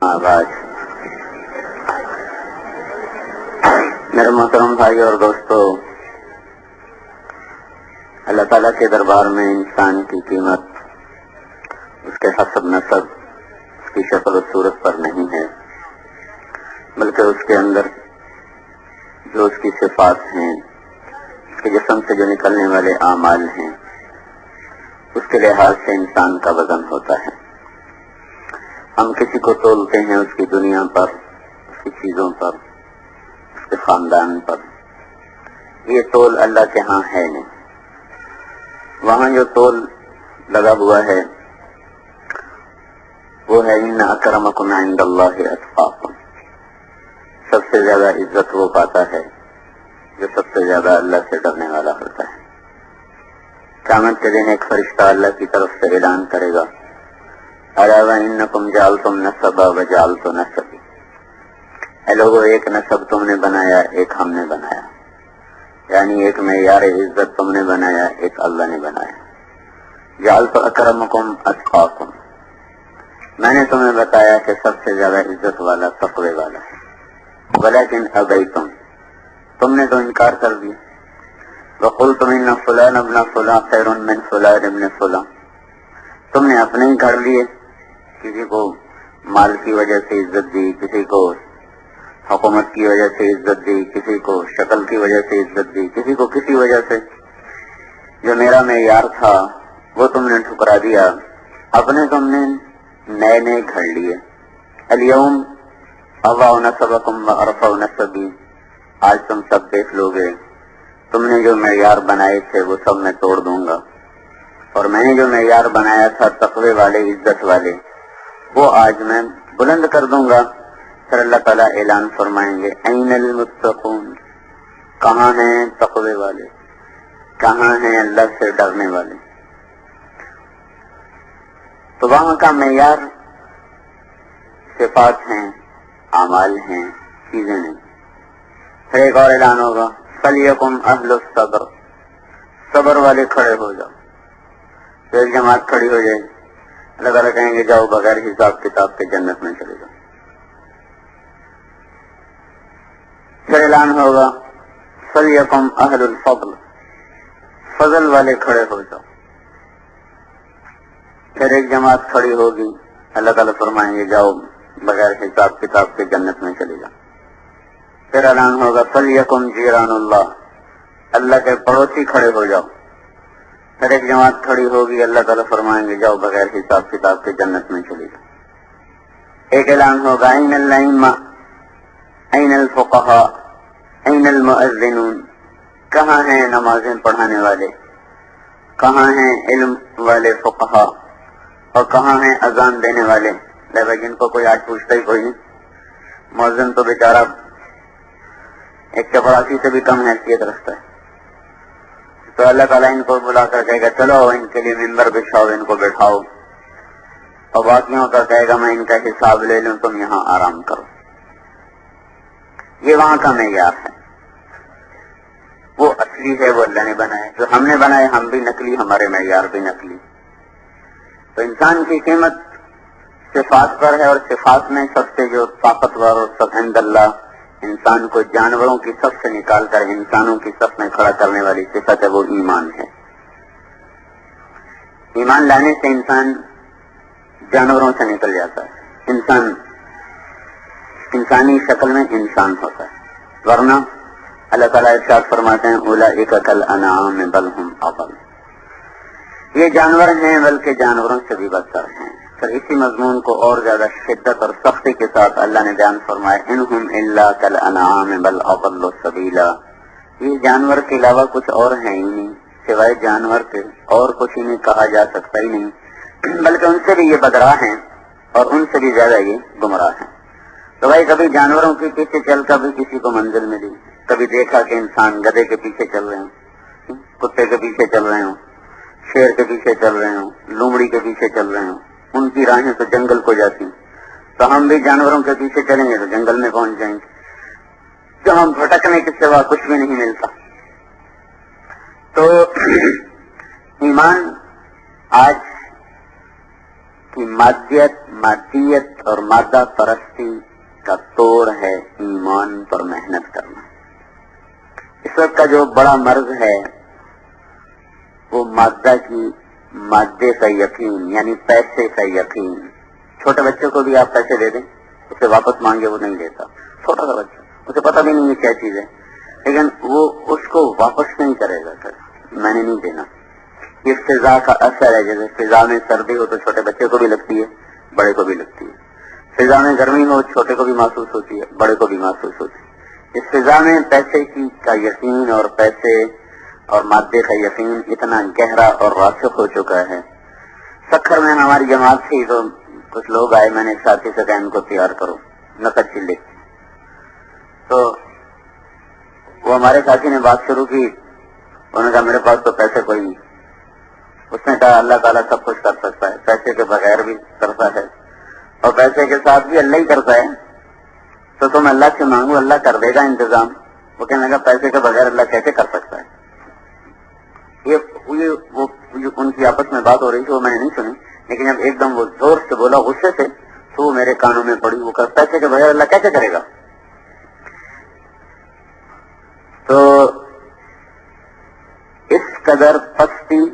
آواز میرے محترم بھائی اور دوستو، اللہ تعالیٰ کے دربار میں انسان کی قیمت اس کے حسب نسب، اس کی شکل و صورت پر نہیں ہے، بلکہ اس کے اندر جو اس کی صفات ہیں، اس کے جسم سے جو نکلنے والے اعمال ہیں، اس کے لحاظ سے انسان کا وزن ہوتا ہے۔ ہم کسی کو تولتے ہیں اس کی دنیا پر، اس کی چیزوں پر، اس کے خاندان پر۔ یہ تول اللہ کے ہاں ہے نہیں۔ وہاں جو تول لگا ہوا ہے وہ ہے ان اکرمکم عند اللہ اتقاکم۔ سب سے زیادہ عزت وہ پاتا ہے جو سب سے زیادہ اللہ سے ڈرنے والا ہوتا ہے۔ قیامت کے دن ایک فرشتہ اللہ کی طرف سے اعلان کرے گا، الا وانکم جعلتم نسبا وجعلت نسبی۔ اے لوگو، ایک نسب تم نے بنایا، ایک ہم نے بنایا، یعنی ایک معیار عزت تم نے بنایا، ایک اللہ نے بنایا۔ جعلت اکرمکم اتقاکم، میں نے تمہیں بتایا کہ سب سے زیادہ عزت والا تقوی والا ہے۔ ولیکن ابیتم، تم نے تو انکار کر دیا۔ وقلتم ان فلان ابن فلان خیر من فلان ابن فلان، تم نے اپنے ہی گھر لیے، کسی کو مال کی وجہ سے عزت دی، کسی کو حکومت کی وجہ سے عزت دی، کسی کو شکل کی وجہ سے عزت دی، کسی کو کسی وجہ سے۔ جو میرا معیار تھا وہ تم نے ٹھکرا دیا، اپنے تم نے نئے نئے گھر لیے۔ الیوم اضع نسبکم وارفع نسبی، آج تم سب دیکھ لو گے تم نے جو معیار بنائے تھے وہ سب میں توڑ دوں گا، اور میں نے جو معیار بنایا تھا تقوی والے، عزت والے، وہ آج میں بلند کر دوں گا۔ پھر اللہ تعالیٰ اعلان فرمائیں گے، این المتقون، کہاں ہیں تقوی والے، کہاں ہیں اللہ سے ڈرنے والے؟ تو وہاں کا معیار صفات ہیں، اعمال ہیں، چیزیں نہیں۔ پھر ایک اور اعلان ہوگا، فلیکم اہل الصبر، صبر والے کھڑے ہو جاؤ۔ تو ایک جماعت کھڑی ہو جائے، اللہ تعالیٰ کہیں گے جاؤ بغیر حساب کتاب کے جنت میں چلے جاؤ۔ پھر اعلان ہوگا، فلیکم اہل الفضل، فضل والے کھڑے ہو جاؤ۔ پھر ایک جماعت کھڑی ہوگی، اللہ تعالیٰ فرمائیں گے جاؤ بغیر حساب کتاب کے جنت میں چلے جاؤ۔ پھر اعلان ہوگا، فلیکم جیران اللہ، اللہ کے پڑوسی کھڑے ہو جاؤ۔ پھر ایک جماعت کھڑی ہوگی، اللہ تعالیٰ فرمائیں گے جاؤ بغیر حساب کتاب کے جنت میں چلے جاؤ۔ ایک اعلان ہوگا، این الائمہ، این الفقہاء، این المؤذنون، کہاں ہیں نمازیں پڑھانے والے، کہاں ہیں علم والے فقہاء، اور کہاں ہیں اذان دینے والے؟ لیکن جن کو کوئی آج پوچھتا ہی کوئی نہیں۔ مؤذن تو بیچارہ ایک چپراسی سے بھی کم حیثیت رکھتا ہے۔ تو اللہ تعالیٰ ان کو بلا کر کہے گا چلو ان کے لیے ممبر بچھاؤ، ان کو بٹھاؤ، اور باقیوں کا کہے گا میں ان کا حساب لے لوں، تم یہاں آرام کرو۔ یہ وہاں کا معیار ہے، وہ اصلی ہے، وہ اللہ نے بنایا۔ جو ہم نے بنائے ہم بھی نقلی، ہمارے معیار بھی نقلی۔ تو انسان کی قیمت صفات پر ہے، اور صفات میں سب سے جو طاقتور اور سب عند اللہ انسان کو جانوروں کی صف سے نکال کر انسانوں کی صف میں کھڑا کرنے والی صفت ہے، وہ ایمان ہے۔ ایمان لانے سے انسان جانوروں سے نکل جاتا ہے، انسان انسانی شکل میں انسان ہوتا ہے۔ ورنہ اللہ تعالیٰ ارشاد فرماتے ہیں، اولئک کالانعام بل ھم اضل، یہ جانور ہیں بلکہ جانوروں سے بھی بدتر ہیں۔ پھر اسی مضمون کو اور زیادہ شدت اور سختی کے ساتھ اللہ نے بیان فرمایا، انہم الا کالانعام بل اضل سبیلا، یہ جانور کے علاوہ کچھ اور ہیں ہی نہیں، سوائے جانور کے اور کچھ انہیں کہا جا سکتا ہی نہیں، بلکہ ان سے بھی یہ بدراہ ہیں اور ان سے بھی زیادہ یہ گمراہ ہیں۔ تو بھائی کبھی جانوروں کے پیچھے چل کر بھی کسی کو منزل ملی، کبھی دیکھا کہ انسان گدھے کے پیچھے چل رہے ہوں، کتے کے پیچھے چل رہے ہوں، شیر کے پیچھے چل رہے ہوں، لومڑی کے پیچھے چل رہے ہوں، ان کی راہیں تو جنگل کو جاتی ہیں، تو ہم بھی جانوروں کے پیچھے چلیں گے تو جنگل میں پہنچ جائیں گے، جو ہم بھٹکنے کے سوا کچھ بھی نہیں ملتا۔ تو ایمان آج کہ مادیت اور مادہ پرستی کا توڑ ہے ایمان پر محنت کرنا. اس وقت کا جو بڑا مرض ہے وہ مادے کا یقین، یعنی پیسے کا یقین. چھوٹے بچے کو بھی آپ پیسے دے دیں، اسے واپس مانگے وہ نہیں دیتا. چھوٹا سا بچہ، اسے پتہ بھی نہیں ہے کیا چیز ہے، لیکن وہ اس کو واپس نہیں کرے گا. میں نے نہیں دینا. یہ فضا کا اثر ہے. جیسے فضا میں سردی ہو تو چھوٹے بچے کو بھی لگتی ہے، بڑے کو بھی لگتی ہے. فضا میں گرمی ہو چھوٹے کو بھی محسوس ہوتی ہے، بڑے کو بھی محسوس ہوتی ہے. اس فضا میں پیسے کا یقین اور پیسے اور مادے کا یقین اتنا گہرا اور راسخ ہو چکا ہے. سکھر میں ہماری جماعت تھی تو کچھ لوگ آئے، میں نے ایک ساتھی سے کہا ان کو تیار کرو، نقد چلے. تو وہ ہمارے ساتھی نے بات شروع کی. انہوں نے کہا میرے پاس تو پیسے کوئی نہیں. اس نے کہا اللہ تعالیٰ سب کچھ کر سکتا ہے، پیسے کے بغیر بھی کرتا ہے اور پیسے کے ساتھ بھی اللہ ہی کرتا ہے. تو تم اللہ سے مانگو، اللہ کر دے گا انتظام. وہ کہنے لگا پیسے کے بغیر اللہ کیسے کر سکتا ہے. وہ ان کی آپس میں بات ہو رہی تھی، وہ میں نے نہیں سنی، لیکن جب ایک دم وہ زور سے بولا غصے سے تو وہ میرے کانوں میں پڑی. وہ پیسے کے بغیر اللہ کیسے کرے گا. تو اس قدر پستی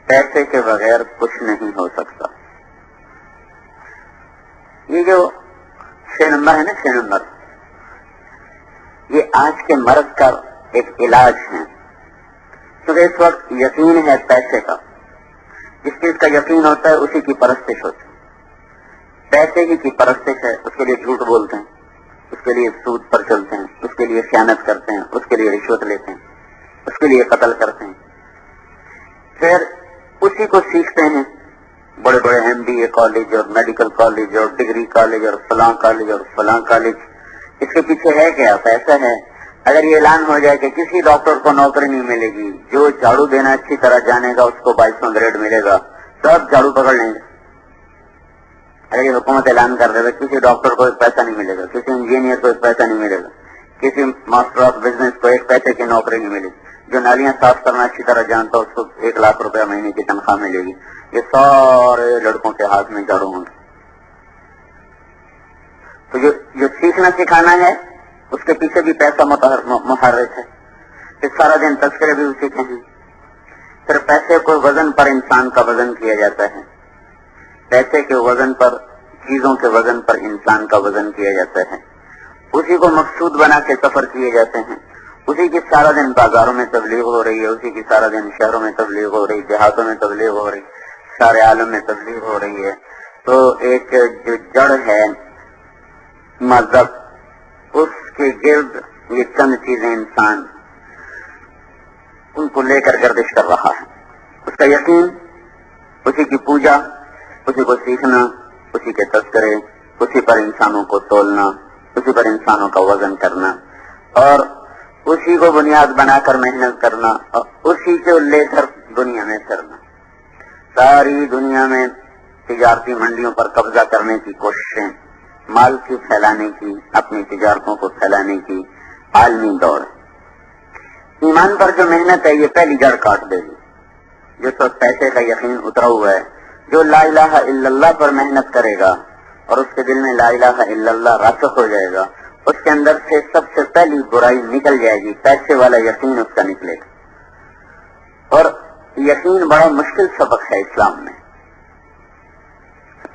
پیسے کے بغیر کچھ نہیں ہو سکتا. یہ جو 6 نمبر ہے نا، 6 نمبر، یہ آج کے مرض کا ایک علاج ہے. کیونکہ اس وقت یقین ہے پیسے کا. جس چیز کا یقین ہوتا ہے اسی کی پرستش ہوتی ہے. پیسے ہی کی پرستش ہے، اس کے لیے جھوٹ بولتے ہیں، اس کے لیے سود پر چلتے ہیں، اس کے لیے خیانت کرتے ہیں، اس کے لیے رشوت لیتے ہیں، اس کے لیے قتل کرتے ہیں. پھر اسی کو سیکھتے ہیں بڑے بڑے MBA کالج اور میڈیکل کالج اور ڈگری کالج اور فلاں کالج اور فلاں کالج. اس کے پیچھے ہے کیا؟ پیسہ ہے. اگر یہ اعلان ہو جائے کہ کسی ڈاکٹر کو نوکری نہیں ملے گی، جو جھاڑو دینا اچھی طرح جانے گا اس کو 22واں گریڈ ملے گا، سب جھاڑو پکڑ لیں گے. اگر یہ حکومت اعلان کر دے گا کسی ڈاکٹر کو ایک پیسہ نہیں ملے گا، کسی انجینئر کو ایک پیسہ نہیں ملے گا، کسی ماسٹر آف بزنس کو ایک پیسے کی نوکری نہیں ملے گی، جو نالیاں صاف کرنا اچھی طرح جانتا اس کو 1 لاکھ روپیہ مہینے کی تنخواہ ملے گی، یہ سارے لڑکوں کے ہاتھ میں جھاڑو ہوں گے. تو جو سیکھنا سکھانا ہے اس کے پیچھے بھی پیسہ محرک ہے. پھر سارا دن تذکرے بھی اسی کے ہیں. پھر پیسے کو وزن پر انسان کا وزن کیا جاتا ہے. پیسے کے وزن پر، چیزوں کے وزن پر انسان کا وزن کیا جاتا ہے. اسی کو مقصود بنا کے سفر کیے جاتے ہیں. اسی کی سارا دن بازاروں میں تبلیغ ہو رہی ہے، اسی کی سارا دن شہروں میں تبلیغ ہو رہی، دیہاتوں میں تبلیغ ہو رہی، سارے عالم میں تبلیغ ہو رہی ہے. تو ایک جو جڑ ہے مذہب، اس کے گرد یہ چند چیزیں انسان ان کو لے کر گردش کر رہا ہے. اس کا یقین، اسی کی پوجا، اسی کو سیکھنا، اسی کے تذکرے، اسی پر انسانوں کو تولنا، اسی پر انسانوں کا وزن کرنا اور اسی کو بنیاد بنا کر محنت کرنا اور اسی کو لے کر دنیا میں پھرنا. ساری دنیا میں تجارتی منڈیوں پر قبضہ کرنے کی کوششیں، مال کی پھیلانے کی، اپنی تجارتوں کو پھیلانے کی عالمی دوڑ. ایمان پر جو محنت ہے یہ پہلی جڑ کاٹ دے گی. جو تو پیسے کا یقین اترا ہوا ہے، جو لا الہ الا اللہ پر محنت کرے گا اور اس کے دل میں لا الہ الا اللہ راسخ ہو جائے گا، اس کے اندر سے سب سے پہلی برائی نکل جائے گی. پیسے والا یقین اس کا نکلے گا. اور یقین بڑا مشکل سبق ہے اسلام میں.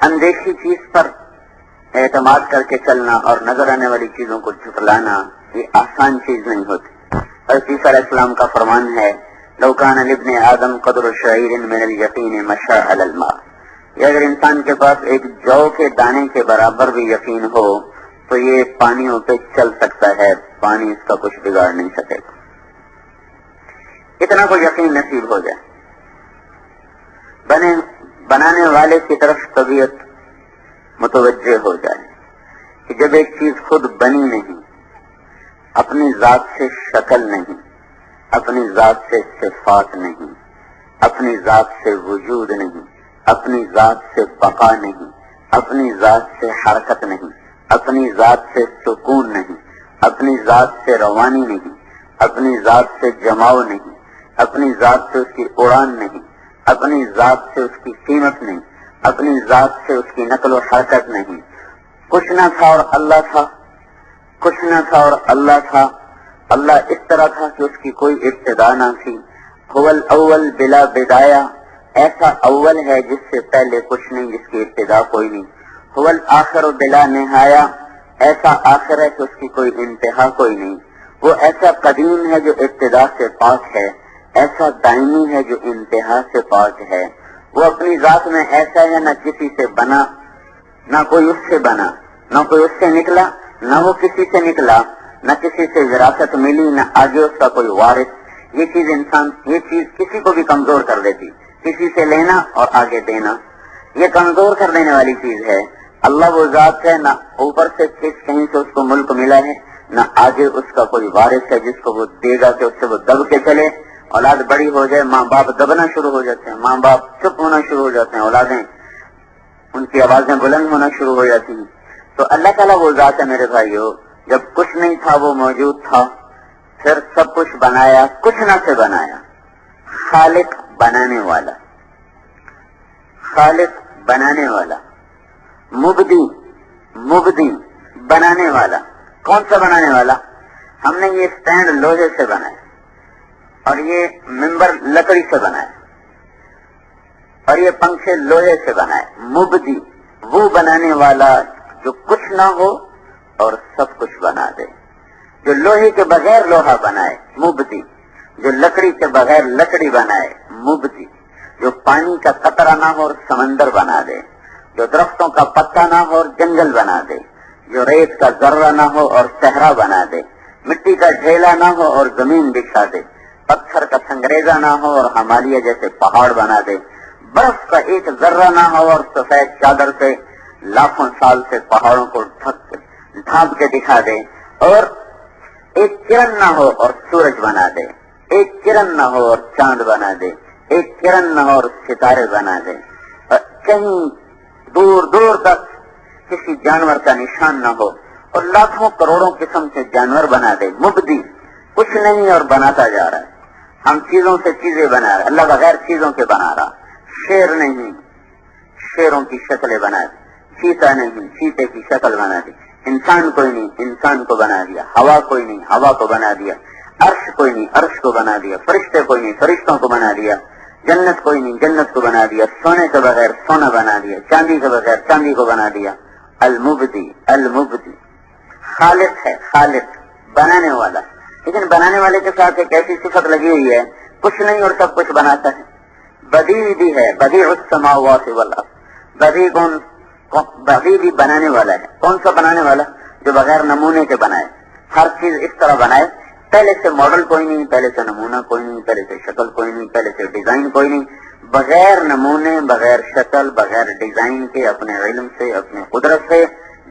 اندیکھی چیز پر اعتماد کر کے چلنا اور نظر آنے والی چیزوں کو جھٹلانا یہ آسان چیز نہیں ہوتی. حضرت عیسیٰ علیہ السلام کا فرمان ہے لو کان لابن آدم قدر شعیر من الیقین مشى علی الماء. اگر انسان کے پاس ایک جو کے دانے کے برابر بھی یقین ہو تو یہ پانیوں پہ چل سکتا ہے، پانی اس کا کچھ بگاڑ نہیں سکے گا. اتنا کو یقین نصیب ہو جائے. بنانے والے کی طرف طبیعت متوجہ ہو جائے کہ جب ایک چیز خود بنی نہیں، اپنی ذات سے شکل نہیں، اپنی ذات سے صفات نہیں، اپنی ذات سے وجود نہیں، اپنی ذات سے بقا نہیں، اپنی ذات سے حرکت نہیں، اپنی ذات سے سکون نہیں، اپنی ذات سے روانی نہیں، اپنی ذات سے جماؤ نہیں، اپنی ذات سے اس کی اڑان نہیں، اپنی ذات سے اس کی قیمت نہیں، اپنی ذات سے اس کی نقل و حرکت نہیں. کچھ نہ تھا اور اللہ تھا، کچھ نہ تھا اور اللہ تھا. اللہ اس طرح تھا کہ اس کی کوئی ابتدا نہ تھی. هو الاول بلا بدایا، ایسا اول ہے جس سے پہلے کچھ نہیں، جس کی ابتدا کوئی نہیں. هو الاخر بلا نہایا، ایسا آخر ہے کہ اس کی کوئی انتہا کوئی نہیں. وہ ایسا قدیم ہے جو ابتدا سے پاک ہے، ایسا دائمی ہے جو انتہا سے پاک ہے. وہ اپنی ذات میں ایسا ہے، نہ کسی سے بنا، نہ کوئی اس سے بنا، نہ کوئی اس سے نکلا، نہ وہ کسی سے نکلا، نہ کسی سے وراثت ملی، نہ آگے اس کا کوئی وارث. یہ چیز کسی کو بھی کمزور کر دیتی، کسی سے لینا اور آگے دینا، یہ کمزور کر دینے والی چیز ہے. اللہ وہ ذات ہے، نہ اوپر سے کہیں سے اس کو ملک ملا ہے، نہ آگے اس کا کوئی وارث ہے جس کو وہ دے گا کہ اس سے وہ دب کے چلے. اولاد بڑی ہو جائے، ماں باپ دبنا شروع ہو جاتے ہیں، ماں باپ چپ ہونا شروع ہو جاتے ہیں، اولادیں ان کی آوازیں بلند ہونا شروع ہو جاتی ہیں. تو اللہ تعالیٰ وہ ذات ہے میرے بھائیو، جب کچھ نہیں تھا وہ موجود تھا، پھر سب کچھ بنایا، کچھ نہ سے بنایا. خالق بنانے والا، خالق بنانے والا، مبدی بنانے والا. کون سا بنانے والا؟ ہم نے یہ سٹینڈ لوہے سے بنایا اور یہ ممبر لکڑی سے بنایا اور یہ پنکھے لوہے سے بنائے. مبدی وہ بنانے والا جو کچھ نہ ہو اور سب کچھ بنا دے، جو لوہے کے بغیر لوہا بنائے. مبدی جو لکڑی کے بغیر لکڑی بنائے. مبدی جو پانی کا قطرہ نہ ہو اور سمندر بنا دے، جو درختوں کا پتا نہ ہو اور جنگل بنا دے، جو ریت کا ذرہ نہ ہو اور صحرا بنا دے، مٹی کا ڈھیلا نہ ہو اور زمین بچھا دے، پتھر کا سنگریزہ نہ ہو اور ہمالیہ جیسے پہاڑ بنا دے، برف کا ایک ذرہ نہ ہو اور سفید چادر سے لاکھوں سال سے پہاڑوں کو ڈھانپ کے دکھا دے، اور ایک کرن نہ ہو اور سورج بنا دے، ایک کرن نہ ہو اور چاند بنا دے، ایک کرن نہ ہو اور ستارے بنا دے، اور کہیں دور دور تک کسی جانور کا نشان نہ ہو اور لاکھوں کروڑوں قسم کے جانور بنا دے. مبدی کچھ نہیں اور بناتا جا رہا ہے. ہم چیزوں سے چیزیں بنا رہے، اللہ بغیر چیزوں کے بنا رہا. شیر نہیں، شیروں کی شکلیں بنا دی. چیتا نہیں، چیتے کی شکل بنا دی. انسان کوئی نہیں، انسان کو بنا دیا. ہوا کوئی نہیں، ہوا کو بنا دیا. عرش کوئی نہیں، عرش کو بنا دیا. فرشتے کوئی نہیں، فرشتوں کو بنا دیا. جنت کوئی نہیں، جنت کو بنا دیا. سونے کے بغیر سونا بنا دیا، چاندی کے بغیر چاندی کو بنا دیا. المبدی خالق ہے، خالق بنانے والا. لیکن بنانے والے کے ساتھ ایک ایسی صفت لگی ہوئی ہے، کچھ نہیں اور سب کچھ بناتا ہے. بدیع بھی ہے، بدیع السماوات والارض. بدیع بھی بنانے والا ہے. کون سا بنانے والا؟ جو بغیر نمونے کے بنائے، ہر چیز اس طرح بنائے، پہلے سے ماڈل کوئی نہیں، پہلے سے نمونہ کوئی نہیں، پہلے سے شکل کوئی نہیں، پہلے سے ڈیزائن کوئی نہیں. بغیر نمونے، بغیر شکل، بغیر ڈیزائن کے اپنے علم سے، اپنے قدرت سے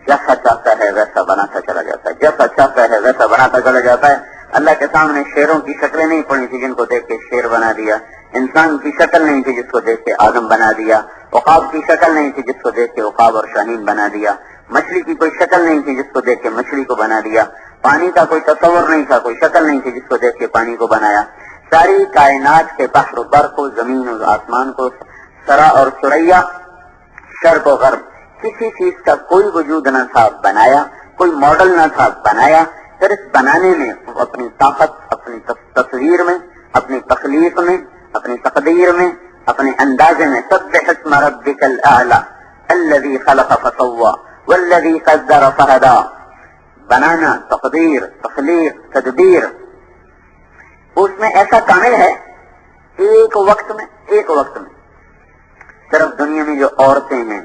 جیسا چاہتا ہے ویسا بناتا چلا جاتا ہے. جیسا چاہتا ہے ویسا بناتا چلا جاتا ہے. اللہ کے سامنے شیروں کی شکلیں نہیں پڑی تھی جن کو دیکھ کے شیر بنا دیا. انسان کی شکل نہیں تھی جس کو دیکھ کے آدم بنا دیا. عقاب کی شکل نہیں تھی جس کو دیکھ کے عقاب اور شاہین بنا دیا. مچھلی کی کوئی شکل نہیں تھی جس کو دیکھ کے مچھلی کو بنا دیا. پانی کا کوئی تصور نہیں تھا، کوئی شکل نہیں تھی جس کو دیکھ کے پانی کو بنایا. ساری کائنات کے بحر و بر کو، زمین اور آسمان کو، سرا اور سریا، شرق و غرب، کسی چیز کا کوئی وجود نہ تھا، بنایا. کوئی ماڈل نہ تھا، بنایا. پھر اس بنانے میں اپنی طاقت، اپنی تصویر میں، اپنی تخلیق میں، اپنی تقدیر میں، اپنے اندازے میں. سبح اسم ربک الاعلی الذی خلق فسوی والذی قدر فہدی. بنانا، تقدیر، تخلیق، تدبیر، اس میں ایسا کامل ہے. ایک وقت میں صرف دنیا میں جو عورتیں ہیں،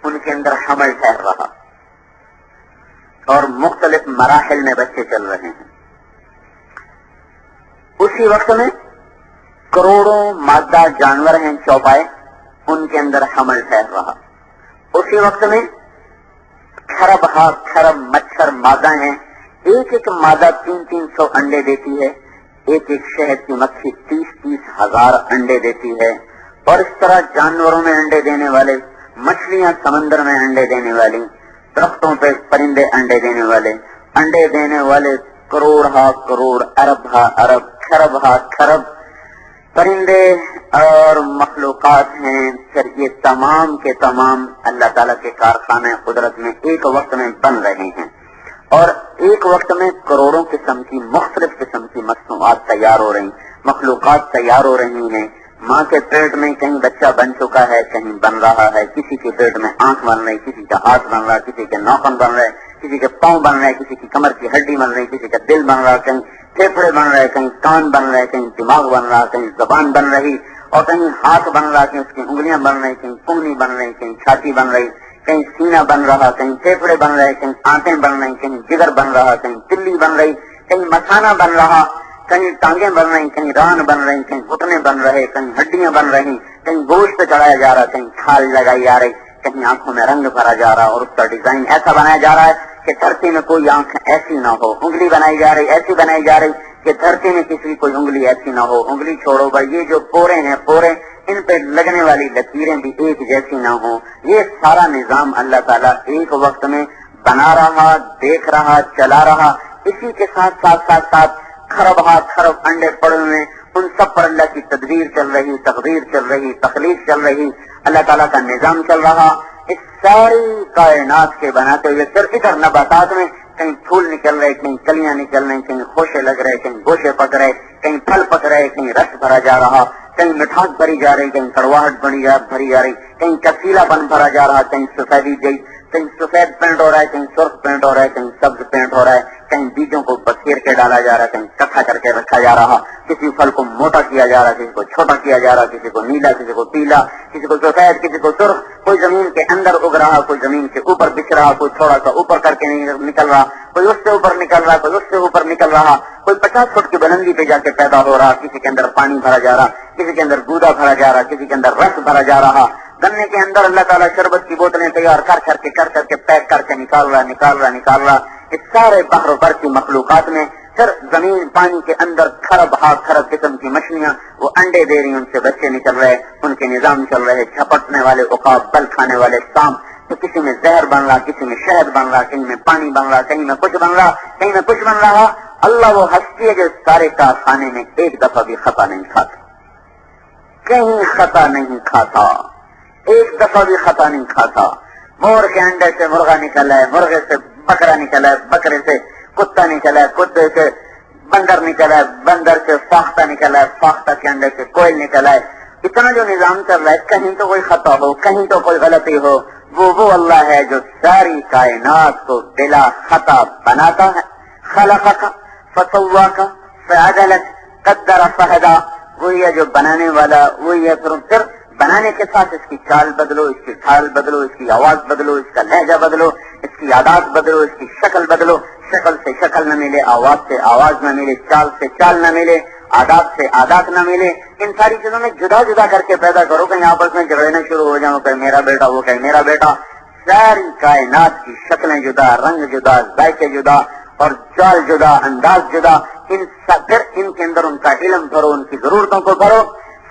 ان کے اندر حمل ٹھہر رہا اور مختلف مراحل میں بچے چل رہے ہیں. اسی وقت میں کروڑوں مادہ جانور ہیں چوپائے، ان کے اندر حمل ٹھہر رہا. اسی وقت میں کھرب مچھر مادہ ہیں، ایک ایک مادہ 300 انڈے دیتی ہے. ایک شہد کی مکھی 30 ہزار انڈے دیتی ہے. اور اس طرح جانوروں میں انڈے دینے والے، مچھلیاں سمندر میں انڈے دینے والی، درختوں پہ پرندے انڈے دینے والے کروڑ ہا کروڑ، ارب ہا ارب، کھرب ہا کھرب. اور مخلوقات ہیں، پھر یہ تمام کے تمام اللہ تعالیٰ کے کارخانے قدرت میں ایک وقت میں بن رہے ہیں، اور ایک وقت میں کروڑوں قسم کی مختلف قسم کی مصنوعات تیار ہو رہی، مخلوقات تیار ہو رہی ہیں۔ ماں کے پیٹ میں کہیں بچہ بن چکا ہے، کہیں بن رہا ہے، کسی کے پیٹ میں آنکھ بن رہی، کسی کا ہاتھ بن رہا، کسی کے ناخن بن رہے، کسی کے پاؤں بن رہے، کسی کی کمر کی ہڈی بن رہی، کسی کا دل بن رہا، کہیں پھیپھڑے بن رہے، کہیں کان بن رہے، کہیں دماغ بن رہا، کہیں زبان بن رہی، اور کہیں ہاتھ بن رہا، کہیں اس کی انگلیاں بن رہی، کہیں کونی بن رہی، کہیں چھاتی بن رہی، کہیں سینہ بن رہا، کہیں پھیپھڑے بن رہے، کہیں آنکھیں بن رہی، کہیں جگر بن رہا، کہیں تلی بن رہی، کہیں مثانہ بن رہا، کہیں ٹانگیں بن رہی، کہیں ران بن رہی، کہیں گھٹنے بن رہے، کہیں ہڈیاں بن رہی، کہیں گوشت چڑھایا جا رہا، کہیں کھال لگائی جا رہی، کہیں آنکھوں میں رنگ بھرا جا رہا، اور اس کا ڈیزائن ایسا بنایا جا رہا ہے کہ دھرتی میں کوئی آنکھ ایسی نہ ہو، انگلی بنائی جا رہی، ایسی بنائی جا رہی کہ دھرتی میں کسی کی کوئی انگلی ایسی نہ ہو۔ انگلی چھوڑو بھائی، یہ جو پورے ہیں پورے، ان پہ لگنے والی لکیریں بھی ایک جیسی نہ ہوں۔ یہ سارا نظام اللہ تعالیٰ ایک وقت میں بنا رہا، دیکھ رہا، چلا رہا۔ اسی کے ساتھ کھرب انڈے پڑے ہوئے، ان سب پر اللہ کی تدبیر چل رہی، تقدیر چل رہی، تخلیق چل رہی، اللہ تعالیٰ کا نظام چل رہا۔ اس ساری کائنات کے بناتے ہوئے پھر ادھر نباتات میں کہیں پھول نکل رہے، کہیں کلیاں نکل رہی، کہیں خوشے لگ رہے، کہیں گوشے پک رہے، کہیں پھل پک رہے، کہیں رس بھرا جا رہا، کہیں مٹھاس بھری جا رہی، کہیں کڑواہٹ بھری جا رہی، کہیں کسیلا بن بھرا جا رہا، کہیں سفیدی گئی، کہیں سفید پینٹ ہو رہا ہے، کہیں سرخ پینٹ ہو رہا ہے، کہیں سبز پینٹ ہو رہا ہے، کہیں بیجوں کو بکھیر کے ڈالا جا رہا ہے، کہیں کٹھا کر کے رکھا جا رہا، کسی پھل کو موٹا کیا جا رہا، کسی کو چھوٹا کیا جا رہا، کسی کو نیلا، کسی کو پیلا، کسی کو سفید، کسی کو سرخ، کوئی زمین کے اندر اگ رہا، کوئی زمین کے اوپر بچھ رہا، کوئی تھوڑا سا اوپر کر کے نکل رہا، کوئی اس سے اوپر نکل رہا، کوئی اس سے اوپر نکل رہا، کوئی 50 فٹ کی بلندی پہ جا کے پیدا ہو رہا، کسی کے اندر پانی بھرا جا رہا، کسی کے اندر گودا بھرا جا رہا، کسی کے اندر رس بھرا جا رہا۔ گنے کے اندر اللہ تعالیٰ شربت کی بوتلیں تیار کر کے پیک کر کے نکال رہا۔ اس سارے بحر و بر کی مخلوقات میں پھر زمین پانی کے اندر کھرب قسم کی مچھلیاں، وہ انڈے دے رہی، ان سے بچے نکل رہے، ان کے نظام چل رہے، جھپٹنے والے عقاب، بل کھانے والے سانپ، تو کسی میں زہر بن رہا، کسی میں شہد بن رہا، کہیں میں پانی بن رہا، کہیں میں کچھ بن رہا، کہیں میں کچھ بن رہا۔ اللہ وہ ہستی ہے جو سارے کارخانے میں ایک دفعہ بھی خطا نہیں کھاتا، کہیں خطا نہیں کھاتا، ایک دفعہ بھی خطا نہیں کھاتا۔ مور کے انڈے سے مرغا نکلا ہے، مرغے سے بکرا نکلا ہے، بکرے سے کتا نکلا ہے، کتے سے بندر نکلا ہے، بندر سے فاختہ نکلا ہے، فاختہ کے انڈے سے کوئل نکلا ہے۔ اتنا جو نظام چل رہا ہے، کہیں تو کوئی خطا ہو، کہیں تو کوئی غلطی ہو، وہ اللہ ہے جو ساری کائنات کو بلا خطا بناتا ہے۔ خلقک فسواک فعدلک قدر فہدا، وہی ہے جو بنانے والا، وہی ہے پھر بنانے کے ساتھ اس کی چال بدلو، اس کی ڈھال بدلو، اس کی آواز بدلو، اس کا لہجہ بدلو، اس کی عادات بدلو، اس کی شکل بدلو، شکل سے شکل نہ ملے، آواز سے آواز نہ ملے، چال سے چال نہ ملے، عادات سے عادات نہ ملے، ان ساری چیزوں میں جدا جدا کر کے پیدا کرو، کہیں آپس میں جھگڑنے شروع ہو جاؤ، کہیں میرا بیٹا، وہ کہیں میرا بیٹا۔ ساری کائنات کی شکلیں جدا، رنگ جدا، ذائقے جدا، اور چال جدا، انداز جدا، پھر ان کے اندر ان کا علم بھرو، ان کی ضرورتوں کو بھرو۔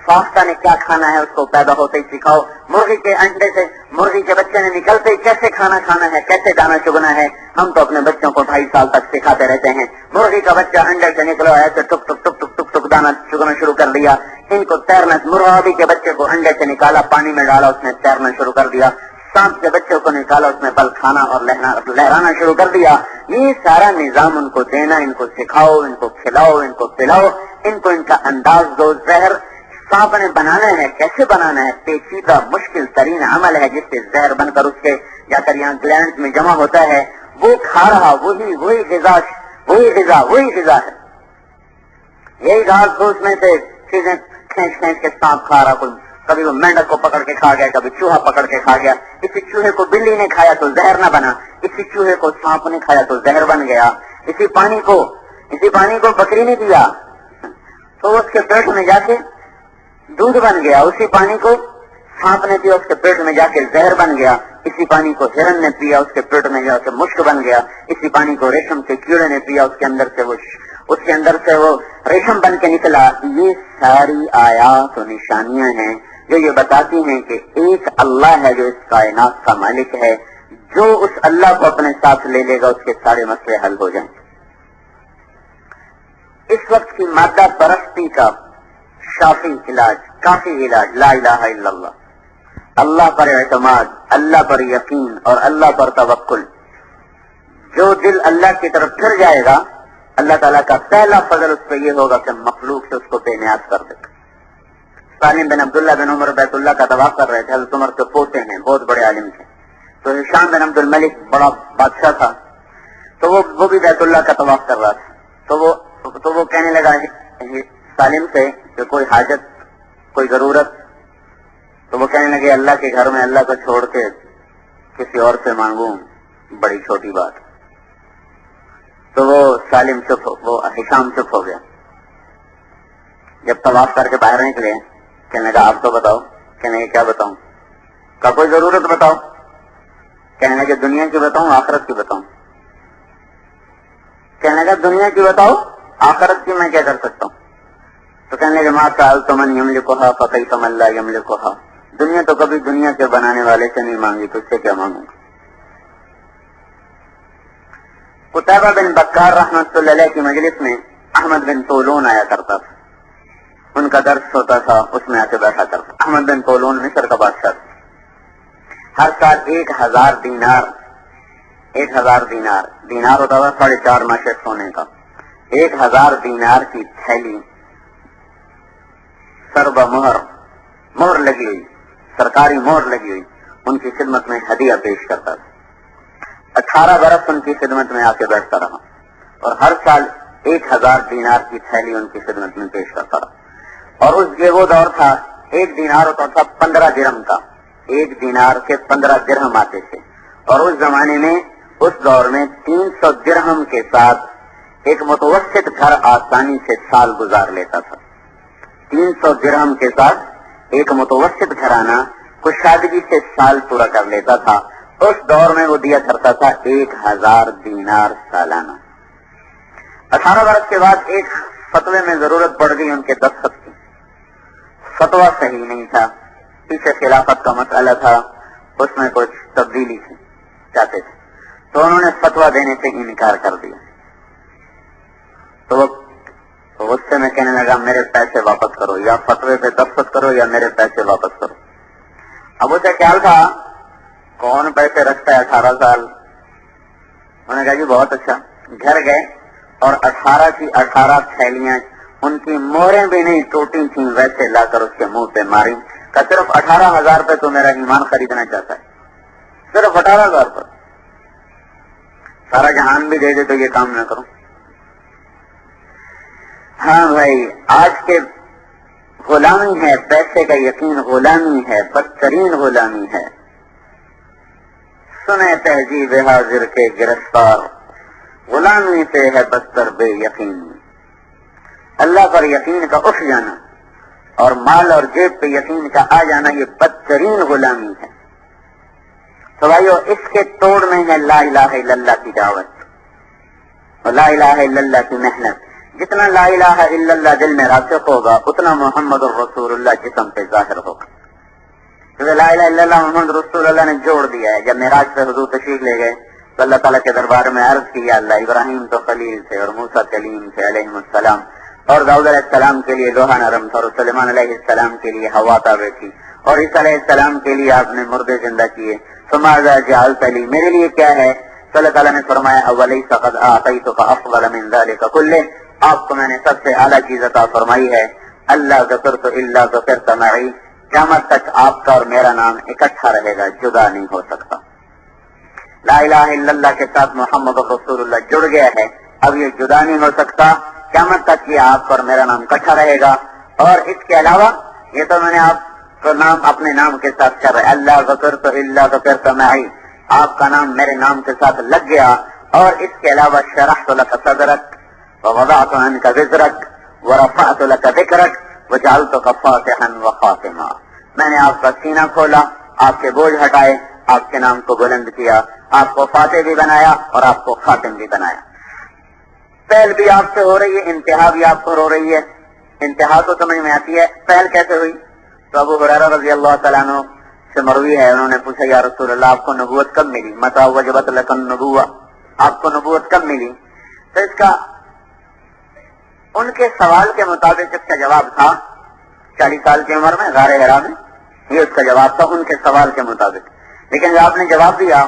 فاختہ نے کیا کھانا ہے اس کو پیدا ہوتے ہی سکھاؤ، مرغی کے انڈے سے، مرغی کے بچے نے نکلتے ہی کیسے کھانا ہے، کیسے دانا چگنا ہے، ہم تو اپنے بچوں کو 2.5 سال تک سکھاتے رہتے ہیں۔ مرغی کا بچہ انڈے سے نکلا ایسے ٹک ٹک ٹک ٹک ٹک ٹک دانا چگنا شروع کر دیا، ان کو تیرنا، مرغابی کے بچے کو انڈے سے نکالا، پانی میں ڈالا، اس نے تیرنا شروع کر دیا، سانپ کے بچوں کو نکالا، اس نے بل کھانا اور لہرانا شروع کر دیا۔ یہ سارا نظام ان کو دینا، ان کو سکھاؤ، ان کو کھلاؤ، ان کو پلاؤ، ان کو ان کا انداز دو۔ زہر سانپ نے بنانا ہے، کیسے بنانا ہے، پیچیدہ مشکل ترین عمل ہے، جس سے زہر بن کر اس کے جا کر یہاں گلینڈ میں جمع ہوتا ہے، وہ کھا رہا، وہی غذا ہے، یہی گھاس پھوس میں سے چیزیں کھینچ کے سانپ کھا رہا، کبھی وہ مینڈک کو پکڑ کے کھا گیا، کبھی چوہا پکڑ کے کھا گیا، اسی چوہے کو بلی نے کھایا تو زہر نہ بنا، اسی چوہے کو سانپ نے کھایا تو زہر بن گیا، اسی پانی کو بکری نے پیا تو اس کے پیٹ میں جا کے دودھ بن گیا، اسی پانی کو سانپ نے پیا، اس کے پیٹ میں جا کے زہر بن گیا، اسی پانی کو ہرن نے پیا، اس کے پیٹ میں جا کے مشک بن گیا، اسی پانی کو ریشم کے کیڑے نے پیا، اس کے اندر سے وہ ریشم بن کے نکلا۔ یہ ساری آیات و نشانیاں ہیں جو یہ بتاتی ہیں کہ ایک اللہ ہے جو اس کائنات کا مالک ہے، جو اس اللہ کو اپنے ساتھ لے لے گا اس کے سارے مسئلے حل ہو جائیں گے۔ اس وقت کی مادہ پرستی کا شافی علاج، کافی علاج لا الہ الا اللہ، اللہ پر اعتماد، اللہ پر یقین اور اللہ پر توکل. جو دل اللہ کی طرف پھر جائے گا، اللہ تعالیٰ کا پہلا فضل اس پہ یہ ہوگا کہ مخلوق سے اس کو بے نیاز کر دے گا. سالم بن عبداللہ بن عمر بیت اللہ کا طواف کر رہے تھے، حضرت عمر کے پوتے ہیں، بہت بڑے عالم تھے. تو ہشام بن عبد الملک بڑا بادشاہ تھا، تو وہ بھی بیت اللہ کا طواف کر رہا تھا. تو وہ کہنے لگا سالم سے کہ کوئی حاجت، کوئی ضرورت؟ تو وہ کہنے لگے اللہ کے گھر میں اللہ کو چھوڑ کے کسی اور سے مانگوں، بڑی چھوٹی بات. تو وہ ہشام چپ ہو گیا. جب طواف کر کے باہر نکلے، کہنے لگا آپ تو بتاؤ. کہنے لگے کیا بتاؤں؟ کا کوئی ضرورت بتاؤ. کہنے لگے دنیا کی بتاؤں آخرت کی بتاؤں؟ کہنے لگا دنیا کی بتاؤ، آخرت کی میں کیا کر سکتا ہوں؟ تو کہنے لگے ما سألت من یملکھا فکیف من لا یملکھا، دنیا تو کبھی دنیا کے بنانے والے سے نہیں مانگی، تو اس سے کیا مانگوں گا. قتیبہ بن بکار رحمۃ اللہ علیہ کی مجلس میں احمد بن طولون آیا کرتا تھا، ان کا درس ہوتا تھا، اس میں آ کے بیٹھا کرتا. احمد بن طولون مصر کا بادشاہ تھا. ہر سال 1000 دینار ہوتا تھا 4.5 ماشے سونے کا. 1000 دینار کی تھیلی سربا مہر لگی ہوئی، سرکاری مہر لگی ہوئی، ان کی خدمت میں ہدیہ پیش کرتا تھا. 18 برس ان کی خدمت میں آ کے بیٹھتا رہا اور ہر سال 1000 دینار کی تھیلی ان کی خدمت میں پیش کرتا رہا. اور یہ وہ دور تھا، 1 دینار ہوتا تھا 15 درہم کا، 1 دینار کے 15 درہم آتے تھے. اور اس زمانے میں، اس دور میں 300 درہم کے ساتھ ایک متوسط گھر آسانی سے سال گزار لیتا تھا. 300 درہم کے ساتھ ایک متوسط گھرانہ کشادگی سے سال پورا کر لیتا تھا. اس دور میں وہ دیا کرتا تھا 1000 دینار سالانہ. 18 برس کے بعد ایک فتوے میں ضرورت پڑ گئی ان کے دستخط کی. فتویٰ صحیح نہیں تھا، پیچھے خلافت کا مسئلہ تھا، اس میں کچھ تبدیلی تھی چاہتے تھے، تو انہوں نے فتویٰ دینے سے انکار کر دیا. تو وہ غصے میں کہنے لگا میرے پیسے واپس کرو، یا فتوے پہ دستخط کرو یا میرے پیسے واپس کرو. اب اسے خیال تھا کون پیسے رکھتا ہے 18 سال. انہوں نے کہا جی بہت اچھا. گھر گئے اور 18 کی 18 تھیلیاں، ان کی مہریں بھی نہیں ٹوٹی تھیں، ویسے لا کر اس کے منہ پہ ماری. کہ صرف 18,000 پہ تو میرا ایمان خریدنا چاہتا ہے، صرف 18,000 پر. سارا جہان بھی دے دے تو یہ کام نہ کروں. ہاں بھائی، آج کے غلامی ہے، پیسے کا یقین غلامی ہے، بدترین غلامی ہے. سنے تہذیب حاضر کے گرفتار، غلامی سے ہے بدتر بے یقین. اللہ پر یقین کا اٹھ جانا اور مال اور جیب پہ یقین کا آ جانا، یہ بدترین غلامی ہے. تو بھائیو، اس کے توڑ میں ہے لا الہ الا اللہ کی دعوت اور لا الہ الا اللہ کی محنت. جتنا لا الہ الا اللہ دل میں راسخ ہوگا، اتنا محمد الرسول اللہ جسم پہ ظاہر ہوگا. کیونکہ لا الہ الا اللہ محمد رسول اللہ نے جوڑ دیا ہے. جب معراج پہ حضور تشریف لے گئے تو اللہ تعالیٰ کے دربار میں عرض کی، یا اللہ، ابراہیم تو خلیل تھے اور موسیٰ کلیم تھے علیہ السلام، اور داؤد علیہ السلام کے لیے لوہا نرم تھا، اور سلیمان علیہ السلام کے لیے ہوا تابع تھی، اور عیسیٰ علیہ السلام کے لیے آپ نے مردے زندہ کیے. فماذا جعلت لی، میرے لیے کیا ہے؟ تو اللہ تعالیٰ نے فرمایا اولیس قد اعطیتک افضل من ذلک کلہ، آپ کو میں نے سب سے اعلیٰ چیز عطا فرمائی ہے. اللہ ذکرت الا ذکرت معی، قیامت تک آپ کا اور میرا نام اکٹھا رہے گا، جدا نہیں ہو سکتا. لا الہ الا اللہ کے ساتھ محمد رسول اللہ جڑ گیا ہے، اب یہ جدا نہیں ہو سکتا. قیامت تک یہ آپ کا اور میرا نام اکٹھا رہے گا. اور اس کے علاوہ یہ تو میں نے آپ کا نام اپنے نام کے ساتھ کر رہا ہے، اللہ ذکرت الا ذکرت معی، آپ کا نام میرے نام کے ساتھ لگ گیا. اور اس کے علاوہ شرحت لک صدرک ووضعت عنک وزرک ورفعت لک ذکرک وجعلتک فاتحا وخاتما، میں نے آپ کا سینہ کھولا، آپ کے بوجھ ہٹائے، آپ کے نام کو بلند کیا، آپ کو فاتح بھی بنایا اور آپ کو خاتم بھی بنایا. پہل بھی آپ سے ہو رہی ہے، انتہا بھی آپ کو ہو رہی ہے. انتہا تو سمجھ میں آتی ہے، پہل کیسے ہوئی؟ تو ابو ہریرہ رضی اللہ تعالیٰ عنہ سے مروی ہے، انہوں نے پوچھا یا رسول اللہ، آپ کو نبوت کب ملی؟ متى وجبت لك النبوة، آپ کو نبوت کب ملی؟ تو اس کا ان کے سوال کے مطابق اس کا جواب تھا 40 سال کی عمر میں غار حرا میں. یہ اس کا جواب تھا ان کے سوال کے مطابق. لیکن جو آپ نے جواب دیا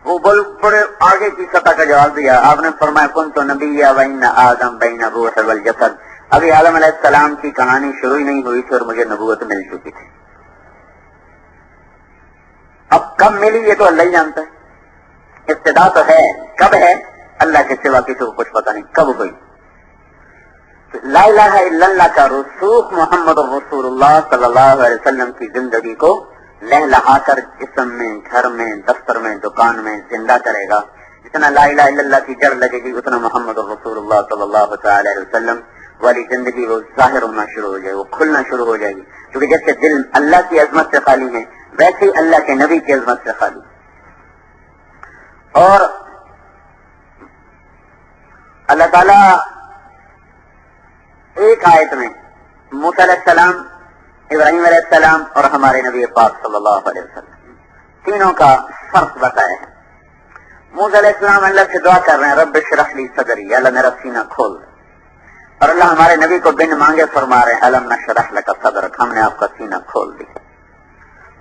وہ بڑے آگے کی سطح کا جواب دیا. آپ نے فرمایا کنت نبی وان آدم بین الروح والجسد. ابھی آدم علیہ السلام کی کہانی شروع ہی نہیں ہوئی تھی اور مجھے نبوت مل چکی تھی. اب کب ملی یہ تو اللہ ہی جانتا ہے. ابتدا تو ہے, کب ہے اللہ کے سوا کسی کو کچھ پتا نہیں کب ہوئی. لا الہ الا اللہ کا رسوخ محمد رسول اللہ صلی اللہ علیہ وسلم کی زندگی کو لہلہا کر جسم میں, گھر میں, دفتر میں, دکان میں زندہ کرے گا. جتنا لا الہ الا اللہ کی جڑ لگے گی اتنا محمد رسول اللہ صلی اللہ تعالی علیہ وسلم والی زندگی وہ ظاہر ہونا شروع ہو جائے, وہ کھلنا شروع ہو جائے گی. کیونکہ جیسے دل اللہ کی عظمت سے خالی ہے ویسے ہی اللہ کے نبی کی عظمت سے خالی. اور اللہ تعالی ایک آیت میں موسیٰ علیہ السلام, ابراہیم علیہ السلام اور ہمارے نبی پاک صلی اللہ علیہ وسلم تینوں کا فرق بتایا ہے. موسیٰ علیہ السلام اللہ سے دعا کر رہے ہیں رب اشرح لی صدری, اللہ میرا سینہ کھول دے. اور اللہ ہمارے نبی کو بن مانگے فرما رہے ہیں الم نشرح لک صدرک, ہم نے آپ کا سینہ کھول دیا.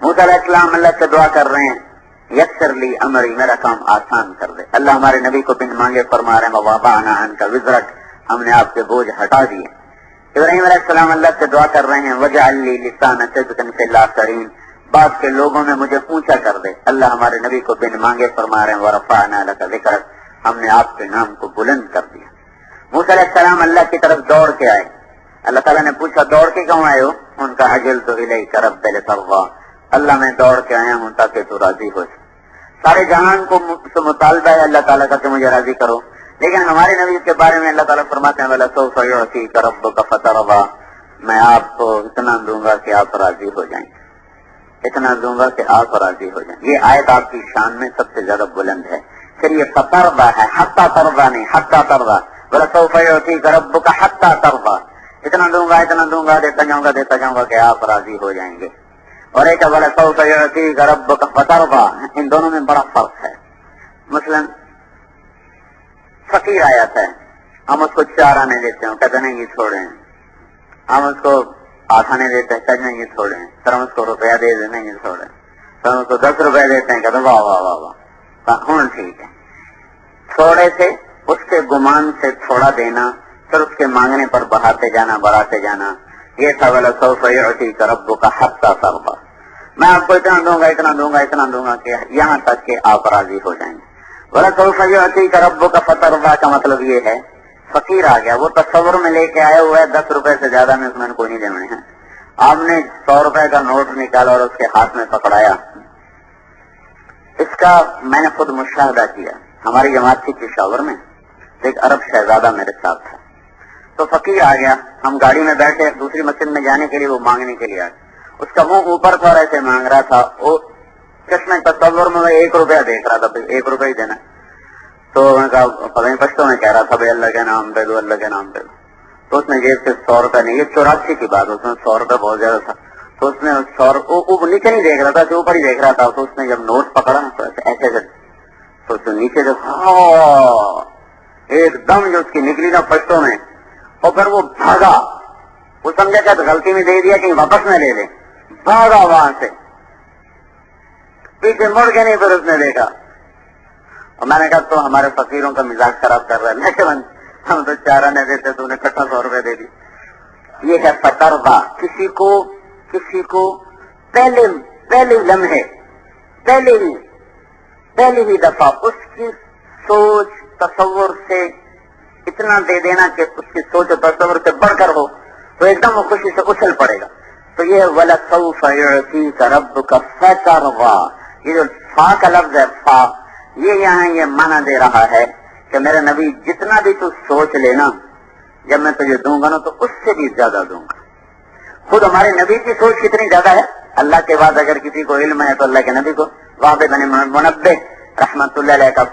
موسیٰ علیہ السلام اللہ سے دعا کر رہے ہیں یسر لی امری, میرا کام آسان کر دے. اللہ ہمارے نبی کو بن مانگے فرما رہے ہیں ووضعنا عنک وزرک, ہم نے آپ کے بوجھ ہٹا دیے. ابراہیم علیہ السلام اللہ سے دعا کر رہے ہیں وجعل لی لسان صدق فی الاخرین, بعد کے لوگوں میں مجھے اونچا کر دے. اللہ ہمارے نبی کو بن مانگے فرما رہے ہیں ورفعنا لک ذکرک, ہم نے آپ کے نام کو بلند کر دیا. موسیٰ علیہ السلام اللہ کی طرف دوڑ کے آئے. اللہ تعالیٰ نے پوچھا دوڑ کے کیوں آئے ہو؟ ان کا عجلت الیک رب لترضی, اللہ میں دوڑ کے آیا ہوں تاکہ تو راضی ہو جائے. سارے جہان کو مطالبہ ہے اللہ تعالیٰ کا کہ مجھے راضی کرو, لیکن ہمارے نبی کے بارے میں اللہ تعالیٰ فرماتے ہیں وَلَسَوْفَ يُعْطِيكَ رَبُّكَ فَتَرْضَىٰ, میں آپ کو اتنا دوں گا کہ آپ راضی ہو جائیں, اتنا دوں گا کہ آپ راضی ہو جائیں. یہ آیت آپ کی شان میں سب سے زیادہ بلند ہے. پھر یہ فترضیٰ ہے, حتیٰ ترضیٰ نہیں, حتیٰ ترضیٰ. وَلَسَوْفَ يُعْطِيكَ رَبُّكَ حَتَّىٰ تَرْضَىٰ, اتنا دوں گا دیتا جاؤں گا کہ آپ راضی ہو جائیں گے. اور ایک وَلَسَوْفَ يُعْطِيكَ رَبُّكَ فَتَرْضَىٰ, ان دونوں میں بڑا فرق ہے. مثلاً فقیر آیا ہے, ہم اس کو 4 آنے دیتے ہیں, کہتے نہیں یہ چھوڑیں. ہم اس کو 8 آنے دیتے ہیں, کہتے نہیں یہ چھوڑیں. پھر ہم اس کو روپیہ دے دیں, نہیں یہ چھوڑیں. پھر ہم اس کو 10 روپے دیتے ہیں, کہتے واہ واہ واہ واہ, ہوں ٹھیک ہے. تھوڑے سے اس کے گمان سے تھوڑا دینا, پھر اس کے مانگنے پر بڑھاتے جانا, یہ تھا وَلَسَوْفَ يُعْطِيكَ رَبُّكَ حَتَّىٰ تَرْضَىٰ, میں آپ کو اتنا دوں گا کہ یہاں تک کہ آپ راضی ہو جائیں گے. وَلَسَوْفَ يُعْطِيكَ رَبُّكَ فَتَرْضَىٰ کا مطلب یہ ہے فقیر آ گیا, وہ تصور میں لے کے آیا ہوا ہے 10 روپے سے زیادہ میں اس میں کوئی نہیں دینے ہیں. آپ نے 100 روپے کا نوٹ نکالا اور اس کے ہاتھ میں پکڑایا. اس کا میں نے خود مشاہدہ کیا, ہماری جماعت تھی پشاور میں, ایک عرب شہزادہ میرے ساتھ تھا. تو فقیر آ گیا, ہم گاڑی میں بیٹھے دوسری مسجد میں جانے کے لیے, وہ مانگنے کے لیے آیا. اس کا منہ اوپر تھا اور ایسے مانگ رہا تھا. وہ چشمے تصور میں 1 روپیہ دیکھ رہا تھا, 1 روپیہ ہی دینا. تو میں کہا پتہ نہیں پشتوں میں کہہ رہا تھا بھائی اللہ کے نام دے دو, اللہ کے نام دے دو. تو اس نے جیب سے 100 روپیہ نہیں, یہ 84 کی بات, اس میں 100 روپیہ بہت زیادہ تھا. تو اس نے 100 نیچے نہیں دیکھ رہا تھا, اوپر ہی دیکھ رہا تھا. تو اس نے جب نوٹ پکڑا تو ایسے تو اس نے نیچے جو ایک دم جو اس کی نکلی نا پشتوں میں, اور پھر وہ بھاگا. وہ سمجھا کہ غلطی میں دے دیا کہ واپس نہ لے لے, بھاگا وہاں سے, پیچھے مڑ کے نہیں. پھر اس نے دیکھا اور میں نے کہا تو ہمارے فقیروں کا مزاج خراب کر رہا ہے. لیکن ہم تو 4 آنے دیتے, تو انہیں 100 روپے دے دی. یہ ہے فترضیٰ, کسی کو پہلے لمحے, پہلی ہی دفعہ اس کی سوچ تصور سے اتنا دے دینا کہ اس کی سوچ اور تصور سے بڑھ کر ہو, تو ایک دم وہ خوشی سے اچھل پڑے گا. تو یہ وَلَسَوْفَ يُعْطِيكَ رَبُّكَ فَتَرْضَىٰ, یہ جو فا کا لفظ ہے, فا, یہ یہاں یہ معنی دے رہا ہے کہ میرے نبی جتنا بھی تو سوچ لینا, جب میں تجھے دوں گا نا تو اس سے بھی زیادہ دوں گا. خود ہمارے نبی کی سوچ کتنی زیادہ ہے. اللہ کے بعد اگر کسی کو علم ہے تو اللہ کے نبی کو. وہاب بن منبہ رحمت اللہ علیہ کا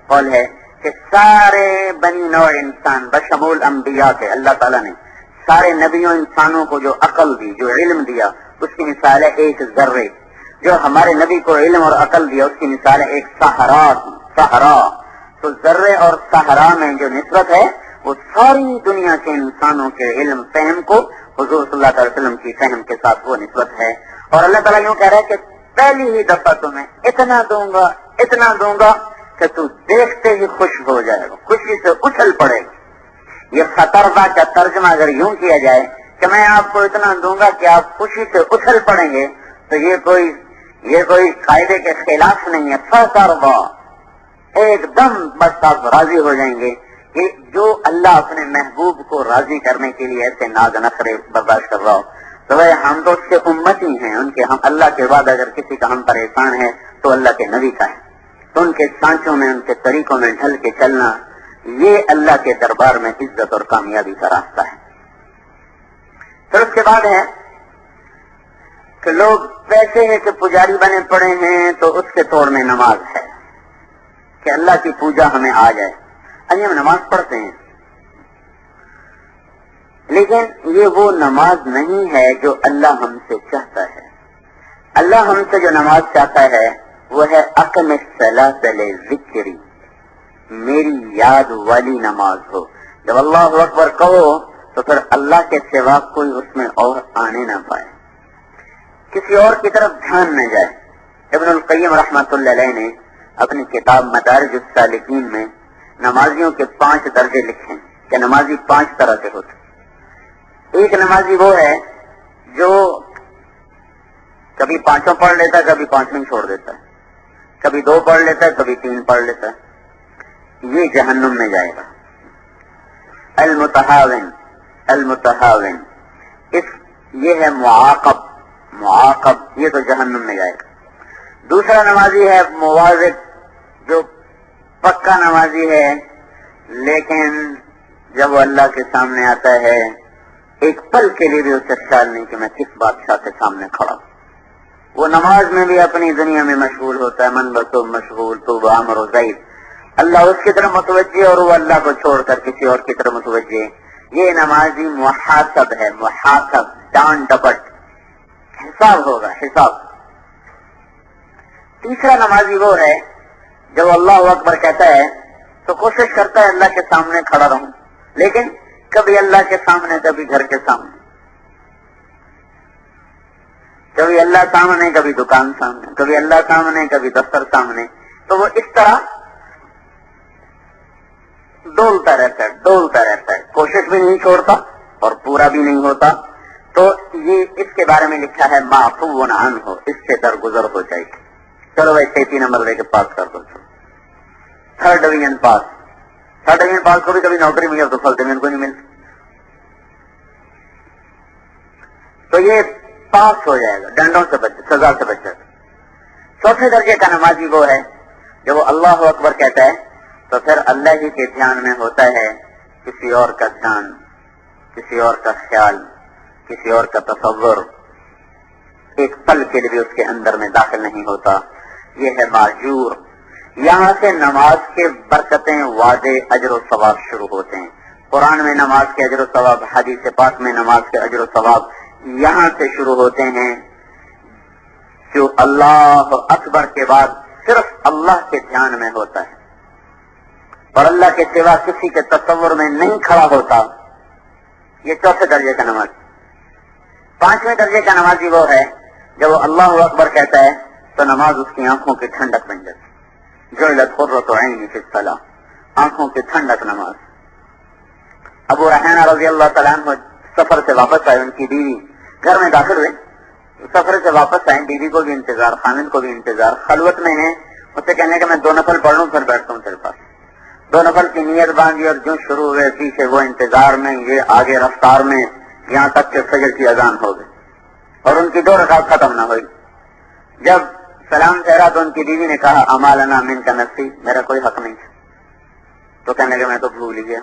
قول ہے کہ سارے بنی نوع انسان بشمول انبیاء کے اللہ تعالیٰ نے سارے نبیوں انسانوں کو جو عقل دی, جو علم دیا, اس کی مثال ہے ایک ذرے. جو ہمارے نبی کو علم اور عقل دیا اس کی مثال ہے ایک صحرا. تو ذرے اور صحرا میں جو نسبت ہے وہ ساری دنیا کے انسانوں کے علم فہم کو حضور صلی اللہ علیہ وسلم کی فہم کے ساتھ وہ نسبت ہے. اور اللہ تعالیٰ یوں کہہ رہا ہے کہ پہلی ہی دفعہ تمہیں اتنا دوں گا کہ تو دیکھتے ہی خوش ہو جائے گا, خوشی سے اچھل پڑے گا. یہ فترضہ کا ترجمہ اگر یوں کیا جائے کہ میں آپ کو اتنا دوں گا کہ آپ خوشی سے اچھل پڑیں گے, تو یہ کوئی قاعدے کے خلاف نہیں ہے. فترضہ ایک دم بس آپ راضی ہو جائیں گے. کہ جو اللہ اپنے محبوب کو راضی کرنے کے لیے ایسے ناز نخرے برداشت کر رہا ہو, تو وہ ہم تو اس کے امتی ہیں, ان کے ہم اللہ کے بعد اگر کسی کا ہم پر احسان ہے تو اللہ کے نبی کا ہے. تو ان کے سانچوں میں, ان کے طریقوں میں ڈھل کے چلنا, یہ اللہ کے دربار میں عزت اور کامیابی کا راستہ ہے. پھر اس کے بعد ہے کہ لوگ ویسے ہیں کہ پجاری بنے پڑے ہیں تو اس کے توڑ میں نماز ہے کہ اللہ کی پوجا ہمیں آ جائے. ہم نماز پڑھتے ہیں, لیکن یہ وہ نماز نہیں ہے جو اللہ ہم سے چاہتا ہے. اللہ ہم سے جو نماز چاہتا ہے وہ ہے اقم الصلاۃ لذکری, میری یاد والی نماز ہو. جب اللہ اکبر کہو تو پھر اللہ کے سوا کوئی اس میں اور آنے نہ پائے, کسی اور کی طرف دھیان نہ جائے. ابن القیم رحمۃ اللہ علیہ نے اپنی کتاب مدارج السالکین میں نمازیوں کے 5 درجے لکھے ہیں کہ نمازی 5 طرح کے ہوتے. ایک نمازی وہ ہے جو کبھی 5 پڑھ لیتا ہے, کبھی 5 چھوڑ دیتا ہے, کبھی 2 پڑھ لیتا ہے, کبھی 3 پڑھ لیتا ہے. یہ جہنم میں جائے گا. المتہاون یہ ہے معاقب, یہ تو جہنم میں جائے گا. دوسرا نمازی ہے مواظب, جو پکا نمازی ہے, لیکن جب وہ اللہ کے سامنے آتا ہے ایک پل کے لیے بھی اسے خیال نہیں کہ میں کس بادشاہ کے سامنے کھڑا ہوں. وہ نماز میں بھی اپنی دنیا میں مشغول ہوتا ہے, من بسو مشغول تو عامر و زید, اللہ اس کی طرف متوجہ اور وہ اللہ کو چھوڑ کر کسی اور کی طرف متوجہ. یہ نمازی محاسب ہے, محاسب, ڈانٹ ڈپٹ, حساب ہوگا, حساب. تیسرا نمازی وہ ہے جب اللہ اکبر کہتا ہے تو کوشش کرتا ہے اللہ کے سامنے کھڑا رہوں, لیکن کبھی اللہ کے سامنے, کبھی گھر کے سامنے, کبھی اللہ سامنے, کبھی دکان سامنے, کبھی اللہ سامنے, کبھی دفتر سامنے. تو وہ اس طرح ڈولتا رہتا ہے, کوشش بھی نہیں چھوڑتا اور پورا بھی نہیں ہوتا. تو یہ اس کے بارے میں لکھا ہے معفو عنہ, اس سے درگزر ہو جائے گی. چلو بھائی 33 نمبر لے کے پاس کر دو. 3rd ڈویژن پاس کو بھی کبھی نوکری ملی تو فل ڈویژن کو نہیں ملتی, تو یہ پاس ہو جائے گا, ڈنڈوں سے سزا سے بچ جائے گا. 4تھے درجے کا نمازی وہ ہے جب وہ اللہ اکبر کہتا ہے تو پھر اللہ ہی کے دھیان میں ہوتا ہے, کسی اور کا دھیان, کسی اور کا خیال, کسی اور کا تصور ایک پل کے لیے بھی اس کے اندر میں داخل نہیں ہوتا. یہ ہے ماجور. یہاں سے نماز کے برکتیں, وعدے, اجر و ثواب شروع ہوتے ہیں. قرآن میں نماز کے اجر و ثواب, حدیث پاک میں نماز کے اجر و ثواب یہاں سے شروع ہوتے ہیں. جو اللہ اکبر کے بعد صرف اللہ کے دھیان میں ہوتا ہے اور اللہ کے سوا کسی کے تصور میں نہیں کھڑا ہوتا. یہ 4تھے درجے کا نماز. 5ویں درجے کا نمازی وہ ہے جب وہ اللہ اکبر کہتا ہے تو نماز اس کی آنکھوں کی ٹھنڈک بن جاتی. جعلت قرۃ عینی فی الصلاۃ, آنکھوں کی ٹھنڈک نماز. ابو ریحانہ رضی اللہ تعالیٰ عنہ سفر سے واپس آئے, ان کی بیوی گھر میں داخل ہوئے, سفر سے واپس آئے, بیوی کو بھی انتظار, خامد کو بھی انتظار, خلوت میں ہیں. اسے کہنے کہ میں 2 نفل پڑھ لوں پھر بیٹھتا ہوں تیرے پاس. 2 نفل کی نیت باندھی اور جو شروع ہوئے پیچھے وہ انتظار میں, یہ آگے رفتار میں, یہاں تک کہ فجر کی اذان ہو گئی اور ان کی 2 رکعت ختم نہ ہوئی. جب سلام ٹھہرا تو ان کی بیوی نے کہا اما لنا من کا نفسی, میرا کوئی حق نہیں. تو کہنے لگے میں تو بھول ہی گیا.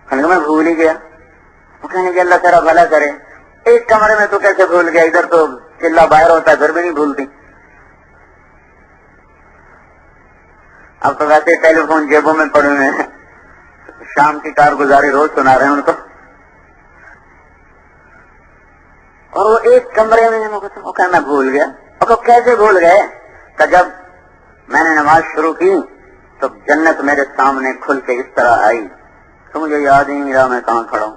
میں بھول ہی گیا. وہ کہنے کہ اللہ تیرا بھلا کرے, ایک کمرے میں تو کیسے بھول گیا, ادھر تو چلا باہر ہوتا ہے پھر بھی نہیں بھولتی. اب تو ویسے ٹیلی فون جیبوں میں پڑے ہوئے ہیں, شام کی کارگزاری روز سنا رہے ہیں ان کو. اور وہ ایک کمرے میں میں بھول گیا. اور تو کیسے بھول گئے کہ جب میں نے نماز شروع کی تو جنت میرے سامنے کھل کے اس طرح آئی تو مجھے یاد ہی نہیں رہا میں کہاں کھڑا ہوں.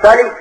40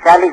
40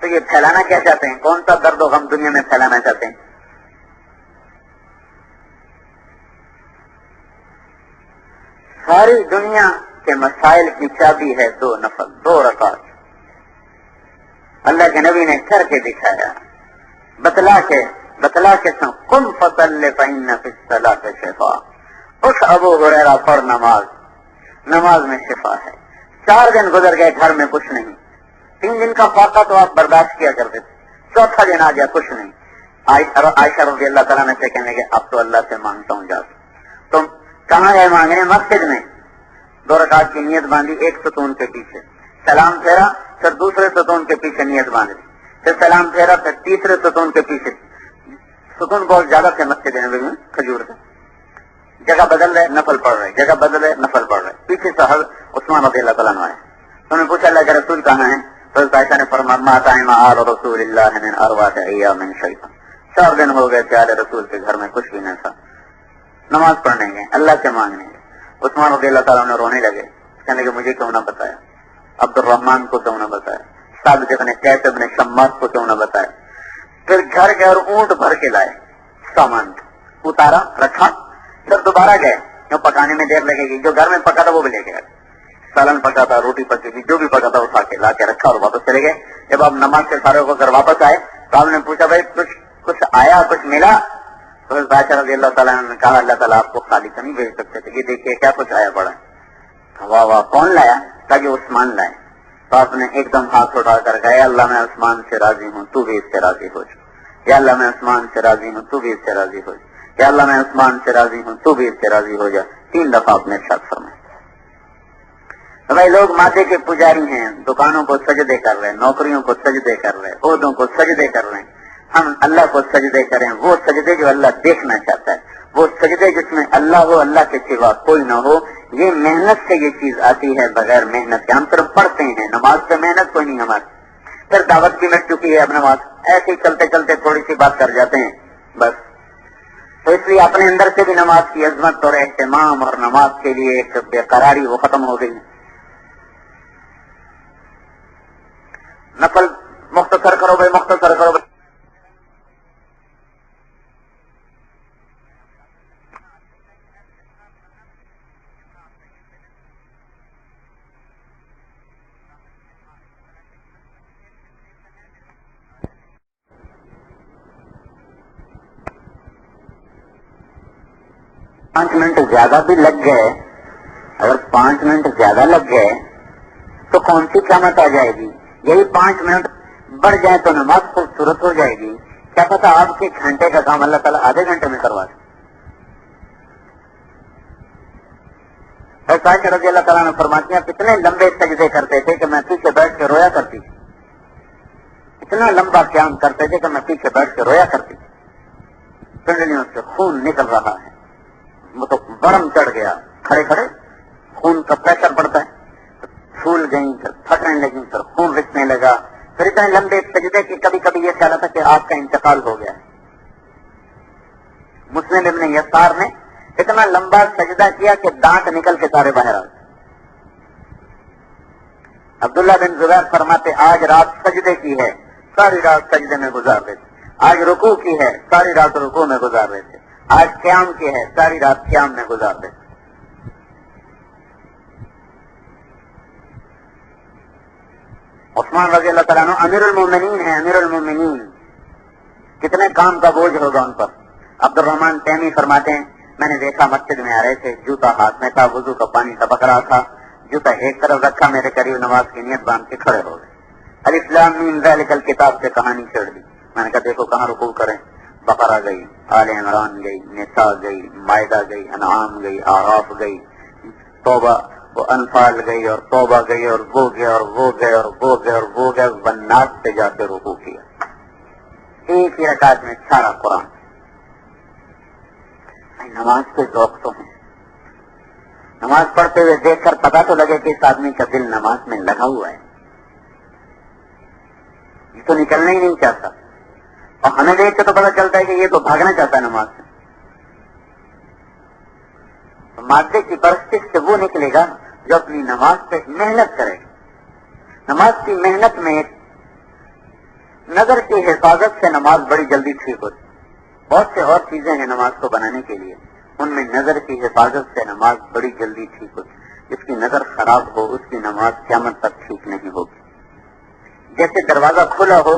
تو یہ پھیلانا کیا چاہتے ہیں؟ کون سا درد و غم دنیا میں پھیلانا چاہتے ہیں؟ ساری دنیا کے مسائل کی چابی ہے 2 نفل، 2 رکعت۔ اللہ کے نبی نے کر کے دکھایا، بتلا کے قم فصل فإن فی الصلاۃ شفاء۔ اٹھ ابو ہریرہ پڑھ نماز میں شفا ہے۔ 4 دن گزر گئے، گھر میں کچھ نہیں۔ 3 دن کا فاقہ تو آپ برداشت کیا کرتے تھے، 4تھا دن آ گیا کچھ نہیں۔ عائشہ رضی اللہ تعالیٰ نے سے کہنے لگے اب تو اللہ سے مانگتا ہوں جا کے۔ تم کہاں گئے مانگنے؟ مسجد میں 2 رکعت کی نیت باندھی، ایک ستون کے پیچھے سلام پھیرا، پھر دوسرے ستون کے پیچھے نیت باندھی، پھر سلام پھیرا، پھر تیسرے ستون کے پیچھے۔ ستون بہت زیادہ تھے مسجد نبوی میں کھجور کے، جگہ بدل رہے نفل پڑھ رہے، جگہ بدل رہے نفل پڑھ رہے۔ پیچھے سے حضرت عثمان رضی اللہ تعالیٰ عنہ آئے، انہوں نے پوچھا اللہ کے رسول کہاں ہیں؟ حضرت عائشہ نے فرمایا ما طعم آل رسول اللہ من 4 ایام شیئا، 4 دن ہو گئے پیارے رسول کے گھر میں کچھ بھی نہ تھا۔ نماز پڑھنے گئے، اللہ سے مانگنے گئے۔ عثمان رضی اللہ تعالیٰ نے رونے لگے، کہنے کہ مجھے کیوں نہ بتایا، عبد الرحمان کو کیوں نہ بتایا، ثابت بن قیس بن شماس کو کیوں نہ بتایا۔ پھر گھر گئے اور اونٹ بھر کے لائے، سامان اتارا رکھا، پھر دوبارہ گئے، جو پکانے میں دیر لگے گی، جو گھر میں پکا تھا وہ بھی لے گئے، سالن پکا تھا، روٹی پکی تھی، جو بھی پکا تھا اٹھا کے لا کے رکھا اور واپس چلے گئے۔ جب آپ نماز سے فارغ ہو کر واپس آئے تو آپ نے پوچھا بھائی کچھ آیا، کچھ ملا؟ تو عائشہ رضی اللہ تعالیٰ نے کہا اللہ تعالیٰ آپ کو خالی تو نہیں بھیج سکتے تھے، یہ دیکھیے کیا کچھ آیا پڑا۔ واہ واہ، کون لایا؟ کہا یہ عثمان لائے۔ تو آپ نے ایک دم ہاتھ اٹھا کر کہا اللہ میں عثمان سے راضی ہوں، تو بھی اس سے راضی ہو جا۔ یا اللہ میں عثمان سے راضی ہوں، تو بھی اس سے راضی ہو جا۔ یا اللہ میں عثمان سے راضی ہوں، تو بھی اس سے راضی ہو جا۔ 3 دفعہ آپ نے ارشاد فرمایا۔ بھائی لوگ مادے کے پجاری ہیں، دکانوں کو سجدے کر رہے ہیں، نوکریوں کو سجدے کر رہے ہیں، عہدوں کو سجدے کر رہے ہیں۔ ہم اللہ کو سجدے کریں، وہ سجدے جو اللہ دیکھنا چاہتا ہے، وہ سجدے جس میں اللہ ہو، اللہ کے سوا کوئی نہ ہو۔ یہ محنت سے یہ چیز آتی ہے، بغیر محنت کے ہم صرف پڑھتے ہیں، نماز سے محنت کوئی نہیں ہماری۔ پھر دعوت بھی مٹ چکی ہے، اب نماز ایسے ہی چلتے چلتے تھوڑی سی بات کر جاتے ہیں بس۔ تو اس لیے اپنے اندر سے بھی نماز کی عظمت اور اہتمام اور نماز کے لیے ایک بے قراری وہ ختم ہو گئی۔ نفل مختصر کرو بھائی، مختصر کرو بھائی۔ پانچ منٹ زیادہ بھی لگ گئے، اگر 5 منٹ زیادہ لگ گئے تو کون سی قیامت آ جائے گی؟ یہی 5 منٹ بڑھ جائے تو نماز خوبصورت ہو جائے گی۔ کیا پتا آپ کے گھنٹے کا کام اللہ تعالیٰ آدھے گھنٹے میں کروا دے۔ عائشہ رضی اللہ تعالیٰ نے فرماتی ہیں کتنے لمبے سجدے کرتے تھے کہ میں پیچھے بیٹھ کے رویا کرتی تھی، اتنا لمبا قیام کرتے تھے کہ میں پیچھے بیٹھ کے رویا کرتی تھی۔ پنڈلیوں سے خون نکل رہا ہے، وہ تو برم چڑھ گیا، کھڑے کھڑے خون کا پریشر بڑھتا ہے، پھول گئی، پھر پھٹنے لگی، پھر خون رکنے لگا، پھر اتنے لمبے سجدے کہ کبھی کبھی یہ خیال تھا کہ آپ کا انتقال ہو گیا۔ مسلم ابن یسار نے اتنا لمبا سجدہ کیا کہ دانت نکل کے سارے باہر آ گئے۔ عبداللہ بن زبیر فرماتے آج رات سجدے کی ہے، ساری رات سجدے میں گزار رہے تھے، آج رکوع کی ہے، ساری رات رکوع میں گزار رہے تھے، آج قیام کی ہے، ساری رات قیام میں گزار رہے تھے۔ عثمان رضی اللہ تعالیٰ عنہ امیر المومنین ہیں، امیر المومنین، کتنے کام کا بوجھ ہوگا ان پر۔ عبد الرحمن تیمی فرماتے ہیں میں نے دیکھا مسجد میں آ رہے تھے، جوتا ہاتھ میں تھا، وضو کا پانی ٹپک رہا تھا، جوتا ایک طرف رکھا، میرے قریب نماز کی نیت باندھ کے کھڑے ہو گئے۔ الف لام میم ذالک الکتاب سے کہانی چھیڑ دی۔ میں نے کہا دیکھو کہاں رکوع کریں، بقرہ گئی، آل عمران گئی، نساء گئی، مائدہ گئی، انعام گئی، اعراف گئی، توبہ وہ انفال گئی اور توبہ گئی اور وہ گئے اور وہ گئے اور وہ گئے اور وہ گئے، والناس پہ جا کے رکوع کیا، ایک ہی رکعت میں سارا قرآن۔ نماز کے ذوق تو ہیں، نماز پڑھتے ہوئے دیکھ کر پتا تو لگے کہ اس آدمی کا دل نماز میں لگا ہوا ہے، یہ تو نکلنا ہی نہیں چاہتا، اور ہمیں دیکھ کے تو پتا چلتا ہے کہ یہ تو بھاگنا چاہتا ہے نماز سے۔ مادے کی پرستش سے وہ نکلے گا جو اپنی نماز پہ محنت کرے گا۔ نماز کی محنت میں ایک نظر کی حفاظت سے نماز بڑی جلدی ٹھیک ہوتی. بہت سے اور چیزیں ہیں نماز کو بنانے کے لیے، ان میں نظر کی حفاظت سے نماز بڑی جلدی ٹھیک ہوتی. جس کی نظر خراب ہو اس کی نماز قیامت تک ٹھیک نہیں ہوگی. جیسے دروازہ کھلا ہو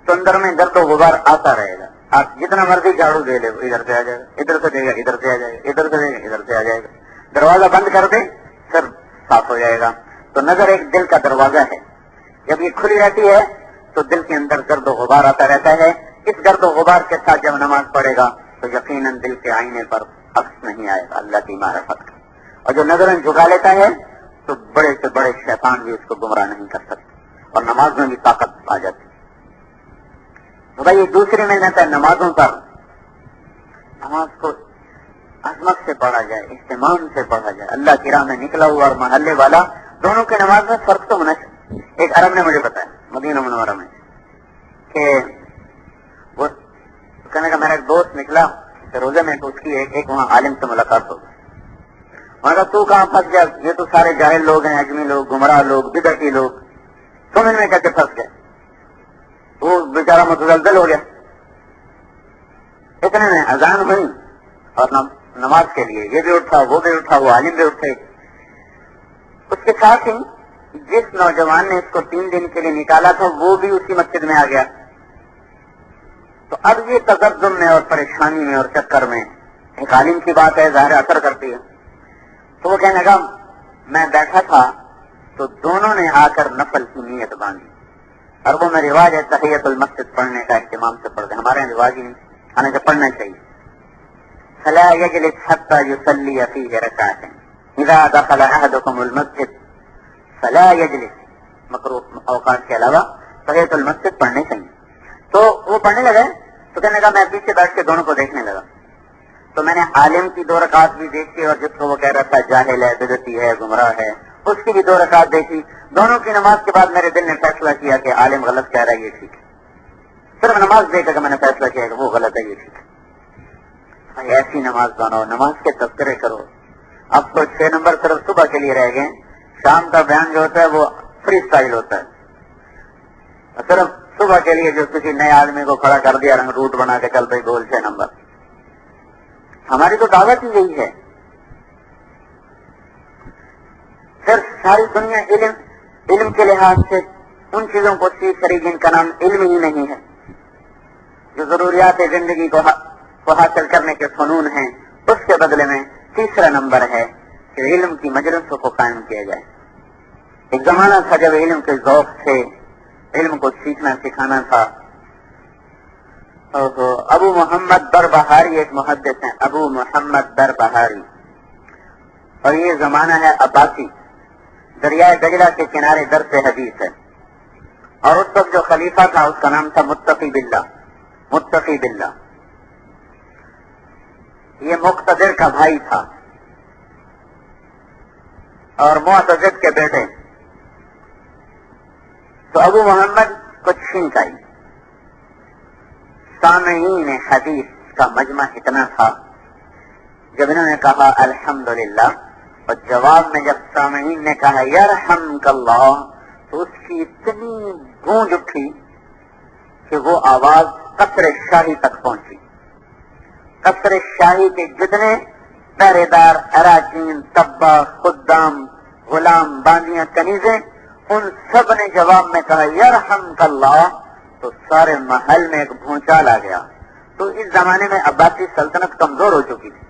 تو اندر میں گرد و غبار آتا رہے گا. آپ جتنا مرضی جھاڑو دے لے ادھر سے آ جائے گا، ادھر سے دے گا ادھر سے آ جائے گا، ادھر سے دے گا ادھر سے آ جائے گا. دروازہ بند کر دے پھر صاف ہو جائے گا. تو نظر ایک دل کا دروازہ ہے، جب یہ کھلی رہتی ہے تو دل کے اندر گرد و غبار آتا رہتا ہے. اس گرد و غبار کے ساتھ جب نماز پڑھے گا تو یقیناً دل کے آئینے پر عکس نہیں آئے گا اللہ کی معرفت کا. اور جو نظریں جھکا لیتا ہے تو بڑے سے بڑے شیطان بھی اس کو گمراہ نہیں کر سکتے اور نماز میں بھی طاقت آ جاتی. تو بھائی دوسری محنت ہے نمازوں پر. نماز کو عظمت سے پڑھا جائے، اہتمام سے پڑھا جائے. اللہ کی راہ میں نکلا ہوا اور محلے والا دونوں کی نماز میں فرق تو ہونا چاہیے. ایک عرب نے مجھے بتایا مدینہ منورہ میں کہ وہ کہنے کا میرا ایک دوست نکلا روزے میں تو اس کی ایک وہاں عالم سے ملاقات ہو گئی. میں کہا تو کہاں پھنس گیا؟ یہ تو سارے جاہل لوگ ہیں، اجمی لوگ، گمراہ لوگ، بدعتی لوگ، تم ان میں کیسے پھنس گئے؟ وہ بیچارہ متزلزل ہو گیا. اتنے میں اذان ہوئی اور نماز کے لیے یہ بھی اٹھا وہ بھی اٹھا، وہ عالم بھی اٹھے. اس کے ساتھ ہی جس نوجوان نے اس کو 3 دن کے لیے نکالا تھا وہ بھی اسی مسجد میں آ گیا. تو اب یہ تذبذب میں اور پریشانی میں اور چکر میں ایک عالم کی بات ہے، ظاہر اثر کرتی ہے. تو وہ کہنے لگا میں بیٹھا تھا تو دونوں نے آ کر نفل کی نیت باندھی. عربوں میں رواج ہے تحیت المسجد پڑھنے کا، اہتمام سے پڑھتے. ہمارے یہاں رواج ہی نہیں، حالانکہ پڑھنا چاہیے. فلا يجلس حتى يصلي فيه ركعتين اذا دخل احدكم المسجد فلا يجلس. مکروہ اوقات کے علاوہ تحیت المسجد پڑھنے چاہیے. تو وہ پڑھنے لگے تو کہنے لگا میں پیچھے بیٹھ کے دونوں کو دیکھنے لگا. تو میں نے عالم کی 2 رکعت بھی دیکھی اور جس کو وہ کہہ رہا تھا جاہل ہے، بدعتی ہے، گمراہ ہے، اس کی بھی 2 رکعت دیکھی. دونوں کی نماز کے بعد میرے دل نے فیصلہ کیا کہ عالم غلط کہہ رہا ہے، یہ ٹھیک ہے. صرف نماز دیکھ کر میں نے فیصلہ کیا کہ وہ غلط ہے، یہ ٹھیک ہے. ایسی نماز بناؤ، نماز کے تذکرے کرو. اب تو 6 نمبر صرف صبح کے لیے رہ گئے. شام کا بیان جو ہوتا ہے وہ فری اسٹائل ہوتا ہے. صرف صبح کے لیے جو کسی نئے آدمی کو کھڑا کر دیا، رنگ روٹ بنا کے چل پئی گول 6 نمبر. ہماری تو دعوت ہی یہی ہے. پھر ساری دنیا علم کے لحاظ سے ان چیزوں کو سیکھ رہی جن کا نام علم ہی نہیں ہے، جو ضروریات زندگی کو حاصل کرنے کے فنون ہیں. اس کے بدلے میں تیسرا نمبر ہے کہ علم کی مجلسوں کو قائم کیا جائے. ایک زمانہ تھا جب علم کے ذوق تھے، علم کو سیکھنا سکھانا تھا. ابو محمد بربہاری ایک محدث ہیں، ابو محمد بربہاری، اور یہ زمانہ ہے عباسی. دریائے دجلہ کے کنارے درس حدیث ہے. اور اس وقت جو خلیفہ تھا اس کا نام تھا متقی باللہ. یہ مقتدر کا بھائی تھا اور معتزد کے بیٹے. تو ابو محمد کو چھینک آئی. سامعین حدیث کا مجمع اتنا تھا، جب انہوں نے کہا الحمدللہ اور جواب میں جب سامعین نے کہا یرحمک اللہ تو اس کی اتنی گونج اٹھی کہ وہ آواز قصر شاہی تک پہنچی. قصر شاہی کے جتنے پہرے دار، اراکین، تبا، خدام، غلام، باندیاں، کنیزیں، ان سب نے جواب میں کہا یرحمک اللہ. تو سارے محل میں ایک بھونچال آ گیا. تو اس زمانے میں عباسی سلطنت کمزور ہو چکی تھی.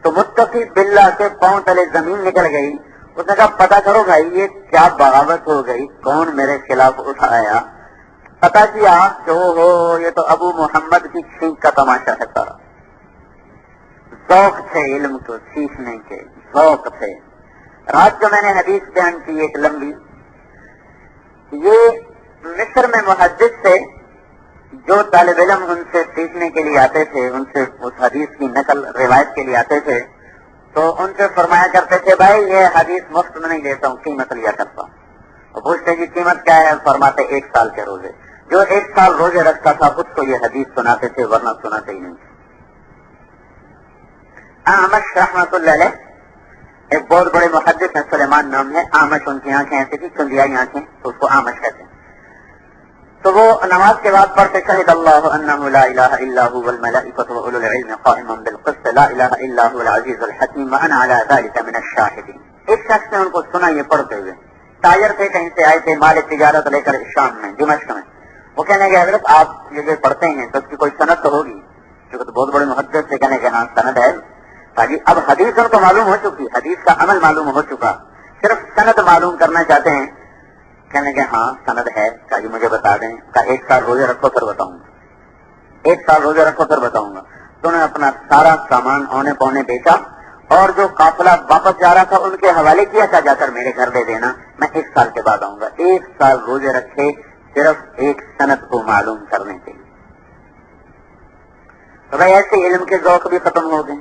تو متقی باللہ کے پاؤں تلے زمین نکل گئی. اس نے کہا پتا کرو بھائی یہ کیا بغاوت ہو گئی، کون میرے خلاف اٹھایا. پتا کیا کہ ہو یہ تو ابو محمد کی چھینک کا تماشا ہے. سارا ذوق تھے علم کو سیکھنے کے، ذوق تھے. رات جو میں نے حدیث بیان کی ایک لمبی، یہ مصر میں محدث سے جو طالب علم ان سے سیکھنے کے لیے آتے تھے، ان سے اس حدیث کی نقل روایت کے لیے آتے تھے، تو ان سے فرمایا کرتے تھے بھائی یہ حدیث مفت میں نہیں لیتا ہوں، قیمت لیا کرتا ہوں. اور پوچھتے جی قیمت کیا ہے؟ فرماتے 1 سال کے روزے. جو 1 سال روزے رکھتا تھا اس کو یہ حدیث سناتے تھے، ورنہ سناتے ہی نہیں. اعمش رحمۃ اللہ علیہ ایک بہت بڑے محدث ہیں، سلیمان نام ہے. اعمش ان کی آنکھیں ایسی تھی، چندیائی آنکھیں، تو اس کو اعمش کہتے ہیں. تو وہ نماز کے بعد پڑھتے شہد اللہ انہ لا الہ الا هو والملائکۃ واولو العلم قائما بالقسط لا الہ الا هو العزیز الحکیم وانا علی ذلک من الشاہدین. ایک شخص نے ان کو سنا یہ پڑھتے ہوئے، تاجر تھے، کہیں سے آئے تھے مال تجارت لے کر شام میں، دمشق میں. وہ کہنے کہ حضرت آپ یہ جو پڑھتے ہیں تو اس کی کوئی سند تو ہوگی، کیونکہ بہت بڑے محدث سے کہنے کہ ہاں سند ہے. تاکہ اب حدیث ان کو معلوم ہو چکی، حدیث کا عمل معلوم ہو چکا، صرف سند معلوم کرنا چاہتے ہیں. کہنے کہ ہاں سند ہے. کہا جی مجھے بتا دیں. کہا 1 سال روزے رکھو پھر بتاؤں گا. 1 سال روزے رکھو پھر بتاؤں گا. تو انہوں نے اپنا سارا سامان اونے پونے بیچا اور جو قافلہ واپس جا رہا تھا ان کے حوالے کیا تھا، جا کر میرے گھر دے دینا، میں 1 سال کے بعد آؤں گا. 1 سال روزے رکھے صرف ایک سند کو معلوم کرنے کے لیے. تو بھائی ایسے علم کے ذوق بھی ختم ہو گئے.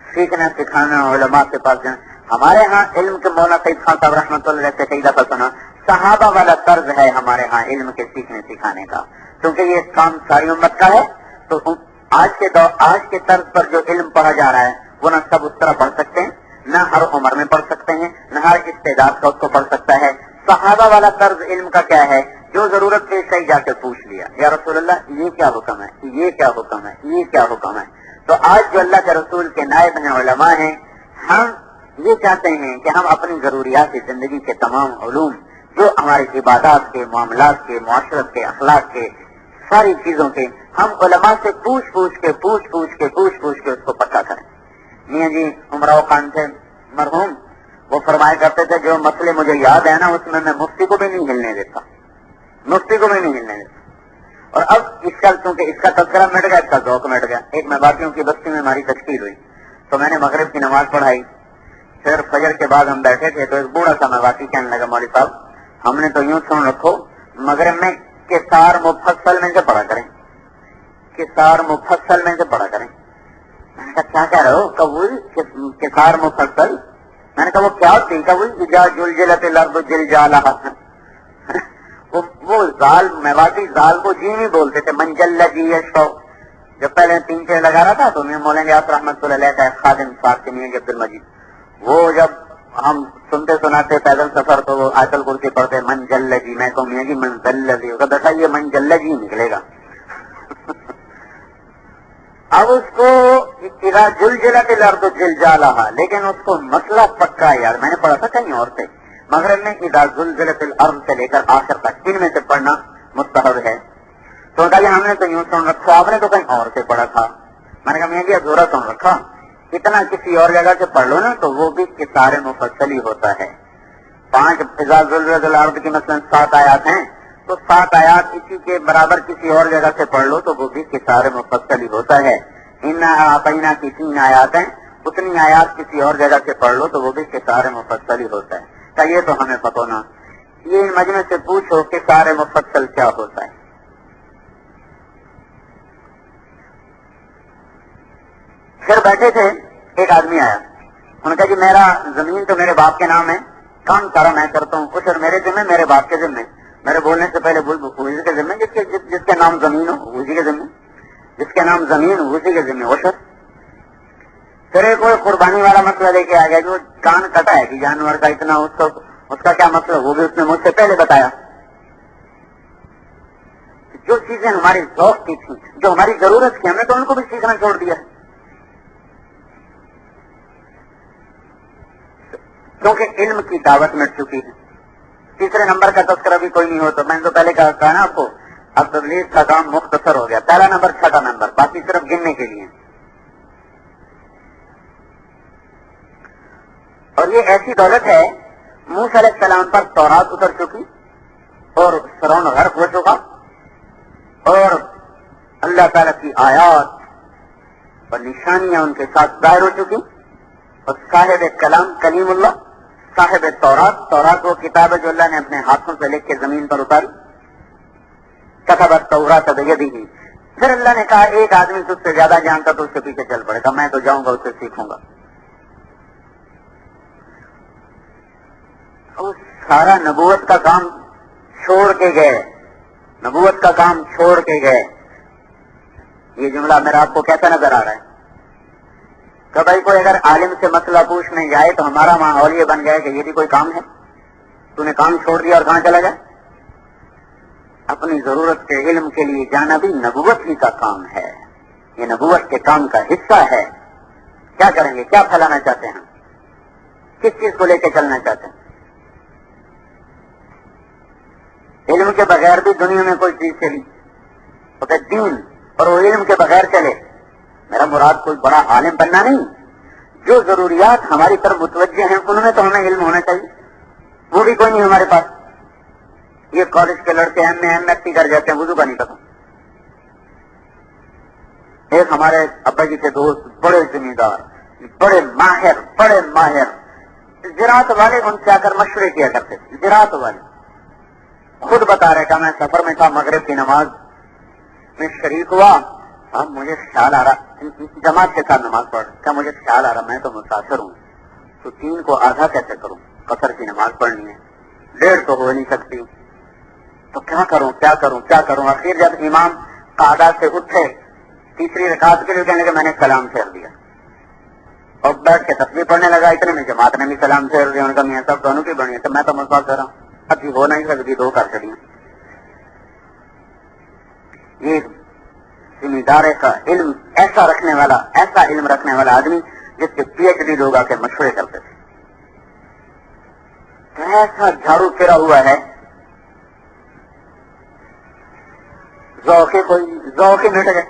سیکھنا سکھانا علماء کے پاس جانا. ہمارے ہاں علم کے مولانا سید خان صاحب رحمۃ اللہ علیہ سے کئی دفعہ سنا، صحابہ والا طرز ہے ہمارے ہاں علم کے سیکھنے سکھانے کا، کیونکہ یہ کام ساری امت کا ہے. تو آج کے طرز پر جو علم پڑھا جا رہا ہے وہ نہ سب اس طرح پڑھ سکتے ہیں، نہ ہر عمر میں پڑھ سکتے ہیں، نہ ہر استعداد کا اس کو پڑھ سکتا ہے. صحابہ والا طرز علم کا کیا ہے؟ جو ضرورت پیش آئی جا کے پوچھ لیا، یا رسول اللہ یہ کیا حکم ہے، یہ کیا حکم ہے، یہ کیا حکم ہے. تو آج جو اللہ کے رسول کے نائب ہیں، علماء ہیں، ہم یہ چاہتے ہیں کہ ہم اپنی ضروریات زندگی کے تمام علوم جو ہماری عبادات کے، معاملات کے، معاشرت کے، اخلاق کے، ساری چیزوں کے، ہم علماء سے پوچھ پوچھ کے اس کو پکا کریں. میاں جی عمراؤ خان تھے مرحوم، وہ فرمایا کرتے تھے جو مسئلے مجھے یاد ہے نا اس میں میں مفتی کو بھی نہیں ہلنے دیتا، مفتی کو بھی نہیں ہلنے دیتا. اور اب اس کا چونکہ اس کا تذکرہ مٹ گیا، اس کا ذوق مٹ گیا. ایک میں باقیوں کی بستی میں ہماری تشکیل ہوئی تو میں نے مغرب کی نماز پڑھائی، پھر فجر کے بعد ہم بیٹھے تھے تو ایک بوڑھا سا مواقع کہنے لگا مولوی صاحب ہم نے تو یوں سن رکھو مغرب میں کسار مفصل میں سے پڑھا کریں، کسار مفصل میں سے پڑھا کریں. میں نے کہا کیا کہہ رہے ہو؟ قبول کسار مفصل. میں نے کہا وہ کیا ہوتی؟ قبول جا جلجلت الارض جلجالہا. وہ زال میواتی زال کو جی نہیں بولتے تھے، منجل جی یشو. جب پہلے 3 چھ لگا رہا تھا تو میں مولانا یاس رحمت اللہ علیہ کا خادم صاحب کے میاں عبد المجید، وہ جب ہم سنتے سناتے پیدل سفر تو وہ آیت الکرسی پڑھتے منجل جی. میں تو میاں جی منزل جی ہوگا، بیٹا یہ منجل جی نکلے گا. اب اس کو اذا جلجلت الارض جلجالہا، لیکن اس کو مسئلہ پکا ہے یار. میں نے پڑھا تھا کہیں اور سے مغرب میں اذا زلزلت الارض سے لے کر آخر تک ان میں سے پڑھنا مستحب ہے. تو کہا ہم نے تو یوں سن رکھا، آپ نے تو کہیں اور سے پڑھا تھا. میں نے کہا میں ادھورا سن رکھا، اتنا کسی اور جگہ سے پڑھ لو نا تو وہ بھی کسار مفصل ہی ہوتا ہے. 5 اذا زلزلت الارض کی مثلا 7 آیات ہیں تو 7 آیات اسی کے برابر کسی اور جگہ سے پڑھ لو تو وہ بھی کسار مفصل ہی ہوتا ہے. انا اعطینا کی 3 آیات ہیں، اتنی آیات کسی اور جگہ سے پڑھ لو تو وہ بھی کسار مفصل ہی ہوتا ہے. کہ یہ تو ہمیں پتہ نہ، یہ ان مجمع سے پوچھو کہ کسار مفصل کیا ہوتا ہے. پھر بیٹھے تھے، ایک آدمی آیا، انہوں نے کہا جی میرا زمین تو میرے باپ کے نام ہے، کام سارا میں کرتا ہوں، کچھ اور میرے ذمہ میرے باپ کے ذمہ. میرے بولنے سے پہلے اسی کے ذمہ جس کے نام زمین ہو اسی کے ذمہ، جس کے نام زمین ہو اسی کے ذمہ وشر. پھر ایک کوئی قربانی والا مسئلہ لے کے آ گیا جو کان کٹا ہے کہ جانور کا اتنا اس کا کیا مسئلہ، وہ بھی اس نے مجھ سے پہلے بتایا. جو چیزیں ہماری ذوق کی تھی، جو ہماری ضرورت تھی، ہم نے تو ان کو بھی سیکھنا چھوڑ دیا، کیونکہ علم کی دعوت مٹ چکی ہے. تیسرے نمبر کا تذکرہ بھی کوئی نہیں ہو. تو میں نے تو پہلے کہا نا آپ کو، اب تبلیغ کا کام مختصر ہو گیا. پہلا نمبر، چھٹا نمبر، باقی صرف گننے کے لیے. اور یہ ایسی دولت ہے، موسیٰ علیہ السلام پر تورات اتر چکی اور فرعون غرق ہو چکا اور اللہ تعالی کی آیات اور نشانیاں ان کے ساتھ ظاہر ہو چکی. اور صاحب کلام کلیم اللہ، صاحب تورات وہ کتاب ہے جو اللہ نے اپنے ہاتھوں سے لکھ کے زمین پر اتاری. کتب التوراۃ بیدہ. پھر اللہ نے کہا ایک آدمی تجھ سے زیادہ جانتا تو اس کے پیچھے چل پڑے گا، میں تو جاؤں گا اس سے سیکھوں گا. وہ سارا نبوت کا کام چھوڑ کے گئے، نبوت کا کام چھوڑ کے گئے. یہ جملہ میرا آپ کو کیسا نظر آ رہا ہے کہ بھائی کوئی اگر عالم سے مسئلہ پوچھنے جائے تو ہمارا ماحول یہ بن گیا کہ یہ بھی کوئی کام ہے، تو نے کام چھوڑ دیا اور کہاں چلا جائے. اپنی ضرورت کے علم کے لیے جانا بھی نبوت ہی کا کام ہے، یہ نبوت کے کام کا حصہ ہے۔ کیا کریں گے؟ کیا پھیلانا چاہتے ہیں؟ کس چیز کو لے کے چلنا چاہتے ہیں؟ علم کے بغیر بھی دنیا میں کوئی چیز چلی تو دین، اور وہ علم کے بغیر چلے۔ میرا مراد کوئی بڑا عالم بننا نہیں، جو ضروریات ہماری طرف متوجہ ہیں ان میں تو ہمیں علم ہونا چاہیے، وہ بھی کوئی نہیں ہمارے پاس۔ یہ کالج کے لڑکے ایم ایس سی کر جاتے ہیں، وضو کا نہیں پتا۔ ایک ہمارے ابا جی کے دوست بڑے ذمہ دار، بڑے ماہر زراعت والے، ان سے آ کر مشورے کیا کرتے تھے۔ زراعت والے خود بتا رہے کہ میں سفر میں تھا، مغرب کی نماز میں شریک ہوا، اب مجھے خیال آ رہا، جماعت کے ساتھ نماز پڑھ، کیا مجھے خیال آ رہا میں تو مسافر ہوں، تو 3 کو آدھا کیسے کروں؟ قصر کی نماز پڑھنی ہے، 1.5 تو ہو نہیں سکتی، تو کیا کروں؟ آخر جب امام قعدہ سے اٹھے تیسری رکعت کے لیے، کہنے کہ میں نے سلام پھیر دیا اور بیٹھ کے تسبیح پڑھنے لگا، اتنے میں جماعت نے بھی سلام پھیر دیا۔ ان کا میاں صاحب دونوں کی بڑی ہے، تو میں تو مسواک کر رہا ہوں، ابھی ہو نہیں سکتی، 2 کر چڑی۔ یہ ذمہ دار کا علم ایسا علم رکھنے والا آدمی جس کے PhD لوگ آ کے مشورے کرتے تھے، ایسا جھاڑو پھرا ہوا ہے، ذوق مٹ گئے۔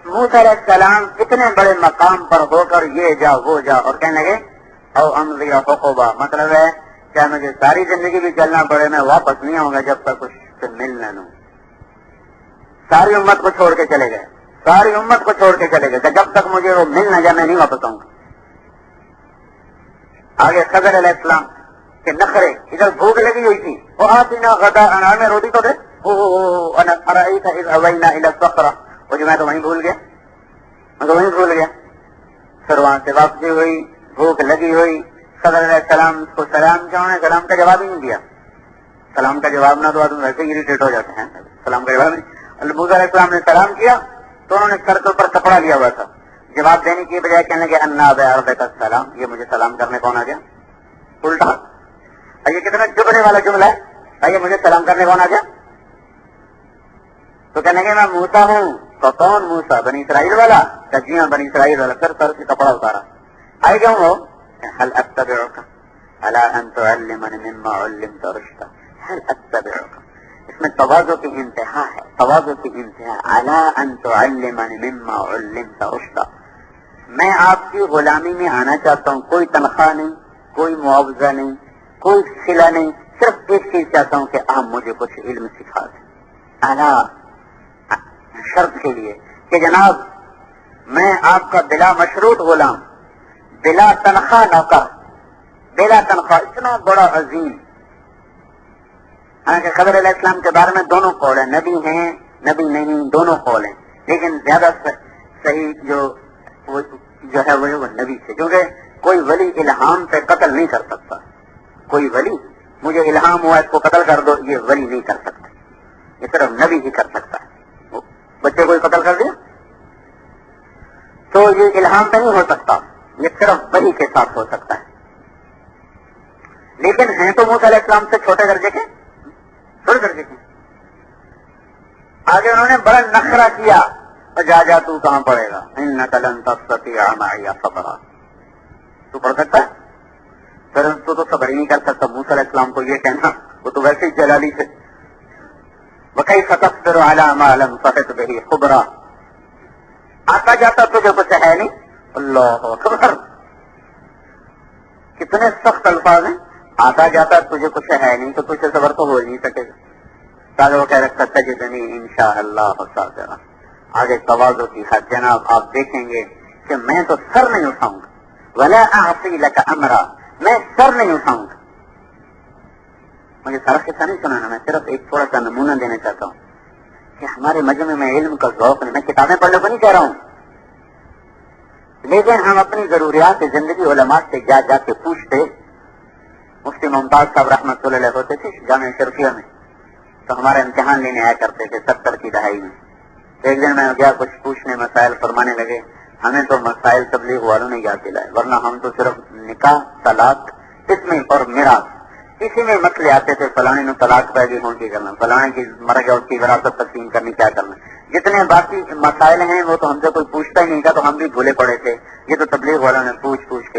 موسیٰ علیہ السلام اتنے بڑے مقام پر ہو کر یہ جا وہ جا، اور کہنے لگے او امضی حقوبہ، مطلب ہے چاہے مجھے ساری زندگی بھی چلنا پڑے، میں واپس نہیں آؤں گا جب تک کچھ سے مل نہ لوں۔ ساری امت کو چھوڑ کے چلے گئے کہ جب تک مجھے وہ مل نہ جائے میں نہیں واپس آؤں گا۔ آگے خضر علیہ السلام کے نخرے، ادھر بھوک لگی ہوئی تھی، وہ آتینا غدا، انار میں روٹی تو دے، وہ جو میں تو وہیں بھول گیا، پھر وہاں سے واپسی ہوئی، بھوک لگی ہوئی، صدر علیہ السلام کو سلام کیا، انہوں نے سلام کا جواب ہی نہیں دیا۔ سلام کا جواب نہ دو آدمی ویسے ہی اریٹیٹ ہو جاتے ہیں، سلام کا جواب نہیں۔ موسیٰ علیہ السلام نے سلام کیا تو انہوں نے سر کے اوپر کپڑا لیا ہوا تھا، جواب دینے کی بجائے کہنے لگے انا بعرضک السلام، یہ مجھے سلام کرنے کون آ گیا؟ الٹا، یہ کتنا چبھنے والا جملہ ہے، یہ مجھے سلام کرنے کون آ گیا؟ تو کہنے لگے میں موسیٰ ہوں۔ تو کون موسیٰ؟ بنی اسرائیل والا؟ کہ جی ہاں بنی اسرائیل والا۔ پھر سر سے کپڑا اتارا، آئے کیوں ہو؟ هل اتبعک علی ان تعلمنی مما علمت رشدا، هل اتبعک، اس میں تواضع کی انتہا ہے، علی ان تعلمنی مما علمت رشدا، میں آپ کی غلامی میں آنا چاہتا ہوں، کوئی تنخواہ نہیں، کوئی معاوضہ نہیں، کوئی صلہ نہیں، صرف ایک چیز چاہتا ہوں کہ آپ مجھے کچھ علم سکھا دیں۔ اعلیٰ شرط کے لیے کہ جناب میں آپ کا بلا مشروط غلام، بلا تنخواہ نوکر، بلا تنخواہ، اتنا بڑا عظیم۔ حالانکہ خضر علیہ السلام کے بارے میں دونوں قول ہیں، نبی ہیں نبی نہیں، دونوں قول ہیں، لیکن زیادہ صحیح جو ہے وہ نبی سے، کیونکہ کوئی ولی الہام سے قتل نہیں کر سکتا۔ کوئی ولی مجھے الہام ہوا اس کو قتل کر دو، یہ ولی نہیں کر سکتا، یہ صرف نبی ہی کر سکتا ہے۔ بچے کوئی قتل کر دیا تو یہ الہام پہ نہیں ہو سکتا، یہ صرف وحی کے ساتھ ہو سکتا ہے۔ لیکن ہیں تو موسیٰ علیہ السلام سے چھوٹے درجے کے، آگے انہوں نے بڑا نخرہ کیا، جا تو کہاں پڑھے گا، انک لن تستطیع معی صبرا، تو پڑھ سکتا ہے؟ پھر تو صبر ہی نہیں کر سکتا۔ موسیٰ علیہ السلام کو یہ کہنا، وہ تو ویسے ہی جلالی تھے، وَكَيْفَ تَصْبِرُ عَلَىٰ مَا لَمْ تَحِطْ بِهِ خُبْرًا، آتا جاتا تجھے کچھ ہے نہیں۔ اللہ اکبر، کتنے سخت الفاظ ہیں، آتا جاتا تجھے کچھ ہے نہیں تو تجھے صبر تو ہو نہیں سکے گا۔ تاکہ وہ کہہ رکھتا تجدنی انشاءاللہ صابرا، آگے تواضع کی حد، جناب آپ دیکھیں گے کہ میں تو سر نہیں اٹھاؤں گا، وَلَا أَعْصِي لَكَ أَمْرًا، میں سر نہیں اٹھاؤں گا۔ مجھے سارا قصہ نہیں سنانا، میں صرف ایک تھوڑا سا نمونہ دینا چاہتا ہوں کہ ہمارے مجمع میں علم کا ذوق نہیں، میں کتابیں پڑھنے کو نہیں کہہ رہا ہوں، لیکن ہم اپنی ضروریات زندگی علماء سے جا جا کے پوچھتے۔ مفتی ممتاز صاحب رحمۃ اللہ علیہ ہوتے تھے جامعہ شرفیہ میں، تو ہمارا امتحان لینے آیا کرتے تھے 70 کی دہائی میں۔ ایک دن میں گیا کچھ پوچھنے، مسائل فرمانے لگے، ہمیں تو مسائل تبلیغ والوں نے یاد دلائے، ورنہ ہم تو صرف نکاح، طلاق، قسمیں اور میراث، اسی میں مسئلے آتے تھے، فلانے نے طلاق پہ گئی ہوں کی کرنا، فلانے کی مر گیا اس کی وراثت تقسیم کرنی کیا کرنا، جتنے باقی مسائل ہیں وہ تو ہم سے کوئی پوچھتا ہی نہیں تھا، تو ہم بھی بھولے پڑے تھے. یہ تو تبلیغ والوں نے پوچھ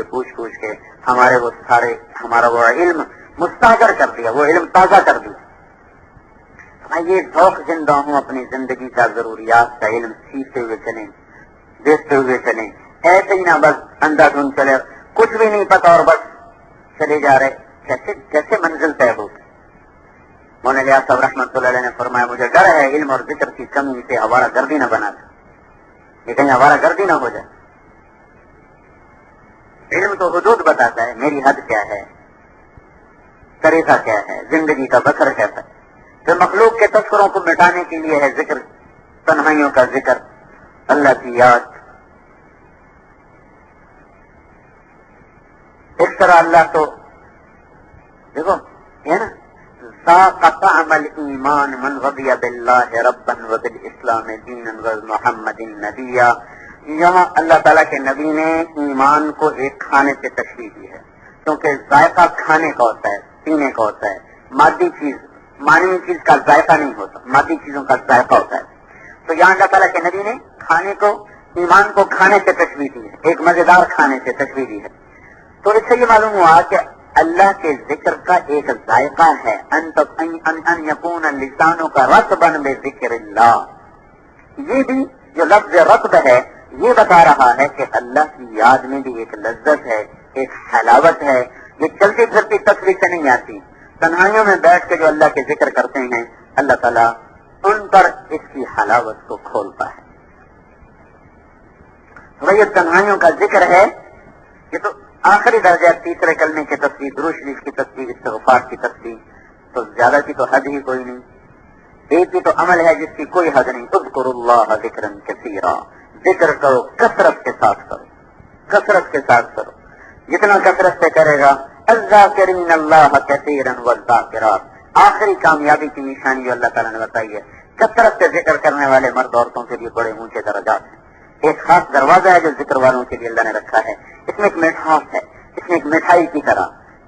کے ہمارے وہ سارے ہمارا وہ علم مستاجر کر دیا، وہ علم تازہ کر دیا. میں یہ ذوق زندہ ہوں اپنی زندگی کا، ضروریات کا علم سیکھتے ہوئے چلیں، دیکھتے ہوئے چلیں، ایسے ہی نہ بس اندھا دھند چلے، کچھ بھی نہیں پتا اور بس چلے جا رہے. کیسے منزل طے ہوگی؟ مولانا الیاس صاحب رحمۃ اللہ علیہ نے فرمایا مجھے ڈر ہے علم اور ذکر کی کمی سے ہمارا گردی نہ بنا دے، یہ کہیں ہمارا گردی نہ ہو جائے. علم تو حدود بتاتا ہے، میری حد کیا ہے، طریقہ کیا ہے، زندگی کا بسر کیسا ہے. پھر مخلوق کے تذکروں کو مٹانے کے لیے ہے ذکر، تنہائیوں کا ذکر، اللہ کی یاد. اس طرح اللہ تو دیکھو ہے نا، ذاق طعم الایمان من رضی باللہ ربا وبالاسلام دینا ومحمد نبیا. یہاں اللہ تعالیٰ کے نبی نے ایمان کو ایک کھانے سے تشبیہ دی ہے، کیونکہ ذائقہ کھانے کا ہوتا ہے، پینے کا ہوتا ہے. مادی چیز، معنوی چیز کا ذائقہ نہیں ہوتا، مادی چیزوں کا ذائقہ ہوتا ہے. تو یہاں اللہ تعالیٰ کے نبی نے کھانے کو، ایمان کو کھانے سے تشبیہ دی ہے، ایک مزیدار کھانے سے تشبیہ دی ہے. تو اس سے یہ معلوم ہوا کہ اللہ کے ذکر کا ایک ذائقہ ہے، ان یکون لسانوں کا رطبا بذکر اللہ. یہ بھی جو لفظ رطب ہے یہ بتا رہا ہے کہ اللہ کی یاد میں بھی ایک لذت ہے، ایک حلاوت ہے. یہ چلتی پھرتی تصویر سے نہیں آتی. تنہائیوں میں بیٹھ کے جو اللہ کے ذکر کرتے ہیں اللہ تعالیٰ ان پر اس کی حلاوت کو کھولتا ہے. یہ تنہائیوں کا ذکر ہے، یہ تو آخری درجہ، تیسرے کلمے کی تصویر، درود شریف کی تصویر، استغفار کی تصویر. تو زیادہ کی تو حد ہی کوئی نہیں، ایک ہی تو عمل ہے جس کی کوئی حد نہیں. اذکروا اللہ ذکرا کثیرا، ذکر کرو کثرت کے ساتھ کرو، کثرت کے ساتھ کرو. جتنا کثرت سے کرے گا، الذاکرین اللہ کثیرا والذاکرات. آخری کامیابی کی نشانی جو اللہ تعالیٰ نے بتائی ہے، کثرت سے ذکر کرنے والے مرد عورتوں کے لیے بڑے اونچے درجات ہیں. ایک خاص دروازہ ہے جو ذکر والوں کے لیے اللہ نے رکھا ہے. اس میں ایک مٹھاس ہے، اس میں ایک مٹھائی کی طرح،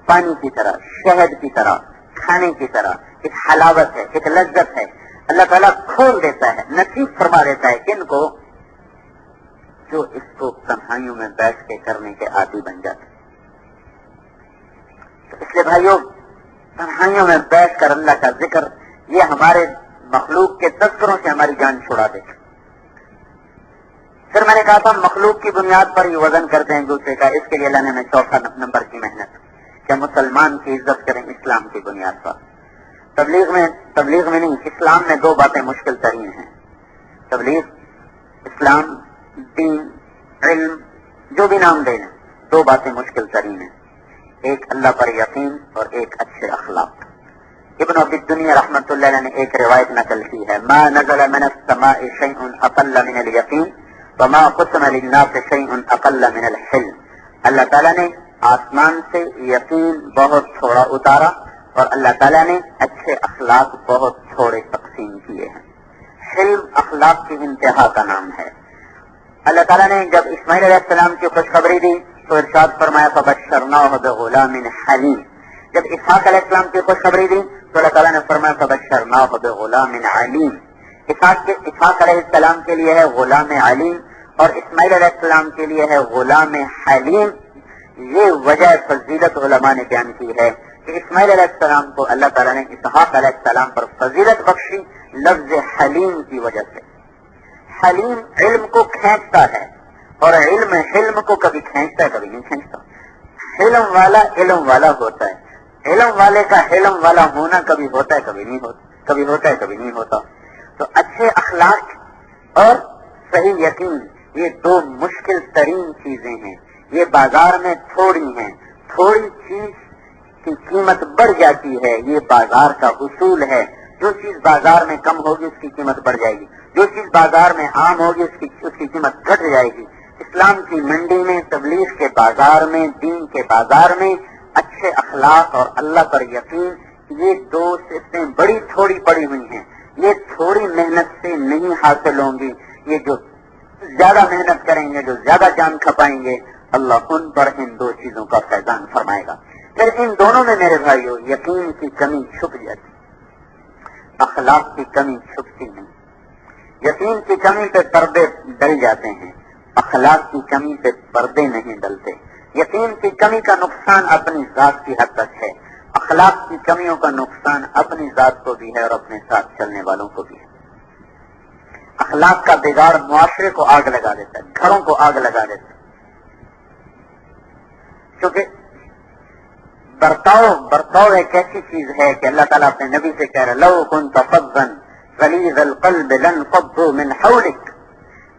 پانی کی طرح، شہد کی طرح، کھانے کی طرح ایک حلاوت ہے، ایک لذت ہے. اللہ تعالیٰ کھول دیتا ہے، نصیب فرما دیتا ہے کن کو؟ جو اس کو تنہائیوں میں بیٹھ کے کرنے کے عادی بن جاتے. اس لیے بھائیوں، تنہائیوں میں بیٹھ کر اللہ کا ذکر یہ ہمارے مخلوق کے تذکروں سے ہماری جان چھڑا دے. پھر میں نے کہا تھا مخلوق کی بنیاد پر ہی وزن کرتے ہیں دوسرے کا. اس کے لیے اللہ نے ہمیں چوتھا نمبر کی محنت کہ مسلمان کی عزت کریں اسلام کی بنیاد پر. تبلیغ میں نہیں، اسلام میں دو باتیں مشکل ترین ہیں. تبلیغ، اسلام، دین، علم، جو بھی نام دیں، دو باتیں مشکل ترین ہیں. ایک اللہ پر یقین اور ایک اچھے اخلاق. ابن ابی الدنیا رحمۃ اللہ علیہ نے ایک روایت نقل کی ہے، ما نزل من السماء شیء اقل من الیقین وما قسم للناس شیء اقل من الحلم. اللہ تعالیٰ نے آسمان سے یقین بہت تھوڑا اتارا اور اللہ تعالیٰ نے اچھے اخلاق بہت تھوڑے تقسیم کیے ہیں. حلم اخلاق کی انتہا کا نام ہے. اللہ تعالیٰ نے جب اسماعیل علیہ السلام کی خوشخبری دی تو ارشاد فرمایا فبشرناہ بغلام حلیم. جب اسحاق علیہ السلام کی خوشخبری دی تو اللہ تعالیٰ نے فرمایا فبشرناہ بغلام علیم. اسحاق علیہ السلام کے لیے ہے غلام علیم اور اسماعیل علیہ السلام کے لیے ہے غلام حلیم. یہ وجہ فضیلت علماء نے بیان کی ہے کہ اسماعیل علیہ السلام کو اللہ تعالیٰ نے اسحاق علیہ السلام پر فضیلت بخشی لفظ حلیم کی وجہ سے. حلیم علم کو کھینچتا ہے اور علم کو کبھی کھینچتا ہے کبھی نہیں کھینچتا. علم والا علم والا ہوتا ہے، علم والے کا علم والا ہونا کبھی ہوتا ہے کبھی نہیں ہوتا، کبھی ہوتا ہے کبھی نہیں ہوتا. تو اچھے اخلاق اور صحیح یقین یہ دو مشکل ترین چیزیں ہیں. یہ بازار میں تھوڑی ہیں، تھوڑی چیز کی قیمت بڑھ جاتی ہے، یہ بازار کا اصول ہے. جو چیز بازار میں کم ہوگی اس کی قیمت بڑھ جائے گی، جو چیز بازار میں عام ہوگی اس کی قیمت گھٹ جائے گی. اسلام کی منڈی میں، تبلیغ کے بازار میں، دین کے بازار میں اچھے اخلاق اور اللہ پر یقین یہ دو صفتیں بڑی تھوڑی پڑی ہوئی ہیں. یہ تھوڑی محنت سے نہیں حاصل ہوں گی. یہ جو زیادہ محنت کریں گے، جو زیادہ جان کھپائیں گے، اللہ ان پر ان دو چیزوں کا فیضان فرمائے گا. پھر ان دونوں میں میرے بھائیوں یقین کی کمی چھپ جاتی، اخلاق کی کمی چھپتی نہیں۔ یقین کی کمی پہ پردے ڈل جاتے ہیں، اخلاق کی کمی پہ پردے نہیں ڈلتے۔ یقین کی کمی کا نقصان اپنی ذات کی حد تک ہے، اخلاق کی کمیوں کا نقصان اپنی ذات کو بھی ہے اور اپنے ساتھ چلنے والوں کو بھی ہے۔ اخلاق کا بگاڑ معاشرے کو آگ لگا دیتا ہے، گھروں کو آگ لگا دیتا ہے، کیونکہ برتاؤ ایک ایسی چیز ہے کہ اللہ تعالیٰ اپنے نبی سے کہہ رہا لو كنت فظا غلیظ القلب لانفضوا من حولك،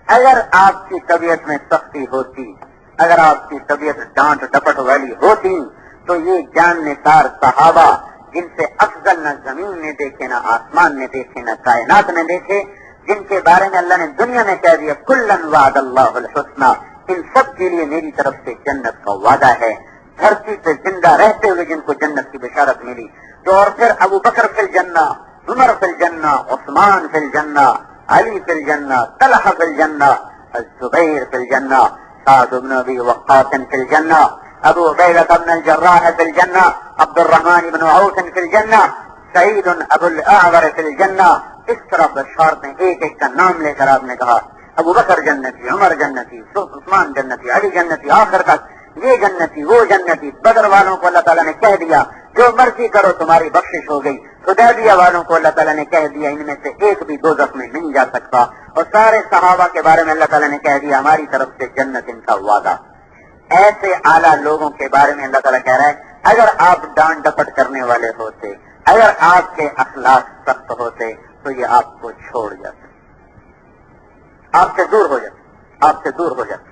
اگر آپ کی طبیعت میں سختی ہوتی، اگر آپ کی طبیعت ڈانٹ ڈپٹ والی ہوتی تو یہ جان نثار صحابہ جن سے افضل نہ زمین نے دیکھے نہ آسمان نے دیکھے نہ کائنات نے دیکھے، جن کے بارے میں اللہ نے دنیا میں کہہ دیا کلا وعد اللہ الحسنى، ان سب کے لیے میری طرف سے جنت کا وعدہ ہے، دھرتی پہ زندہ رہتے ہوئے جن کو جنت کی بشارت ملی۔ تو اور پھر ابو بکر فی الجنہ، عمر فی الجنہ، عثمان فی الجنہ، علی فی الجنہ، طلحہ فی الجنہ، الزبیر فی الجنہ، سعد بن ابی وقاص فی الجنہ، ابو عبیدہ بن الجراح فی الجنہ، عبد الرحمن بن عوف فی الجنہ، سعید ابو الاعور فی الجنہ۔ اس طرح بشارتیں ایک ایک کا نام لے کر آپ نے کہا ابو بکر جنتی، عمر جنتی، عثمان جنتی، علی جنتی، آخر تک یہ جنتی وہ جنتی۔ بدر والوں کو اللہ تعالیٰ نے کہہ دیا جو مرضی کرو تمہاری بخشش ہو گئی، حدیبیہ والوں کو اللہ تعالیٰ نے کہہ دیا ان میں سے ایک بھی دوزخ میں نہیں جا سکتا، اور سارے صحابہ کے بارے میں اللہ تعالیٰ نے کہہ دیا ہماری طرف سے جنت ان کا وعدہ۔ ایسے اعلیٰ لوگوں کے بارے میں اللہ تعالیٰ کہہ رہا ہے اگر آپ ڈانٹ ڈپٹ کرنے والے ہوتے، اگر آپ کے اخلاق سخت ہوتے تو یہ آپ کو چھوڑ جاتے، آپ سے دور ہو جاتے، آپ سے دور ہو جاتے۔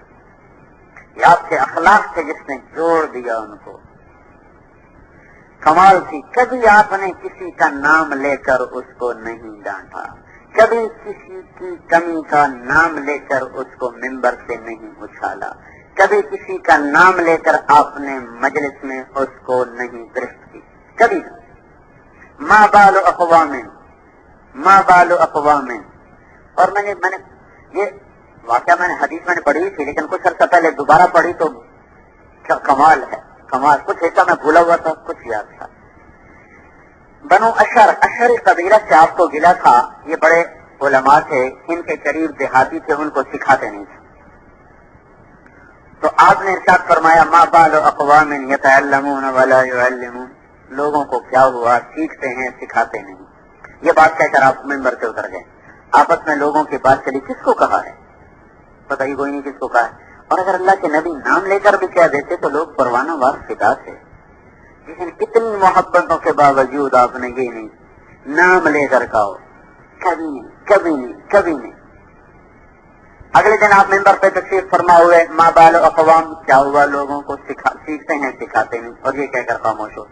یہ آپ کے اخلاق سے جس نے جوڑ دیا ان کو، کمال تھی۔ کبھی آپ نے کسی کا نام لے کر اس کو نہیں ڈانٹا، کبھی کسی کی کمی کا نام لے کر اس کو ممبر سے نہیں اچھالا، کبھی کسی کا نام لے کر آپ نے مجلس میں اس کو نہیں گرفت کی، کبھی ما بال اقوام۔ اور میں نے یہ واقعہ میں نے حدیث میں نے پڑھی تھی، لیکن کچھ عرصہ پہلے دوبارہ پڑھی تو کیا کمال ہے، کمال۔ کچھ حصہ میں بھولا ہوا تھا، کچھ یاد تھا۔ بنو اشعری قبیلہ سے آپ کو گلا تھا، یہ بڑے علماء تھے، ان کے قریب دیہاتی تھے، ان کو سکھاتے نہیں تھے۔ تو آپ نے ارشاد فرمایا ما بال اقوام یتعلمون ولا يعلمون، لوگوں کو کیا ہوا سیکھتے ہیں سکھاتے نہیں۔ یہ بات کہہ کر آپ ممبر سے اتر گئے۔ آپس میں لوگوں کی بات چلی کس کو کہا ہے، پتہ ہی کوئی نہیں کس کو کہا ہے۔ اور اگر اللہ کے نبی نام لے کر بھی کہہ دیتے تو لوگ پروانہ وار فدا تھے، لیکن کتنی محبتوں کے باوجود آپ نے یہ نہیں نام لے کر کہو، کبھی نہیں کبھی نہیں کبھی نہیں۔ اگلے دن آپ ممبر پہ تشریف فرما ہوئے ما بال اقوام، کیا ہوا لوگوں کو سیکھتے ہیں سکھاتے نہیں، اور یہ کہہ کر خاموش ہو۔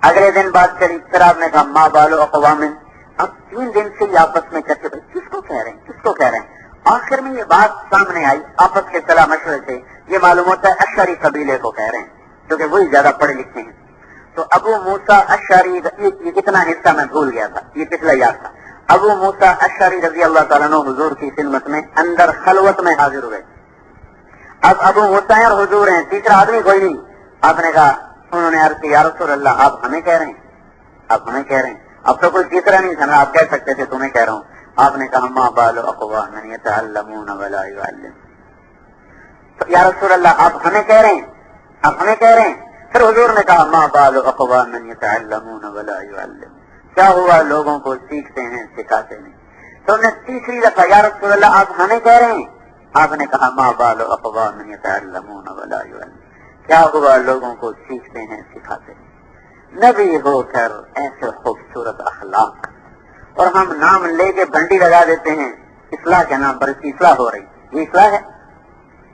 اگلے دن بات چلی، پھر آپ نے کہا ما بال اقوام۔ اب 3 دن سے یہ آپس میں چرچے کس کو کہہ رہے ہیں کس کو کہہ رہے ہیں۔ آخر میں یہ بات سامنے آئی، آپس کے صلاح مشورے سے یہ معلوم ہوتا ہے اشعری قبیلے کو کہہ رہے ہیں، کیونکہ وہی زیادہ پڑھے لکھے ہیں۔ تو ابو موسیٰ اشعری، یہ کتنا حصہ میں بھول گیا تھا، یہ پچھلا یاد تھا۔ ابو موسیٰ اشعری رضی اللہ تعالیٰ عنہ حضور کی خدمت میں اندر خلوت میں حاضر ہوئے۔ اب ابو موسیٰ اور حضور ہیں، تیسرا آدمی کوئی نہیں۔ آپ نے کہا، انہوں نے عرض کیا یا رسول اللہ آپ ہمیں کہہ رہے ہیں، آپ ہمیں کہہ رہے ہیں۔ اب تو کوئی تیسرا نہیں تھا نا، آپ کہہ سکتے تھے تمہیں کہہ رہا ہوں۔ آپ نے کہا ما بال اقوام یتعلمون ولا يعلمون، تو یا رسول اللہ آپ ہمیں کہہ رہے ہیں، آپ ہمیں کہہ رہے ہیں۔ پھر حضور نے کہا ما بال اقوام یتعلمون ولا يعلمون، کیا ہوا لوگوں کو سیکھتے ہیں سکھاتے نہیں۔ تو نے تیسری دفعہ یا رسول اللہ آپ ہمیں کہہ رہے ہیں، آپ نے کہا ما بال اقوام یتعلمون ولا يعلمون، کیا ہوا لوگوں کو سیکھتے ہیں سکھاتے ہیں۔ نبی ہو کر ایسے خوبصورت اخلاق، اور ہم نام لے کے بنڈی لگا دیتے ہیں اصلاح کے نام پر، اس کی اصلاح ہو رہی، یہ اصلاح ہے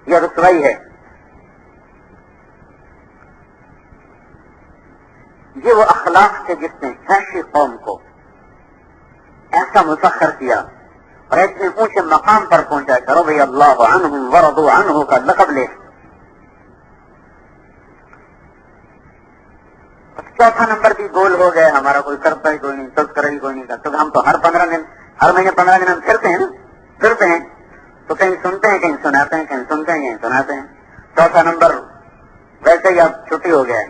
یا رسوائی ہے؟ یہ وہ اخلاق سے جس نے ایسی قوم کو ایسا مسخر کیا اور ایسے اونچے مقام پر پہنچا کہ رضی اللہ عنہم ورضوا عنہ کا لقب لے۔ چوتھا نمبر بھی گول ہو گئے ہمارا، کوئی کرتا ہی کوئی نہیں، تذکرہ ہی کوئی نہیں کرتا۔ ہم تو ہر 15 دن، ہر مہینے 15 دن ہم پھرتے ہیں نا، پھرتے ہیں تو کہیں سنتے ہیں کہیں سناتے ہیں، کہیں سنتے ہیں کہیں سناتے ہیں۔ چوتھا نمبر ویسے ہی اب چھٹی ہو گیا ہے،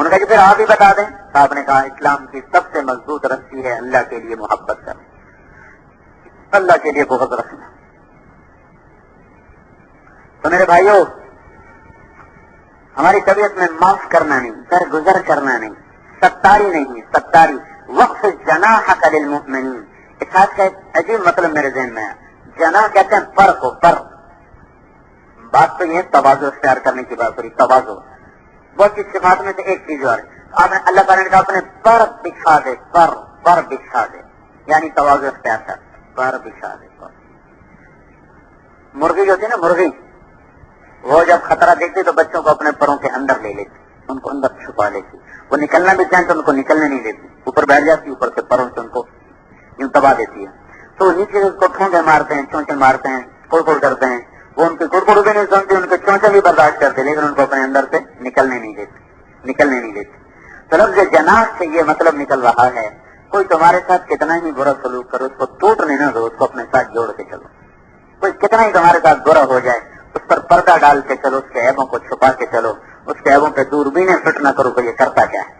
انہوں نے کہا کہ پھر آپ ہی بتا دیں. صاحب نے کہا اسلام کی سب سے مضبوط رسی ہے اللہ کے لیے محبت کرنا, اللہ کے لیے بغض رکھنا. تو میرے بھائیوں, ہماری طبیعت میں معاف کرنا نہیں, درگزر کرنا نہیں, ستاری نہیں, ستاری وقف جناحک للمؤمنین. اس بات کا ایک عجیب مطلب میرے ذہن میں ہے. جناح کہتے ہیں پر کو, پر. بات تو یہ تواضع اختیار کرنے کی بات کری, تواضع. بہت سی صفات میں سے ایک چیز اور آپ نے اللہ تعالیٰ نے کہا اپنے پر بچھا دے, پر بچھا دے, یعنی تواضع اختیار کر, پر بچھا دے. مرغی جو ہوتی ہے نا, مرغی, وہ جب خطرہ دیکھتی تو بچوں کو اپنے پروں کے اندر لے لیتی, ان کو اندر چھپا لیتی. وہ نکلنا بھی چاہیں تو ان کو نکلنے نہیں دیتی, اوپر بیٹھ جاتی, اوپر سے پروں سے ان کو یوں دبا دیتی ہے. تو نیچے اس کو ٹھونکے مارتے ہیں, چونچے مارتے ہیں, کوڑ کرتے ہیں. وہ ان کی کوڑ بھی نہیں سنتی, ان کے چونچے بھی برداشت کرتے, لیکن ان کو اپنے اندر سے نکلنے نہیں دیتی. تو لفظ جناح سے یہ مطلب نکل رہا ہے, کوئی تمہارے ساتھ کتنا ہی برا سلوک کرو, اس کو ٹوٹنے نہ دو, اس کو اپنے ساتھ جوڑ کے چلو. کوئی کتنا ہی تمہارے ساتھ برا ہو جائے, اس پر پردہ ڈال کے چلو, اس کے عیبوں کو چھپا کے چلو, اس کے عیبوں پہ دوربینیں فٹ نہ کرو کہ یہ کرتا کیا ہے.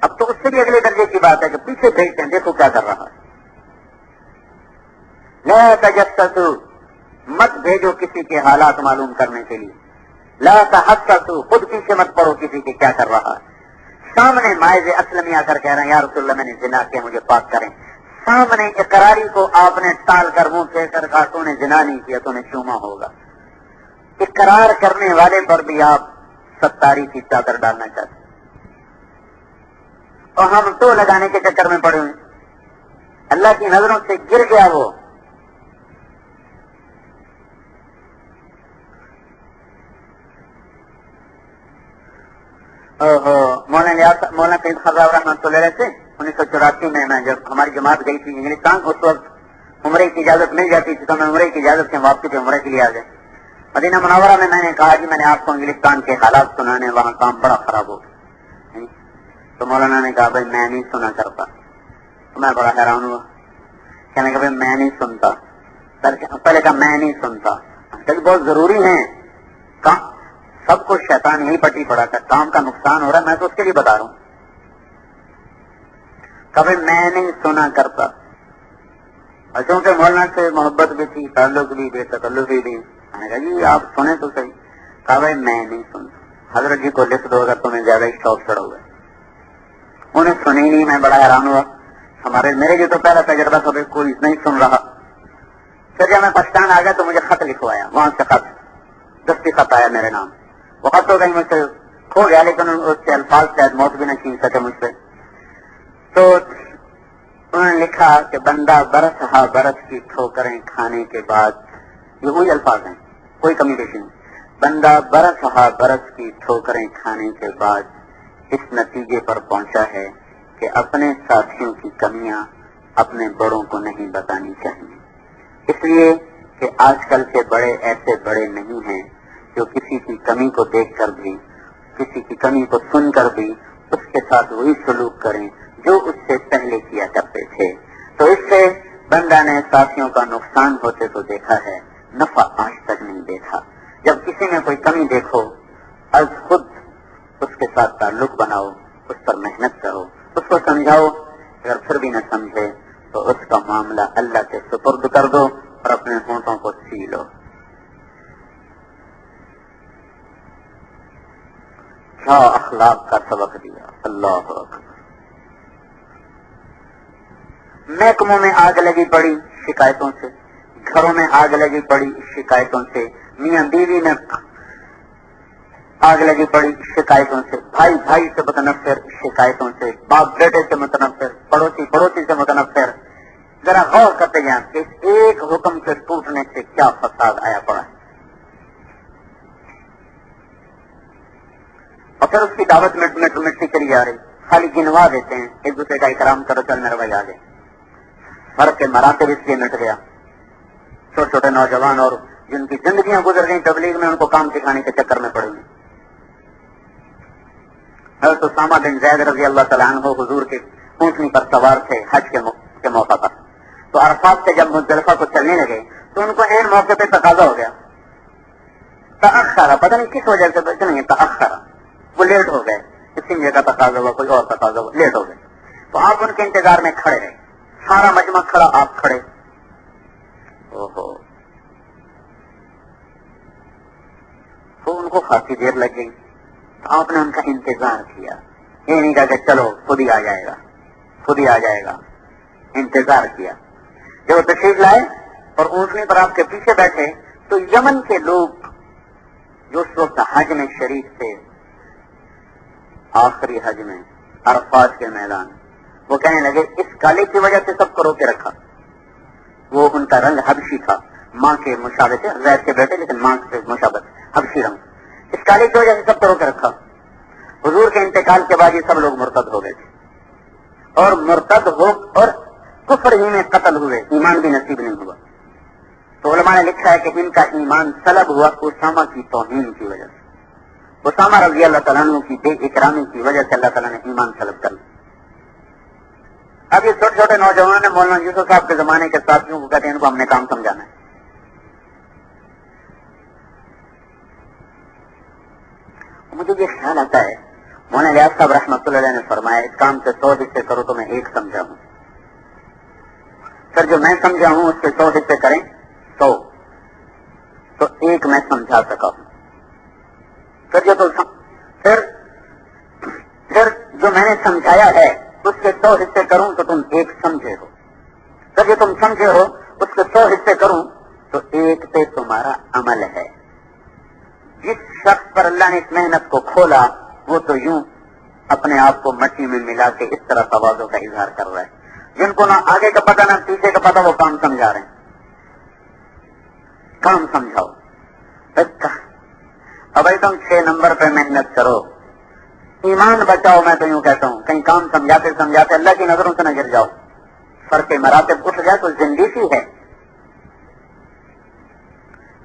اب تو اس سے بھی اگلے درجے کی بات ہے کہ پیچھے بھیجتے ہیں, دیکھو کیا کر رہا ہے. لا تجسسوا, مت بھیجو کسی کے حالات معلوم کرنے کے لیے. لا تحسسوا, خود پیچھے مت پڑو کسی کے کیا کر رہا ہے. سامنے مائز اسلم آ کر کہہ رہے ہیں یا رسول اللہ میں نے زنا کیا, مجھے پاک کریں. سامنے اقراری کو آپ نے ٹال کر منہ پھیر کر کہا تو نے زنا نہیں کیا, تو نے چوما ہوگا. اقرار کرنے والے پر بھی آپ ستاری کی چادر ڈالنا چاہتے ہیں, اور ہم تو لگانے کے چکر میں پڑے ہوئے. اللہ کی نظروں سے گر گیا وہ. مولانا سید خضر رحمۃ اللہ علیہ سے 1984 میں جب ہماری جماعت گئی تھی انگلستان, اس وقت عمرے کی اجازت مل جاتی تھی, تو میں عمرے کی اجازت سے واپسی پہ عمرے کے لیے آ گئے. مدینہ منورہ میں نے کہا جی میں نے آپ کو انگلستان کے حالات سنانے, وہاں کام بڑا خراب ہو گیا. تو مولانا نے کہا بھائی میں نہیں سنا کرتا. تو میں بڑا حیران ہوا, کہنے کا بھائی میں نہیں سنتا. پہلے کہا میں نہیں سنتا, بہت ضروری ہے کام, سب کو شیطان یہی پٹی پڑا تھا, کام کا نقصان ہو رہا ہے, میں تو اس کے لیے بتا رہا ہوں. کبھی میں نہیں سنا کرتا. اور چونکہ مولانا سے محبت بھی تھی, تعلق بھی, بے تکلفی بھی, میں نے کہا جی آپ سنیں تو صحیح. کہا بھائی میں نہیں سنتا, حضرت جی کو لکھ دو اگر تمہیں زیادہ ہی شوق چڑھا ہوا ہے. انہیں سنی نہیں, میں بڑا حیران ہوا. میرے جو تو پہلا تجربہ کبھی کوئی نہیں سن رہا. پھر جب میں پاکستان آ گیا تو مجھے خط لکھوایا, وہاں سے خط, دستی خط آیا میرے نام. وہ خط تو کہیں مجھ سے کھو گیا, لیکن اس کے الفاظ شاید موت بھی نہ چھین سکے مجھ سے. تو انہوں نے لکھا کہ بندہ برس ہا برس کی ٹھوکریں کھانے کے بعد, یہ وہی الفاظ ہیں, کوئی کمی بیشی نہیں. بندہ برس ہا برس کی ٹھوکریں کھانے کے بعد اس نتیجے پر پہنچا ہے کہ اپنے ساتھیوں کی کمیاں اپنے بڑوں کو نہیں بتانی چاہیے. اس لیے کہ آج کل کے بڑے ایسے بڑے نہیں ہیں جو کسی کی کمی کو دیکھ کر بھی, کسی کی کمی کو سن کر بھی اس کے ساتھ وہی سلوک کریں جو اس سے پہلے کیا کرتے تھے. تو اس سے بندہ نے ساتھیوں کا نقصان ہوتے تو دیکھا ہے, نفع آج تک نہیں دیکھا. جب کسی میں کوئی کمی دیکھو, از خود اس کے ساتھ تعلق بناؤ, اس پر محنت کرو, اس کو سمجھاؤ. اگر پھر بھی نہ سمجھے تو اس کا معاملہ اللہ کے سپرد کر دو اور اپنے ہونٹوں کو سی لو. کیا اخلاق کا سبق دیا, اللہ اکبر. محکموں میں آگ لگی پڑی شکایتوں سے, گھروں میں آگ لگی پڑی شکایتوں سے, میاں بیوی میں آگ لگی پڑی شکایتوں سے, بھائی بھائی سے متنفر شکایتوں سے, باپ بیٹے سے متنفر, پڑوسی پڑوسی سے متنفر. ذرا غور کرتے جائیں کہ ایک حکم کے ٹوٹنے سے کیا فساد آیا پڑا ہے. اور پھر اس کی دعوت مٹی چلی جا رہی, خالی گنوا دیتے ہیں, ایک دوسرے کا احترام کرو, چل میرے بھائی آگے. فرق کے مراتب اس لیے مٹ گیا. چھوٹے چھوٹے نوجوان اور جن کی زندگیاں گزر گئیں تبلیغ میں, ان کو کام سکھانے کے چکر میں پڑے ہوئے. حضرت اسامہ بن زید رضی اللہ تعالیٰ عنہ حضور کے اونٹنی پر سوار تھے حج کے موقع پر. تو عرفات سے جب مزدلفہ کو چلنے لگے تو ان کو عین موقع پہ تقاضا ہو گیا, تأخر, پتہ نہیں کس وجہ سے, نہیں تأخر, وہ لیٹ ہو گئے، کسی کا تقاضا ہوا، کوئی اور تقاضا ہوا، لیٹ ہو گئے، تو آپ ان کے انتظار میں کھڑے رہے، سارا مجمع کھڑا، آپ کھڑے، اوہو، تو ان کو خاصی دیر لگ گئی، تو آپ نے ان کا انتظار کیا، یہ نہیں کہا کہ چلو خود ہی آ جائے گا، خود ہی آ جائے گا، انتظار کیا، جب وہ تشریف لائے اور اونٹنی پر آپ کے پیچھے بیٹھے تو یمن کے لوگ جو اس وقت حج میں شریک تھے، آخری حج میں عرفات کے میدان، وہ کہنے لگے اس کالے کی وجہ سے سب کو روکے رکھا، وہ ان کا رنگ حبشی تھا، ماں کے مشابہت تھے، زید کے بیٹے لیکن ماں سے مشابہت، حبشی رنگ، اس کالے کی وجہ سے سب کو روکے رکھا۔ حضور کے انتقال کے بعد یہ سب لوگ مرتد ہو گئے تھے، اور مرتد ہو اور کفر ہی میں قتل ہوئے، ایمان بھی نصیب نہیں ہوا۔ تو علماء نے لکھا ہے کہ ان کا ایمان سلب ہوا اسامہ کی توہین کی وجہ سے، اسامہ رضی اللہ تعالیٰ عنہ کی بے اکرامی کی وجہ سے اللہ تعالیٰ نے ایمان سلب کر لیا۔ اب یہ چھوٹے چھوٹے نوجوان نے مولانا یوسف صاحب کے زمانے کے ساتھیوں کو کہتے ہیں ان کو ہم نے کام سمجھانا ہے۔ مجھے یہ خیال آتا ہے مولانا الیاس صاحب رحمۃ اللہ علیہ نے فرمایا اس کام سے 100 حصے کرو تو میں ایک سمجھا ہوں، سر جو میں سمجھا ہوں اس سے 100 حصے کریں 100 تو ایک میں سمجھا سکا ہوں، پھر جو میں نے سمجھایا ہے اس کے 100 حصے کروں تو تم ایک سمجھے ہو، سر جو تم سمجھے ہو اس کے 100 حصے کروں تو ایک پہ تمہارا عمل ہے۔ جس شخص پر اللہ نے اس محنت کو کھولا وہ تو یوں اپنے آپ کو مٹی میں ملا کے اس طرح تواضع کا اظہار کر رہا ہے، جن کو نہ آگے کا پتہ نہ پیچھے کا پتہ وہ کام سمجھا رہے ہیں، کام سمجھاؤ۔ اب تم 6 نمبر پہ محنت کرو، ایمان بچاؤ، میں تو یوں کہتا ہوں کہیں کام سمجھاتے سمجھاتے اللہ کی نظروں سے نہ گر جاؤ، فرق مراتب اٹھ جائے تو زندگی سی ہے۔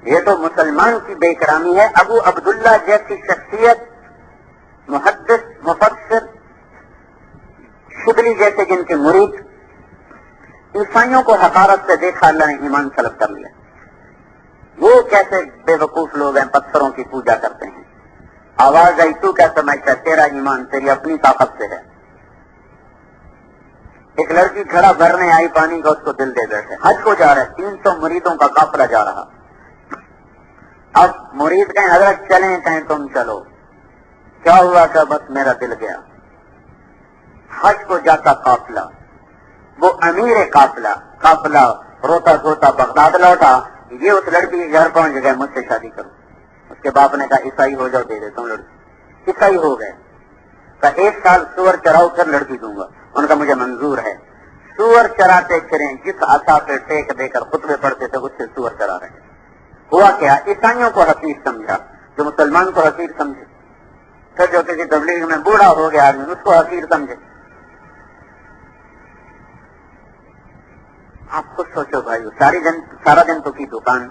یہ تو مسلمان کی بے اکرامی ہے۔ ابو عبداللہ جیسی شخصیت، محدث مفسر، شبلی جیسے جن کے مرید، عیسائیوں کو حقارت سے دیکھا اللہ نے ایمان سلب کر لیا۔ وہ کیسے بے وقوف لوگ ہیں، پتھروں کی پوجا کرتے ہیں، آواز آئی تو کیا سمجھتا ہے تیرا ایمان تیری اپنی طاقت سے ہے۔ ایک لڑکی گھڑا بھرنے آئی پانی کا، اس کو دل دے بیٹھے، حج کو جا رہے 300 مریدوں کا قافلہ جا رہا، اب مرید کہیں حضرت چلیں، کہیں تم چلو، کیا ہوا کہ بس میرا دل گیا۔ حج کو جاتا قافلہ، وہ امیر قافلہ روتا دھوتا بغداد لوٹا، یہ اس لڑکی کے گھر پہنچ گئے مجھ سے شادی کرو۔ اس کے باپ نے کہا عیسائی ہو جاؤ، دے دیتا ہوں لڑکی۔ عیسائی ہو گئے، کہا 1 سال سور چراؤ پھر لڑکی دوں گا، ان کا مجھے منظور ہے۔ سور چراتے پھریں، جس عصا پہ ٹیک دے کر خطبے پڑھتے تھے اس سے سور چرا رہے۔ ہوا کیا، عیسائیوں کو حقیر سمجھا جو مسلمان کو حقیر سمجھے، پھر جو کسی تبلیغ میں بوڑھا ہو گیا آدمی اس کو حقیر سمجھے۔ آپ خود سوچو بھائی، سارا دن تو کی دکان،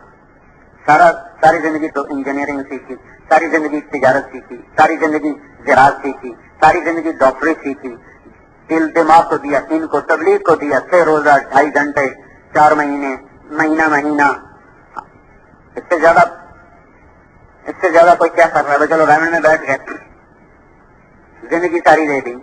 ساری زندگی تو انجینئرنگ سیکھی، ساری زندگی تجارت سیکھی، ساری زندگی زراعت سیکھی، ساری زندگی ڈاکٹری سیکھی، دل دماغ کو دیا، ان کو تبلیغ کو دیا، 6 روزہ 2.5 گھنٹے 4 مہینے، مہینہ، اس سے زیادہ کوئی کیا کر رہا ہے؟ چلو رہنے میں بیٹھ گئے، زندگی ساری دے دی۔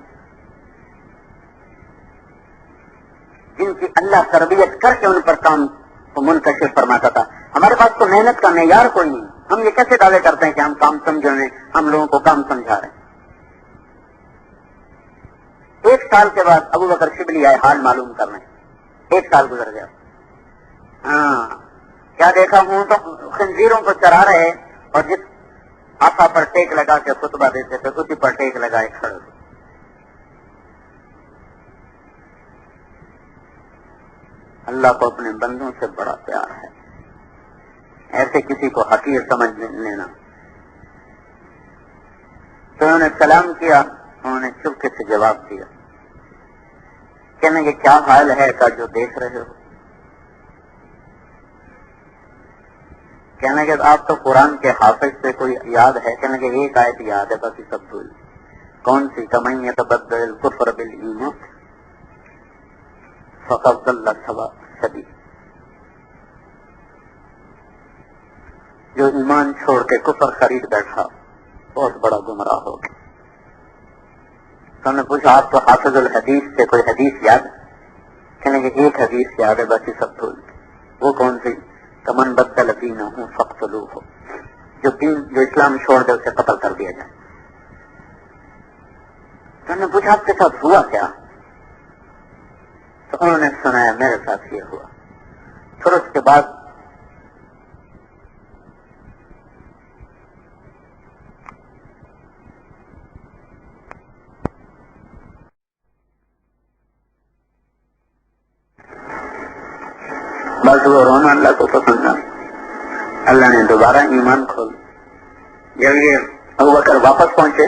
جن کی اللہ تربیت کر کے ان پر کام کو منتشر فرماتا تھا۔ ہمارے پاس تو محنت کا معیار کوئی نہیں، ہم یہ کیسے دعوے کرتے ہیں کہ ہم کام سمجھ رہے ہیں، ہم لوگوں کو کام سمجھا رہے ہیں۔ 1 سال کے بعد ابو بکر شبلی آئے حال معلوم کرنے، 1 سال گزر گیا، کیا دیکھا ہوں تو خنزیروں کو چرا رہے اور جس آقا پر ٹیک لگا کے خطبہ دیتے تھے اسی پر ٹیک لگائے کھڑے ہوئے۔ اللہ کو اپنے بندوں سے بڑا پیار ہے، ایسے کسی کو حقیر سمجھ لینا۔ تو انہوں نے سلام کیا، انہوں نے چپکے سے جواب دیا، کہنے کہ کیا حال ہے کا جو دیکھ رہے ہو؟ کہنے کہ آپ تو قرآن کے حافظ سے کوئی یاد ہے؟ کہنے کہ ایک آیت یاد ہے باقی سب بھول۔ کون سی؟ کمن یتبدل الکفر بالایمان فقد ضل سواء السبیل، جو ایمان چھوڑ کے کفر خرید بیٹھا بہت بڑا گمراہ ہو گیا۔ تو ہم نے پوچھا آپ تو حافظ الحدیث سے کوئی حدیث یاد ہے؟ کہنے کہ ایک حدیث یاد ہے بس یہ سب بھول گئے. وہ کون سی؟ کمن بدل دینہ فاقتلوہ، جو اسلام چھوڑ دے اسے قتل کر دیا جائے. تو ہم نے پوچھا آپ کے ساتھ ہوا کیا؟ تو انہوں نے سنایا میرے ساتھ یہ ہوا. پھر اس کے بعد بس وہ رونا اللہ کو پسند نہ. اللہ نے دوبارہ ایمان کھول. جب یہ ابوبکر واپس پہنچے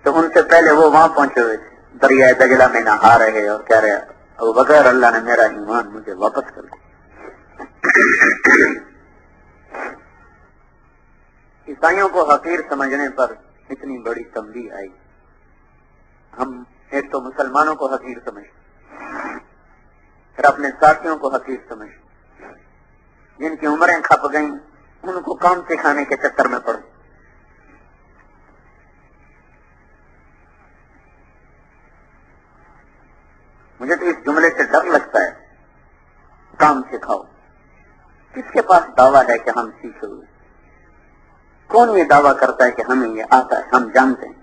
تو ان سے پہلے وہ وہاں پہنچے ہوئے تھے دریائے دجلہ میں نہا رہے اور کہہ رہے ابوبکر اللہ نے میرا ایمان مجھے واپس کر دیا. عیسائیوں کو حقیر سمجھنے پر اتنی بڑی تنبیہ آئی. ہم ایک تو مسلمانوں کو حقیر سمجھتے، پھر اپنے ساتھیوں کو حقیر سمجھتے، جن کی عمریں کھپ گئیں ان کو کام سکھانے کے چکر میں پڑے. مجھے تو اس جملے سے ڈر لگتا ہے، کام سکھاؤ. کس کے پاس دعویٰ ہے کہ ہم سیکھے ہوئے؟ کون یہ دعویٰ کرتا ہے کہ ہمیں یہ آتا ہے، ہم جانتے ہیں؟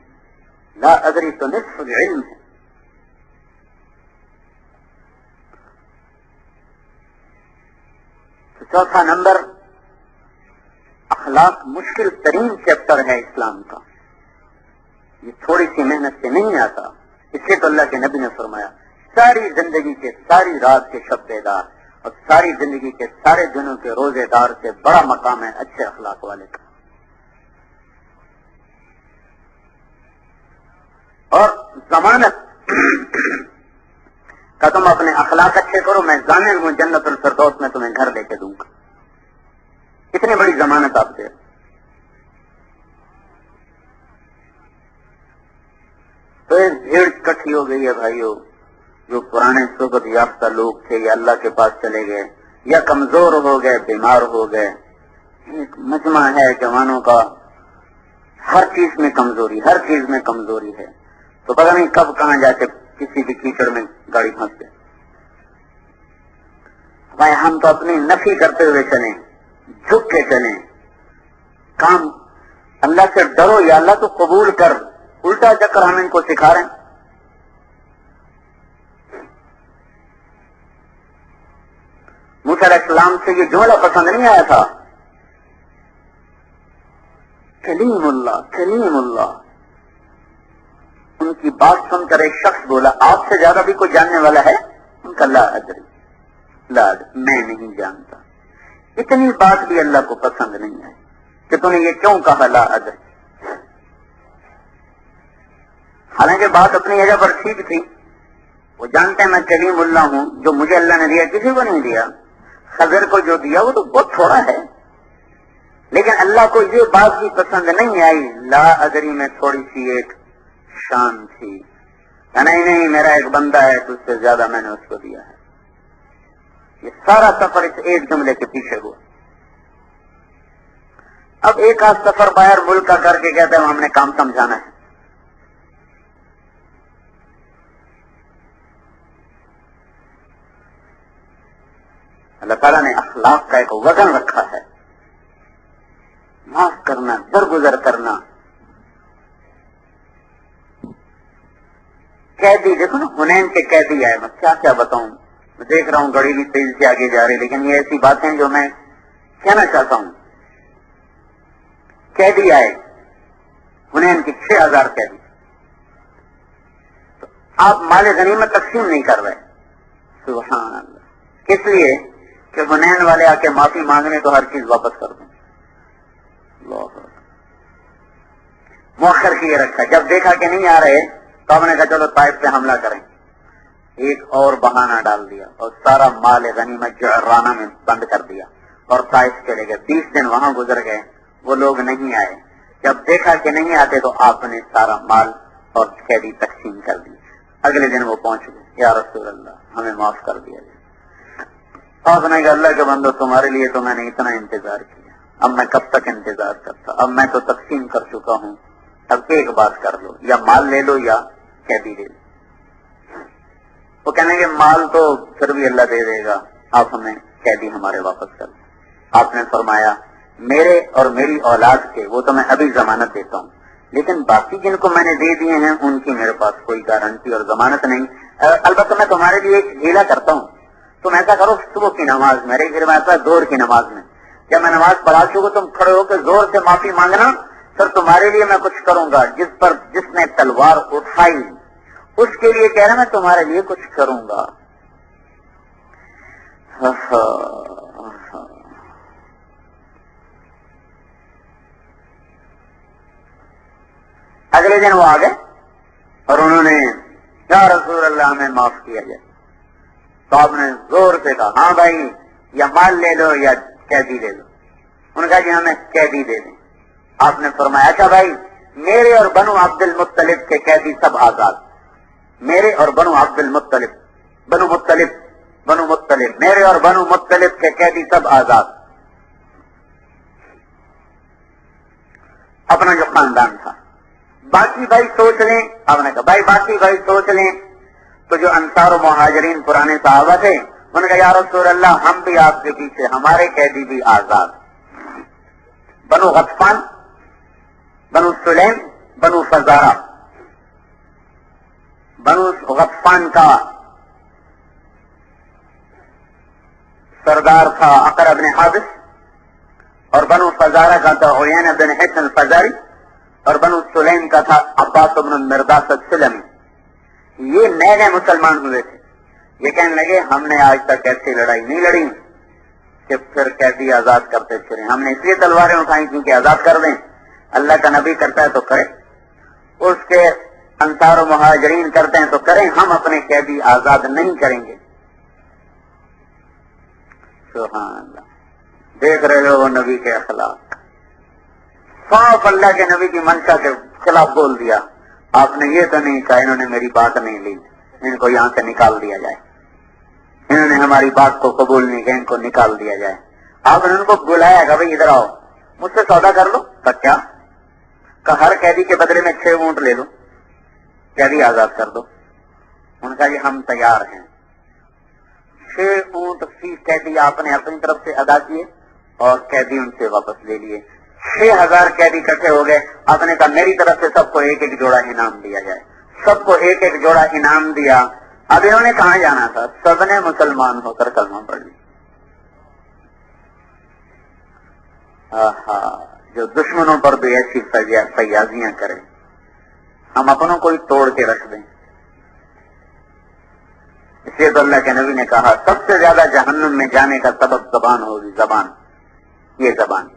لا ادری تو نصف العلم ہے. چوتھا نمبر، اخلاق مشکل ترین چیپٹر ہے اسلام کا. یہ تھوڑی سی محنت سے نہیں آتا. اس لیے تو اللہ کے نبی نے فرمایا ساری زندگی کے ساری رات کے شب بیدار اور ساری زندگی کے سارے دنوں کے روزے دار سے بڑا مقام ہے اچھے اخلاق والے کا. اور ضمانت کہ تم اپنے اخلاق اچھے کرو، میں ضامن ہوں جنت الفردوس میں تمہیں گھر لے کے دوں گا. اتنی بڑی ضمانت آپ سے. تو ایک بھیڑ اکٹھی ہو گئی ہے بھائیو. جو پرانے صحبت یافتہ لوگ تھے یا اللہ کے پاس چلے گئے یا کمزور ہو گئے، بیمار ہو گئے. ایک مجمع ہے جوانوں کا، ہر چیز میں کمزوری، ہر چیز میں کمزوری ہے. تو پتہ نہیں کب کہاں جا کے کسی بھی کیچڑ میں گاڑی پھنستے. بھائی ہم تو اپنی نفی کرتے ہوئے چلیں، جھک کے چلیں. کام اللہ سے ڈرو یا اللہ تو قبول کر. الٹا چکر ہم ان کو سکھا رہے ہیں. موسیٰ علیہ السلام سے یہ جملہ پسند نہیں آیا تھا، کلیم اللہ کلیم اللہ. ان کی بات سن کر ایک شخص بولا آپ سے زیادہ بھی کوئی جاننے والا ہے؟ ان کا لا ادری، میں نہیں جانتا. اتنی بات بھی اللہ کو پسند نہیں ہے کہ تم نے یہ کیوں کہا لا ادری. حالانکہ بات اپنی جگہ پر ٹھیک تھی. وہ جانتے ہیں میں کلیم اللہ ہوں، جو مجھے اللہ نے دیا کسی کو نہیں دیا. خضر کو جو دیا وہ تو بہت تھوڑا ہے. لیکن اللہ کو یہ بات بھی پسند نہیں آئی. لا ادری میں تھوڑی سی ایک شان تھی. نہیں میرا ایک بندہ ہے تو اس سے زیادہ میں نے اس کو دیا ہے. یہ سارا سفر اس ایک جملے کے پیچھے ہوا. اب ایک آدھ سفر باہر ملک کا کر کے کہتے ہیں ہم نے کام سمجھانا ہے. اللہ تعالیٰ نے اخلاق کا ایک وزن رکھا ہے. معاف کرنا، درگزر کرنا. قیدی دیکھو نا، حنین کے قیدی آئے، میں کیا کیا بتاؤں. میں دیکھ رہا ہوں گڑی بھی تیز سے آگے جا رہی، لیکن یہ ایسی باتیں جو میں کہنا چاہتا ہوں. قیدی آئے حنین کے 6000 قیدی. تو آپ مال غنیمت تقسیم نہیں کر رہے. سبحان اللہ. کس لیے کہ حنین والے آ کے معافی مانگنے تو ہر چیز واپس کر دیں. مؤخر کی یہ رکھا. جب دیکھا کہ نہیں آ رہے تو ہم نے کہا چلو طائف پہ حملہ کریں. ایک اور بہانہ ڈال دیا اور سارا مال غنیمت جعرانہ میں بند کر دیا اور طائف چلے گئے. 20 دن وہاں گزر گئے، وہ لوگ نہیں آئے. جب دیکھا کہ نہیں آتے تو آپ نے سارا مال اور قیدی تقسیم کر دی. اگلے دن وہ پہنچ گئے، یا رسول اللہ ہمیں معاف کر دیا جائے. آپ نے کہا اللہ کے بندو تمہارے لیے تو میں نے اتنا انتظار کیا، اب میں کب تک انتظار کرتا. اب میں تو تقسیم کر چکا ہوں. اب ایک بات کر لو، یا مال لے لو یا قیدی دے دیں. وہ کہنے کہ مال تو پھر بھی اللہ دے دے گا, آپ ہمیں قیدی ہمارے واپس کر دیں. آپ نے فرمایا میرے اور میری اولاد کے وہ تو میں ابھی ضمانت دیتا ہوں, لیکن باقی جن کو میں نے دے دیے ہیں ان کی میرے پاس کوئی گارنٹی اور ضمانت نہیں. البتہ میں تمہارے لیے ایک ہیلا کرتا ہوں, تم ایسا کرو صبح کی نماز میرے گھر میں ایسا زور کی نماز میں جب میں نماز پڑھا چکوں تم کھڑے ہو کے زور سے معافی مانگنا, پھر تمہارے لیے میں کچھ کروں گا. جس نے تلوار اٹھائی اس کے لیے کہہ رہا میں تمہارے لیے کچھ کروں گا. اگلے دن وہ آ گئے اور انہوں نے یا رسول اللہ ہمیں معاف کیا جائے. تو آپ نے زور سے کہا ہاں بھائی یا مال لے لو یا قیدی لے لو. انہوں نے کہا جی ہمیں قیدی دے دیں. آپ نے فرمایا اچھا بھائی میرے اور بنو عبد المطلب کے قیدی سب آزاد. میرے اور بنو عبد المطلب بنو مطلب میرے اور بنو مطلب کے قیدی سب آزاد. اپنا جو خاندان تھا. باقی بھائی سوچ لیں. آپ نے کہا بھائی باقی بھائی سوچ لیں. تو جو انصار و مہاجرین پرانے صحابہ تھے انہوں نے کہا یا رسول اللہ ہم بھی آپ کے پیچھے, ہمارے قیدی بھی آزاد. بنو غطفان, بنو سلیم, بنو فزارہ. بنو غطفان کا سردار تھا عقرہ بن حابس, اور بنو فزارہ کا تھا عیینہ بن حصن الفزاری, اور بنو سلیم کا تھا عباس بن المرداس السلمی. یہ نئے نئے مسلمان ہوئے تھے. یہ کہنے لگے ہم نے آج تک ایسی لڑائی نہیں لڑی کہ پھر قیدی آزاد کرتے پھریں. ہم نے اس لیے تلواریں اٹھائیں کیونکہ آزاد کر دیں. اللہ کا نبی کرتا ہے تو کرے, اس کے انصار و مہاجرین کرتے ہیں تو کریں, ہم اپنے قیدی آزاد نہیں کریں گے. سبحان اللہ. دیکھ رہے ہو وہ نبی کے اخلاق, صاف اللہ کے نبی کی منشا کے خلاف بول دیا. آپ نے یہ تو نہیں کہا انہوں نے میری بات نہیں لی, ان کو یہاں سے نکال دیا جائے. انہوں نے ہماری بات کو قبول نہیں کیا, ان کو نکال دیا جائے. آپ نے ان کو بلایا کہ بھائی ادھر آؤ مجھ سے سودا کر لو. کیا کہ ہر قیدی کے بدلے میں 6 اونٹ لے لو, قیدی آزاد کر دو. ان کا جی ہم تیار ہیں. 6 اونٹ فی قیدی آپ نے اپنی طرف سے ادا کیے اور قیدی ان سے واپس لے لیے. 6000 قیدی اکٹھے ہو گئے. آپ نے کہا میری طرف سے سب کو ایک ایک جوڑا انعام دیا جائے. سب کو ایک ایک جوڑا انعام دیا. اب انہوں نے کہاں جانا تھا, سب نے مسلمان ہو کر کلمہ پڑھ لی. جو دشمنوں پر بھی ایسی فیاضیاں کریں, ہم اپنوں کو ہی توڑ کے رکھ دیں. اس لیے تو اللہ کے نبی نے کہا سب سے زیادہ جہنم میں جانے کا سبب زبان ہوگی. زبان, یہ زبان.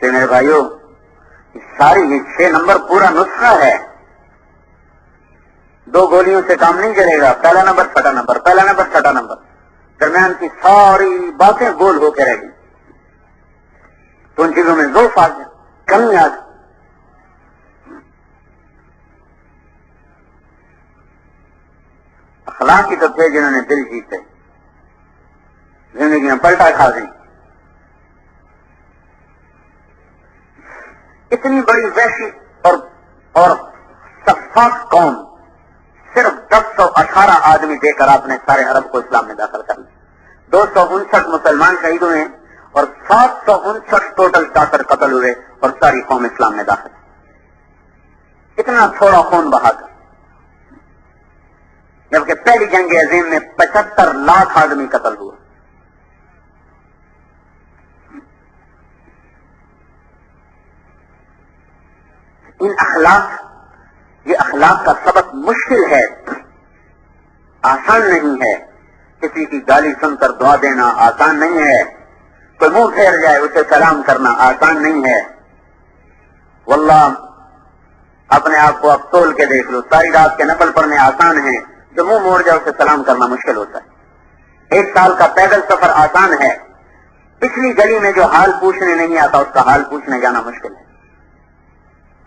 میرے بھائیو ساری یہ 6 نمبر پورا نسخہ ہے. 2 گولیوں سے کام نہیں چلے گا. پہلا نمبر چھٹا نمبر, پہلا نمبر چھٹا نمبر, درمیان کی ساری باتیں گول ہو کے رہ گئی. تو ان چیزوں میں ضعف آ گیا, کمی آ گئی. اخلاق کی تو تھے جنہوں نے دل جیتے, زندگی میں پلٹا کھا گئی. اتنی بڑی وحشی اور سفاک قوم, صرف 1018 آدمی دے کر آپ نے سارے عرب کو اسلام میں داخل کر لیا. 259 مسلمان شہید ہوئے اور 759 ٹوٹل کافر قتل ہوئے اور ساری قوم اسلام میں داخل. اتنا تھوڑا خون بہا کر, جبکہ پہلی جنگ عظیم میں 75 لاکھ آدمی قتل ہوا. یہ اخلاق کا سبق مشکل ہے, آسان نہیں ہے. کسی کی گالی سن کر دعا دینا آسان نہیں ہے. کوئی منہ پھیر جائے اسے سلام کرنا آسان نہیں ہے. واللہ اپنے آپ کو اب تول کے دیکھ لو, ساری رات کے نفل پڑھنے آسان ہیں, جو منہ موڑ جائے اسے سلام کرنا مشکل ہوتا ہے. 1 سال کا پیدل سفر آسان ہے, پچھلی گلی میں جو حال پوچھنے نہیں آتا اس کا حال پوچھنے جانا مشکل ہے.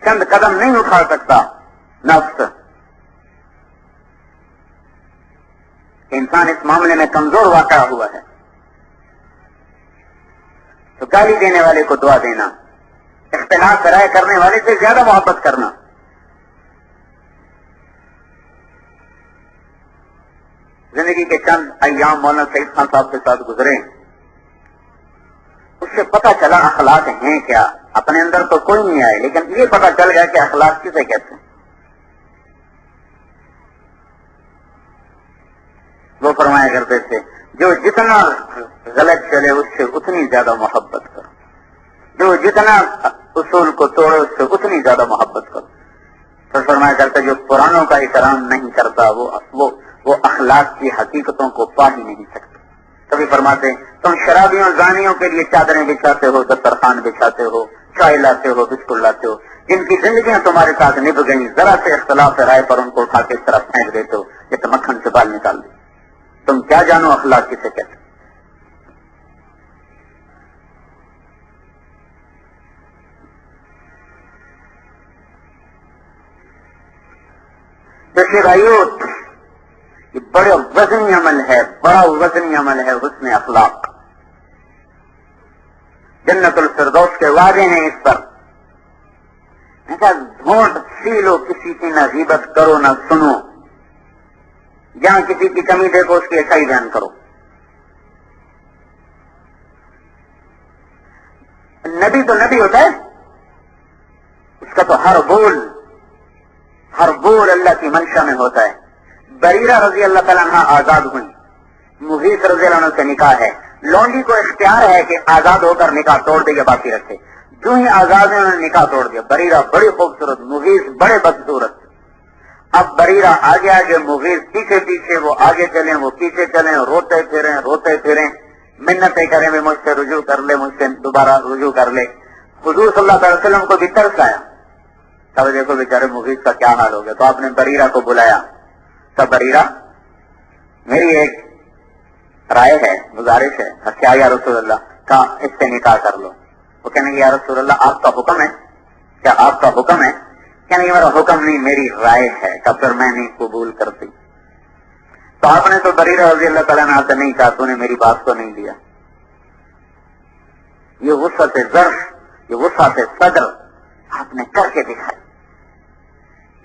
چند قدم نہیں اٹھا سکتا نفس. انسان اس معاملے میں کمزور واقع ہوا ہے. تو گالی دینے والے کو دعا دینا, اختلاف رائے کرنے والے سے زیادہ محبت کرنا. زندگی کے چند ایام مولانا سعید خان صاحب کے ساتھ گزرے, اس سے پتہ چلا اخلاق ہیں کیا. اپنے اندر تو کوئی نہیں آئے, لیکن یہ پتہ چل گیا کہ اخلاق کسے کہتے ہیں. وہ فرمایا کرتے تھے جو جتنا غلط چلے اس سے اتنی زیادہ محبت کرو, جو جتنا اصول کو توڑے اس سے اتنی زیادہ محبت کرو. پھر فرمایا کرتے جو پرانوں کا احترام نہیں کرتا وہ اخلاق کی حقیقتوں کو پا ہی نہیں سکتا. کبھی فرماتے تم شرابیوں زانیوں کے لیے چادریں بچھاتے ہو, دسترخوان بچھاتے ہو, چائے لاتے ہو, بسکٹ لاتے ہو, جن کی زندگیاں تمہارے ساتھ نبھ گئیں, ذرا سے اختلاف رائے پر ان کو اٹھا کے اس طرف پھینک دیتے ہو یہ تو مکھن سے بال نکال دے. تم کیا جانو اخلاق کسے کہتے. دیکھیے بھائیو, یہ بڑا وزنی عمل ہے, بڑا وزنی عمل ہے حسن اخلاق. جنت الفردوس کے وعدے ہیں اس پر. ڈھونڈ سی لو, کسی کی نہ غیبت کرو نہ سنو, جہاں کسی کی کمی دیکھو اس کی اچھائی بیان کرو. نبی تو نبی ہوتا ہے, اس کا تو ہر بول اللہ کی منشا میں ہوتا ہے. بریرہ رضی اللہ تعالیٰ عنہ آزاد ہوئی, مغیث رضی اللہ عنہ سے نکاح ہے. لونڈی کو اختیار ہے کہ آزاد ہو کر نکاح توڑ دے یا باقی رکھے. جو ہی آزاد ہے انہوں نے نکاح توڑ دیا. بریرہ بڑی خوبصورت, مغیث بڑے بدصورت. اب بریرہ آگے مغیث پیچھے, وہ آگے چلیں وہ پیچھے چلیں, روتے پھریں, منتیں کریں بھی مجھ سے رجوع کر لے, مجھ سے دوبارہ رجوع کر لے. حضور صلی اللہ علیہ وسلم کو بھی ترس آیا. تب دیکھو بیچارے مغیث کا کیا حال ہو گیا. تو آپ نے بریرہ کو بلایا. تب بریرہ, میری ایک رائے ہے, گزارش ہے. کیا یا رسول اللہ, کہا اس سے نکاح کر لو. وہ کہنے یا رسول اللہ آپ کا حکم ہے, کیا آپ کا حکم ہے؟ کہنے میرا حکم نہیں, میری رائے ہے. کہ پھر میں نہیں قبول کرتی. تو آپ نے تو بریرہ رضی اللہ تعالیٰ عنہ سے نہیں کہا, تو نے میری بات کو نہیں لیا. یہ وسعت ظرف, یہ وسعت صدر آپ نے کر کے دکھائی.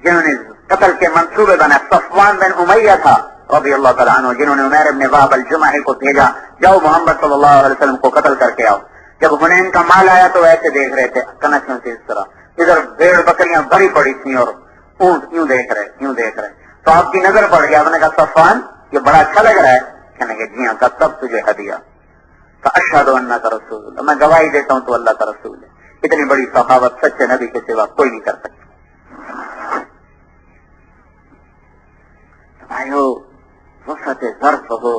جنہوں نے قتل کے منصوبے بنا, صفوان بن امیہ تھا رضی اللہ تعالیٰ عنہ, جنہوں نے عمیر بن وہب الجمحی کو بھیجا, جاؤ محمد صلی اللہ علیہ وسلم کو قتل کر کے آؤ. جب حنین کا مال آیا تو ایسے دیکھ رہے تھے کنکھیوں سے اس طرح, ادھر بھیڑ بکریاں بھری پڑی تھیں اور اونٹ یوں دیکھ رہے. تو آپ کی نظر پڑ گیا. آپ نے کہا صفوان یہ بڑا اچھا لگ رہا ہے. کہنے کہ جی ہاں. کا تب تجھے ہدیہ, اشہد انک رسول اللہ, میں گواہی دیتا ہوں تو اللہ کا رسول ہے. اتنی بڑی سخاوت سچے نبی کے سوا کوئی نہیں کر سکتا. بھائیو وسعت ظرف ہو,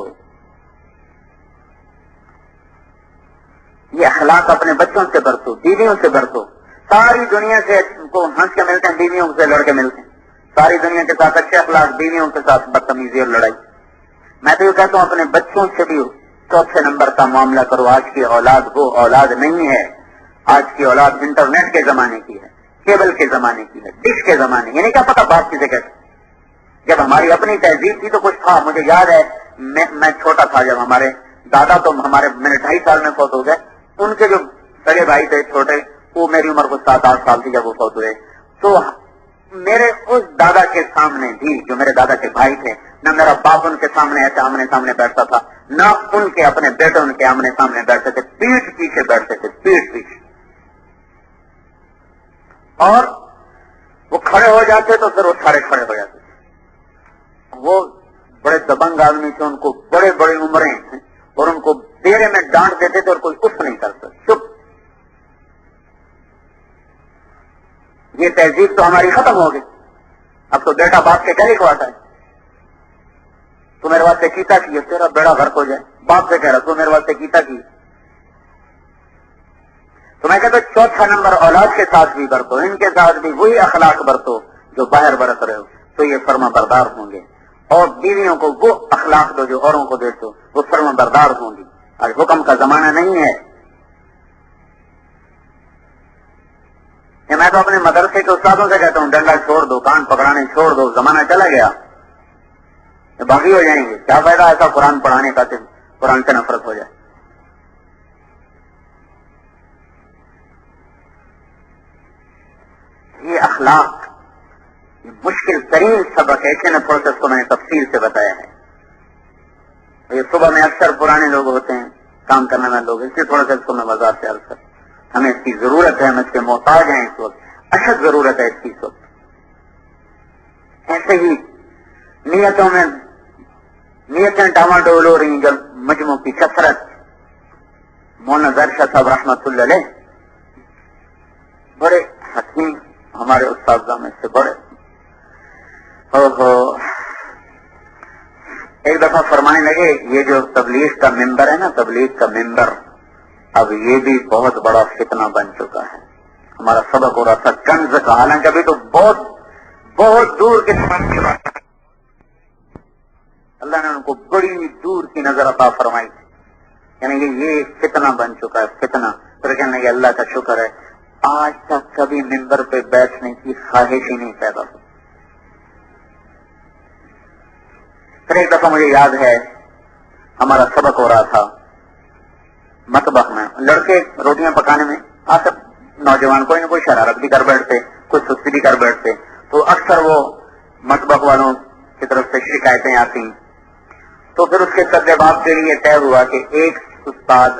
یہ اخلاق اپنے بچوں سے برتو, بیویوں سے برتو. ساری دنیا سے کو ہنس کے ملتے ہیں, بیویوں سے لڑ کے ملتے ہیں. ساری دنیا کے ساتھ اچھے اخلاق, بیویوں کے ساتھ بدتمیزی اور لڑائی. میں تو یہ کہتا ہوں اپنے بچوں سے بھی چوتھے نمبر کا معاملہ کرو. آج کی اولاد وہ اولاد نہیں ہے. آج کی اولاد انٹرنیٹ کے زمانے کی ہے, کیبل کے زمانے کی ہے, ڈش کے زمانے. یعنی کیا پتا بات کسے کہتے. جب ہماری اپنی تہذیب تھی تو کچھ تھا. مجھے یاد ہے میں چھوٹا تھا جب ہمارے دادا تو میرے 2.5 سال میں فوت ہو گئے. ان کے جو بڑے بھائی تھے چھوٹے, وہ میری عمر کو 7-8 سال تھی جب وہ فوت ہوئے. تو میرے اس دادا کے سامنے بھی, جو میرے دادا کے بھائی تھے, نہ میرا باپ ان کے سامنے ایسے آمنے سامنے بیٹھتا تھا, نہ ان کے اپنے بیٹے ان کے آمنے سامنے بیٹھتے تھے. پیٹھ پیچھے بیٹھتے تھے, پیٹھ پیچھے. اور وہ کھڑے ہو جاتے تو پھر وہ سارے کھڑے ہو جاتے. وہ بڑے دبنگ آدمی تھے, ان کو بڑے بڑے عمریں ہیں, اور ان کو دیرے میں ڈانٹ دیتے تھے اور کوئی کچھ نہیں کرتا. چپ. یہ تہذیب تو ہماری ختم ہو گئی. اب تو بیٹا باپ سے کیا لکھواتا ہے, تو میرے واسطے کیتا کی, تیرا بیڑا غرق ہو جائے. باپ سے کہہ رہا تو میرے واسطے کیتا کی. تو میں کہتا ہوں چوتھا نمبر اولاد کے ساتھ بھی برتو, ان کے ساتھ بھی وہی اخلاق برتو جو باہر برت رہے ہو, تو یہ فرما بردار ہوں گے. اور بیویوں کو وہ اخلاق دو جو اوروں کو دیتے, وہ فرما بردار ہوں گی. آج حکم کا زمانہ نہیں ہے. میں تو اپنے مدرسے کے استادوں سے کہتا ہوں ڈنڈا چھوڑ دو, کان پکڑانے چھوڑ دو, زمانہ چلا گیا, باغی ہو جائیں گے. کیا فائدہ ایسا قرآن پڑھانے کا, قرآن سے نفرت ہو جائے. یہ اخلاق مشکل ترین سبق ہے، اس نے پروسیس کو میں نے تفصیل سے بتایا ہے. یہ صبح میں اکثر پرانے لوگ ہوتے ہیں، کام کرنے والے لوگ، اس لیے تھوڑا سا اس کو میں وضاحت سے عرض کرتا ہوں. ہمیں اس کی ضرورت ہے، ہم اس کے محتاج ہیں اس وقت، اشد ضرورت ہے اس کی اس وقت. ایسے ہی نیتیں ڈاواڈول ہو رہی ہیں جب مجموع کی کثرت. مولانا ظاہر شاہ صاحب رحمۃ اللہ علیہ بڑے حکیم ہمارے استاذہ میں سے بڑے، ایک دفعہ فرمانے لگے یہ جو تبلیغ کا ممبر ہے نا، تبلیغ کا ممبر اب یہ بھی بہت بڑا فتنہ بن چکا ہے. ہمارا سبق ہو رہا تھا کنز کا، حالانکہ ابھی تو بہت بہت دور کے سبق کی بات، اللہ نے ان کو بڑی دور کی نظر عطا فرمائی. یعنی یہ فتنہ بن چکا ہے، فتنہ. پھر کہنے لگے اللہ کا شکر ہے آج تک کبھی ممبر پہ بیٹھنے کی خواہش ہی نہیں پیدا ہوئی. پھر ایک دفعہ مجھے یاد ہے ہمارا سبق ہو رہا تھا مطبخ میں، لڑکے روٹیاں پکانے میں، آخر نوجوان کوئی نہ کوئی شرارت بھی کر بیٹھتے، کوئی سستی بھی کر بیٹھتے، تو اکثر وہ مطبخ والوں کی طرف سے شکایتیں آتی. تو پھر اس کے سدباب کے لیے طے ہوا کہ ایک استاد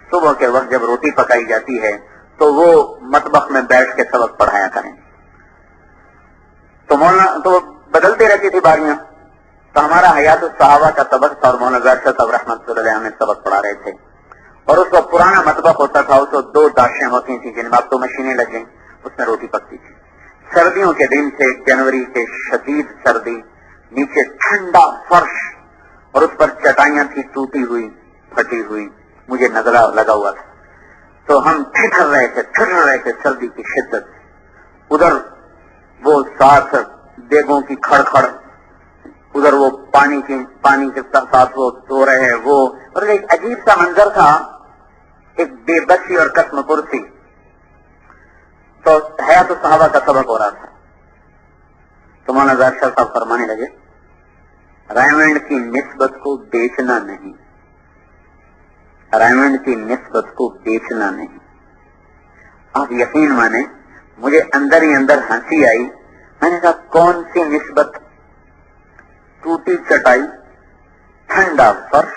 صبح کے وقت جب روٹی پکائی جاتی ہے تو وہ مطبخ میں بیٹھ کے سبق پڑھایا کریں. تو مولانا تو بدلتی رہتی تھی باریاں. تو ہمارا حیات الصحابہ کا سبق تھا اور مولانا ظاہر شاہ صاحب رحمۃ اللہ علیہ ہمیں سبق پڑھا رہے تھے. اور اس کو پرانا مطبخ ہوتا تھا، اس کو 2 داشیں ہوتی تھیں جن میں اب تو مشینیں لگ گئیں، اس میں روٹی پکتی تھی. سردیوں کے دن تھے، جنوری کے، شدید سردی، نیچے ٹھنڈا فرش اور اس پر چٹائیاں تھی ٹوٹی ہوئی پھٹی ہوئی، مجھے نزلہ لگا ہوا تھا. تو ہم ٹھٹر رہے تھے سردی کی شدت. ادھر وہ ساتھ دیگوں کی کھڑکھڑ، ادھر وہ پانی کے ساتھ وہ دھو رہے ہیں وہ، اور ایک عجیب سا منظر تھا، ایک بے بسی اور قسم پرسی. تو حیات الصحابہ کا سبق ہو رہا تھا. تو مولانا ظاہر شاہ صاحب فرمانے لگے رائمنڈ کی نسبت کو بیچنا نہیں، رائمنڈ کی نسبت کو بیچنا نہیں. آپ یقین مانیں مجھے اندر ہی اندر ہنسی آئی. میں نے کہا کون سی نسبت؟ ٹوٹی چٹائی، ٹھنڈا فرش،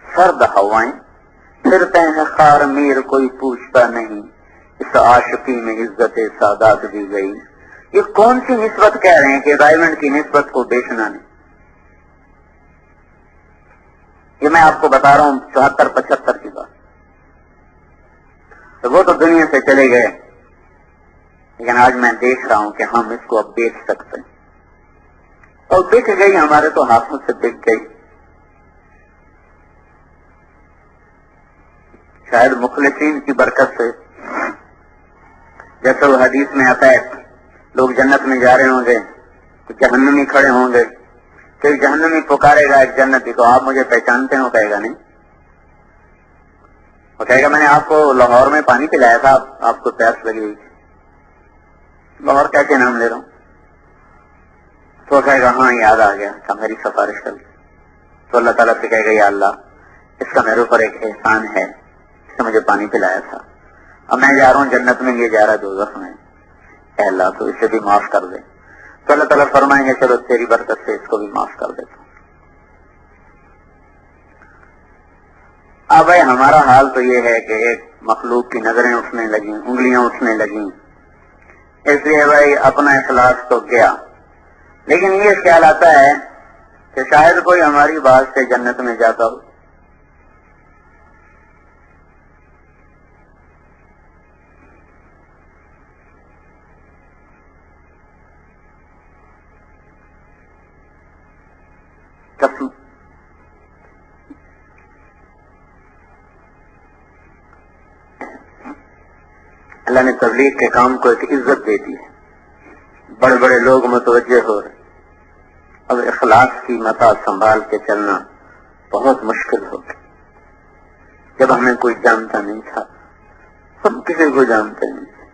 سرد ہوائیں، پھرتے ہیں خار میر کوئی پوچھتا نہیں، اس عاشقی میں عزت سادات بھی گئی. یہ کون سی نسبت کہہ رہے ہیں کہ ڈائمنڈ کی نسبت کو بیچنا نہیں؟ یہ میں آپ کو بتا رہا ہوں 74-75 کی بات. تو وہ تو دنیا سے چلے گئے، لیکن آج میں دیکھ رہا ہوں کہ ہم اس کو اب بیچ سکتے ہیں. اور بک گئی، ہمارے تو ہاتھوں سے بک گئی. شاید مخلصین کی برکت سے، جیسے وہ حدیث میں آتا ہے لوگ جنت میں جا رہے ہوں گے تو جہنمی کھڑے ہوں گے، پھر جہنمی پکارے گا ایک جنتی کو، آپ مجھے پہچانتے ہو؟ کہے گا نہیں. وہ کہے گا میں نے آپ کو لاہور میں پانی پلایا تھا، آپ کو پیاس لگی ہوئی تھی. لاہور کیا کے نام لے رہا ہوں. تو کہے گا ہاں یاد آ گیا کہ میری سفارش کر. تو اللہ تعالیٰ سے کہے گا یا اللہ اس کا میرے اوپر ایک احسان ہے، اس نے مجھے پانی پلایا تھا، اب میں جا رہا ہوں جنت میں، یہ جا رہا ہے دوزخ میں، اے اللہ تو اسے بھی معاف کر دے. تو اللہ تعالیٰ فرمائیں گے چلو تیری برکت سے اس کو بھی معاف کر دیتا ہوں. اب بھائی ہمارا حال تو یہ ہے کہ ایک مخلوق کی نظریں اٹھنے لگیں، انگلیاں اٹھنے لگیں، اس لیے بھائی اپنا اخلاص تو گیا. لیکن یہ خیال آتا ہے کہ شاید کوئی ہماری بات سے جنت میں جاتا ہو. اللہ نے تبلیغ کے کام کو ایک عزت دے دی ہے، بڑے بڑے لوگ متوجہ ہو رہے. اب اخلاص کی متا سنبھال کے چلنا بہت مشکل ہو گیا. جب ہمیں کوئی جانتا نہیں تھا، ہم کسی کو جانتے نہیں تھے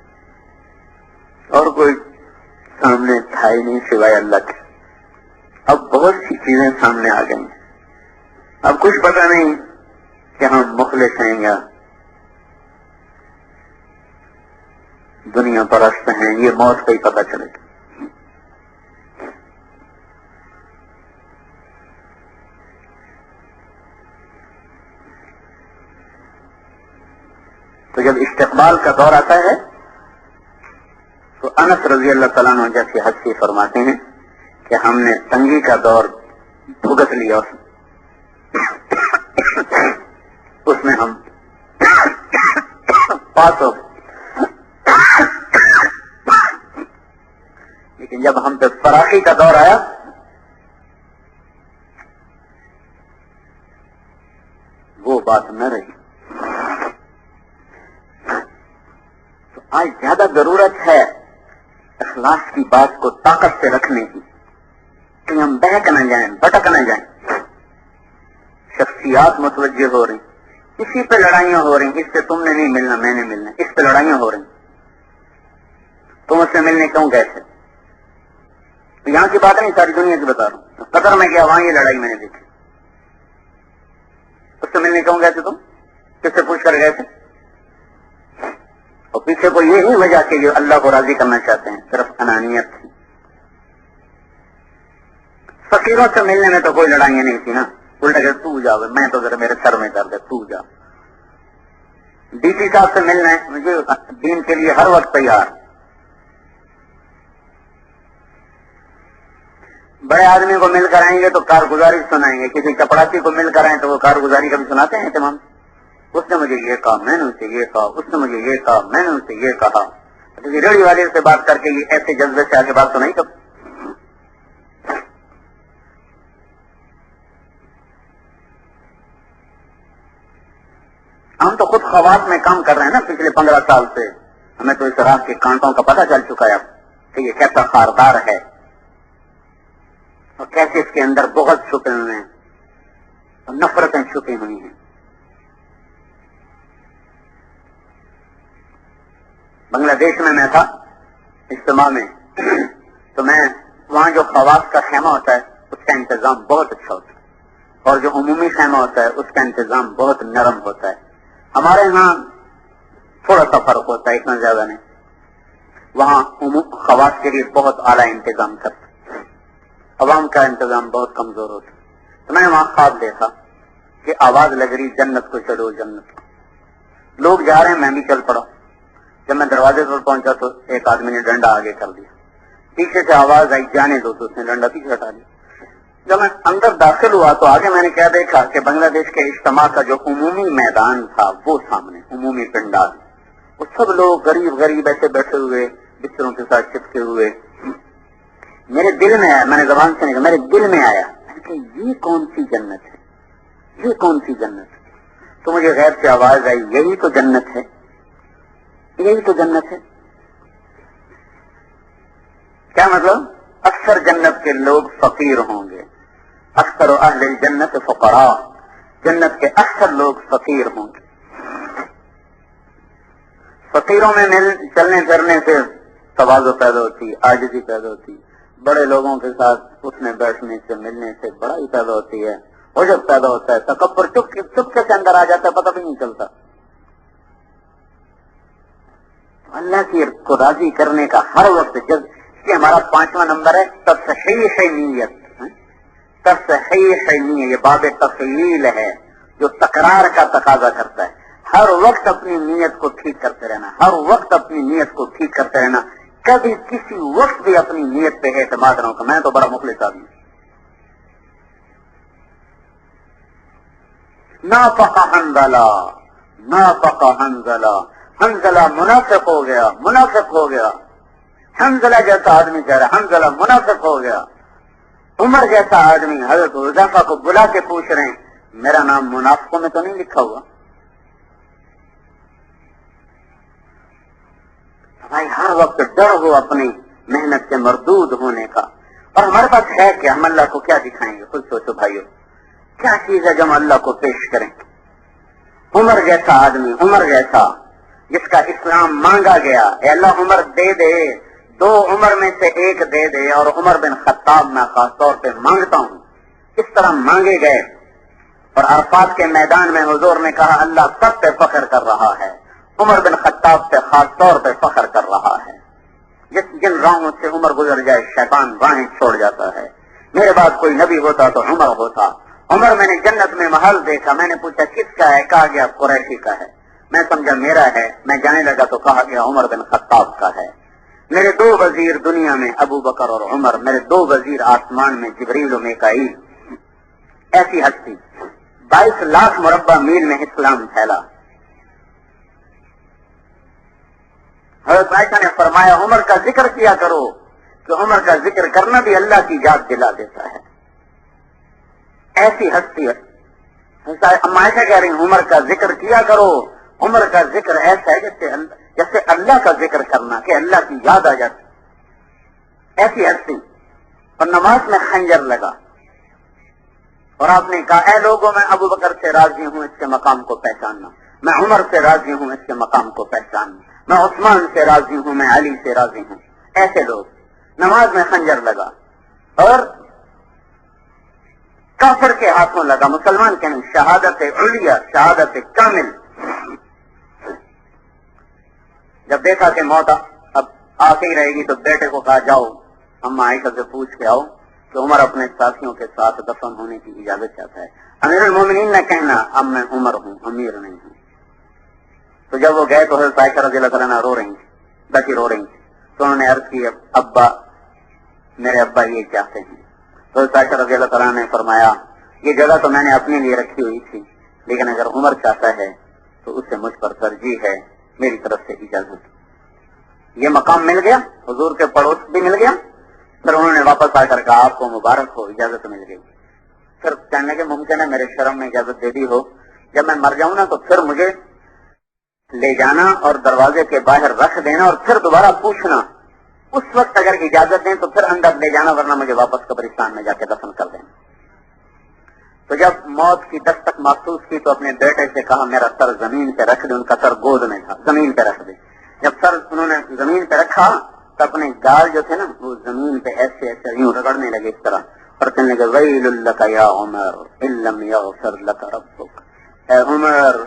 اور کوئی سامنے تھا ہی نہیں سوائے اللہ کے. اب بہت سی چیزیں سامنے آ گئی. اب کچھ پتہ نہیں کہ ہم مخلص ہیں یا دنیا پرست ہیں، یہ موت پہ ہی پتہ چلے گا۔ تو جب استقبال کا دور آتا ہے تو انس رضی اللہ تعالیٰ عنہ جیسی ہستی فرماتے ہیں کہ ہم نے تنگی کا دور بھگت لیا، اس میں ہم پاس ہو، لیکن جب ہم پہ فراخی کا دور آیا وہ بات نہ رہی۔ تو آج زیادہ ضرورت ہے اخلاص کی بات کو طاقت سے رکھنے کی کہ ہم بہک نہ جائیں، بھٹک نہ جائیں۔ شخصیات متوجہ ہو رہی، اسی پہ لڑائیاں ہو رہی، اس سے تم نے نہیں ملنا میں نے ملنا، اس پہ لڑائیاں ہو رہی، تم اس سے ملنے کیوں گئے تھے؟ تو یہاں کی بات نہیں، ساری دنیا کی بتا رہا ہوں۔ قطر میں گیا، وہاں یہ لڑائی میں نے دیکھی، اس سے ملنے کیوں گئے تھے تم؟ کس سے پوچھ کر گئے تھے؟ اور پیچھے کو یہ نہیں وجہ کہ یہ اللہ کو راضی کرنا چاہتے ہیں، صرف انانیت تھی۔ فقیروں سے ملنے میں تو کوئی لڑائیاں نہیں تھی نا، الٹا کہ تو جا، میں تو ذرا میرے سر میں درد ہے، تو جا۔ ڈی سی صاحب سے ملنا ہے، مجھے دین کے لیے ہر وقت تیار۔ بڑے آدمی کو مل کر آئیں گے تو کارگزاری سنائیں گے، کسی چپڑاسی کو مل کر آئیں تو وہ کارگزاری کبھی سناتے ہیں اہتمام؟ اس نے مجھے یہ کہا، میں نے اسے یہ کہا، اس نے مجھے یہ کہا، میں نے اسے یہ کہا۔ ریڑھی والے سے بات کر کے یہ ایسے جذبے سے آگے بات سنائی کب؟ ہم تو خود خواص میں کام کر رہے ہیں نا پچھلے 15 سال سے، ہمیں تو اس راہ کے کانٹوں کا پتہ چل چکا ہے کہ یہ کیسا خاردار ہے اور کیسے اس کے اندر بغض چھپے ہوئے ہیں اور نفرتیں چھپی ہوئی ہیں۔ بنگلہ دیش میں میں تھا اجتماع میں، تو میں وہاں جو خواص کا خیمہ ہوتا ہے اس کا انتظام بہت اچھا ہوتا ہے، اور جو عمومی خیمہ ہوتا ہے اس کا انتظام بہت نرم ہوتا ہے۔ ہمارے یہاں تھوڑا سا فرق ہوتا ہے، اتنا زیادہ نہیں۔ وہاں خواص کے لیے بہت اعلیٰ انتظام کرتے، عوام کا انتظام بہت کمزور ہوتا۔ تو میں نے وہاں خواب دیکھا کہ آواز لگ رہی جنت کو چلو جنت کو، لوگ جا رہے ہیں، میں بھی چل پڑا۔ جب میں دروازے پر پہنچا تو ایک آدمی نے ڈنڈا آگے کر دیا، پیچھے سے آواز آئی جانے دو، تو اس نے ڈنڈا پیچھے ہٹا دیا۔ جب میں اندر داخل ہوا تو آگے میں نے کیا دیکھا کہ بنگلہ دیش کے اجتماع کا جو عمومی میدان تھا وہ سامنے عمومی پنڈال، وہ سب لوگ غریب غریب ایسے بیٹھے ہوئے بستروں کے ساتھ چپکے ہوئے۔ میرے دل میں آیا، میں نے زبان سے نہیں کہا، میرے دل میں آیا کہ یہ کون سی جنت ہے، یہ کون سی جنت ہے؟ تو مجھے غیر سے آواز آئی، یہی تو جنت ہے، یہی تو جنت ہے۔ کیا مطلب؟ اکثر جنت کے لوگ فقیر ہوں گے، اکثر اہل الجنت فقراء، جنت کے اکثر لوگ فقیر ہوں گے۔ فقیروں میں چلنے پھرنے سے تواضع پیدا ہوتی، عاجزی پیدا ہوتی، بڑے لوگوں کے ساتھ اٹھنے بیٹھنے سے ملنے سے بڑائی پیدا ہوتی ہے، عجب پیدا ہوتا ہے، تکبر چپکے سے اندر آ جاتا ہے، پتہ بھی نہیں چلتا۔ اللہ کی کو راضی کرنے کا ہر وقت، جب یہ ہمارا 5واں نمبر ہے تصحیح نیت، تصحیح نیت، یہ باب تفعیل ہے جو تکرار کا تقاضا کرتا ہے۔ ہر وقت اپنی نیت کو ٹھیک کرتے رہنا، ہر وقت اپنی نیت کو ٹھیک کرتے رہنا، کبھی کسی وقت بھی اپنی نیت پہ اعتماد نہ ہو۔ میں تو بڑا مخلص آدمی ہوں۔ نافق حنظلہ، نافق حنظلہ، حنظلہ منافق ہو گیا، منافق ہو گیا۔ حنظلہ جیسا آدمی کہہ رہا ہے حنظلہ منافق ہو گیا۔ عمر جیسا آدمی حضرت حذیفہ کو بلا کے پوچھ رہے ہیں میرا نام منافقوں میں تو نہیں لکھا ہوا؟ بھائی ہر وقت ڈر ہو اپنی محنت سے مردود ہونے کا، اور ہمارے پاس ہے کہ ہم اللہ کو کیا دکھائیں گے؟ خود سوچو بھائیو، کیا چیز ہے جو ہم اللہ کو پیش کریں؟ عمر جیسا آدمی، عمر جیسا جس کا اسلام مانگا گیا، اے اللہ عمر دے دے، 2 عمر میں سے ایک دے دے، اور عمر بن خطاب میں خاص طور پہ مانگتا ہوں۔ اس طرح مانگے گئے، اور عرفات کے میدان میں حضور نے کہا اللہ سب پہ فخر کر رہا ہے، عمر بن خطاب پہ خاص طور پہ فخر کر رہا ہے. جن راہوں سے عمر گزر جائے شیطان راہیں چھوڑ جاتا ہے. میرے بعد کوئی نبی ہوتا تو عمر ہوتا. عمر میں نے جنت میں محل دیکھا. میں نے پوچھا کس کا ہے؟ کہا گیا قریشی کا ہے. میں سمجھا میرا ہے. میں جانے لگا تو کہا گیا عمر بن خطاب کا ہے. میرے 2 وزیر دنیا میں ابو بکر اور عمر. میرے 2 وزیر آسمان میں جبریل و میکائیل. ایسی ہستی 22 لاکھ مربع میل میں اسلام پھیلا. حضرت عائشہ نے فرمایا عمر کا ذکر کیا کرو کہ عمر کا ذکر کرنا بھی اللہ کی یاد دلا دیتا ہے. ایسی ہستی ہے. عائشہ کہہ رہی ہیں عمر کا ذکر کیا کرو. عمر کا ذکر ایسا ہے جیسے اللہ کا ذکر کرنا کہ اللہ کی یاد آ جاتی. ایسی ہستی. اور نماز میں خنجر لگا اور آپ نے کہا اے لوگوں میں ابو بکر سے راضی ہوں اس کے مقام کو پہچاننا. میں عمر سے راضی ہوں اس کے مقام کو پہچاننا. میں عثمان سے راضی ہوں. میں علی سے راضی ہوں. ایسے لوگ. نماز میں خنجر لگا اور کافر کے ہاتھوں لگا. مسلمان کے نہیں. شہادت علیہ شہادت کامل. جب دیکھا کہ موت اب آتے ہی رہے گی تو بیٹے کو کہا جاؤ اما عائشہ سے پوچھ کے آؤ کہ عمر اپنے ساتھیوں کے ساتھ دفن ہونے کی اجازت چاہتا ہے. امیر المومنین نے کہنا اب میں عمر ہوں امیر نہیں ہوں. تو جب وہ گئے تو حضرت عائشہ رضی اللہ تعالیٰ رو رہی تھی. بچی رو رہی تھی. تو انہوں نے عرض کی ابا میرے ابا یہ چاہتے ہیں. تو حضرت عائشہ رضی اللہ تعالیٰ نے فرمایا یہ جگہ تو میں نے اپنے لیے رکھی ہوئی تھی لیکن اگر عمر چاہتا ہے تو اس سے مجھ پر ترجیح ہے. میری طرف سے اجازت. یہ مقام مل گیا. حضور کے پڑوس بھی مل گیا. پھر انہوں نے واپس آ کر کہا آپ کو مبارک ہو اجازت مل گئی. پھر کہنے کے ممکن ہے میرے شرم میں اجازت دے دی ہو. جب میں مر جاؤں نا تو پھر مجھے لے جانا اور دروازے کے باہر رکھ دینا اور پھر دوبارہ پوچھنا. اس وقت اگر اجازت دیں تو پھر اندر لے جانا ورنہ مجھے واپس قبرستان میں جا کے دفن کر دینا. تو جب موت کی دستک محسوس کی تو اپنے بیٹے سے کہا میرا سر زمین پہ رکھ دے. ان کا سر گود میں تھا. زمین پہ رکھ دے. جب سر انہوں نے زمین پہ رکھا تو اپنے گال جو تھے نا وہ زمین پہ ایسے ایسے یوں رگڑنے لگے اس طرح اور کہنے لگے ویل لک یا عمر ان لم یغفر لک ربک. اے عمر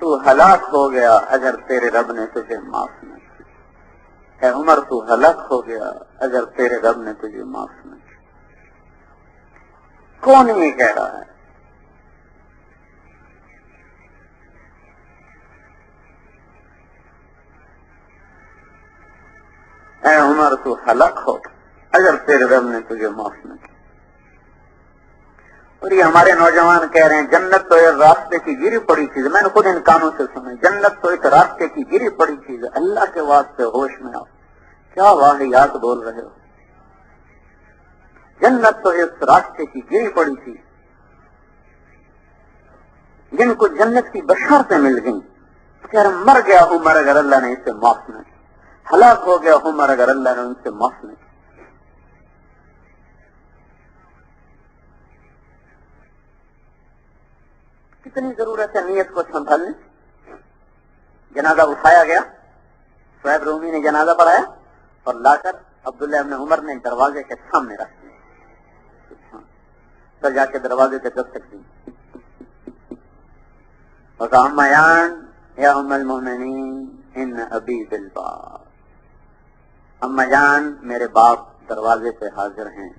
تو ہلاک ہو گیا اگر تیرے رب نے تجھے معاف نہ کیا. اے عمر تو ہلاک ہو گیا اگر تیرے رب نے تجھے معاف نہ کیا. کون یہ کہہ رہا ہے؟ اے عمر تو ہلاک ہو اگر تیرے رب نے تجھے معاف نہ کیا. اور یہ ہمارے نوجوان کہہ رہے ہیں جنت تو ایک راستے کی گری پڑی چیز. میں نے خود ان کانوں سے سنا جنت تو ایک راستے کی گری پڑی چیز ہے. اللہ کے واسطے ہوش میں آؤ. کیا واقعات بول رہے ہو. جنت تو ایک راستے کی گری پڑی چیز. جن کو جنت کی بشارتیں مل گئیں کہ مر گیا عمر اگر اللہ نے اسے معاف نہ کیا. ہلاک ہو گیا عمر اگر اللہ نے ان سے معاف نہ کیا. کتنی ضرورت ہے نیت کو سنبھالنے. جنازہ اٹھایا گیا. صہیب رومی نے جنازہ پڑھایا اور لا کر عبداللہ ابن عمر نے دروازے کے سامنے رکھ دیا. پھر جا کے دروازے پہ دستک دی اور کہا اما یا ام المؤمنین ان ابی بالباب. اما جان میرے باپ دروازے پہ حاضر ہیں.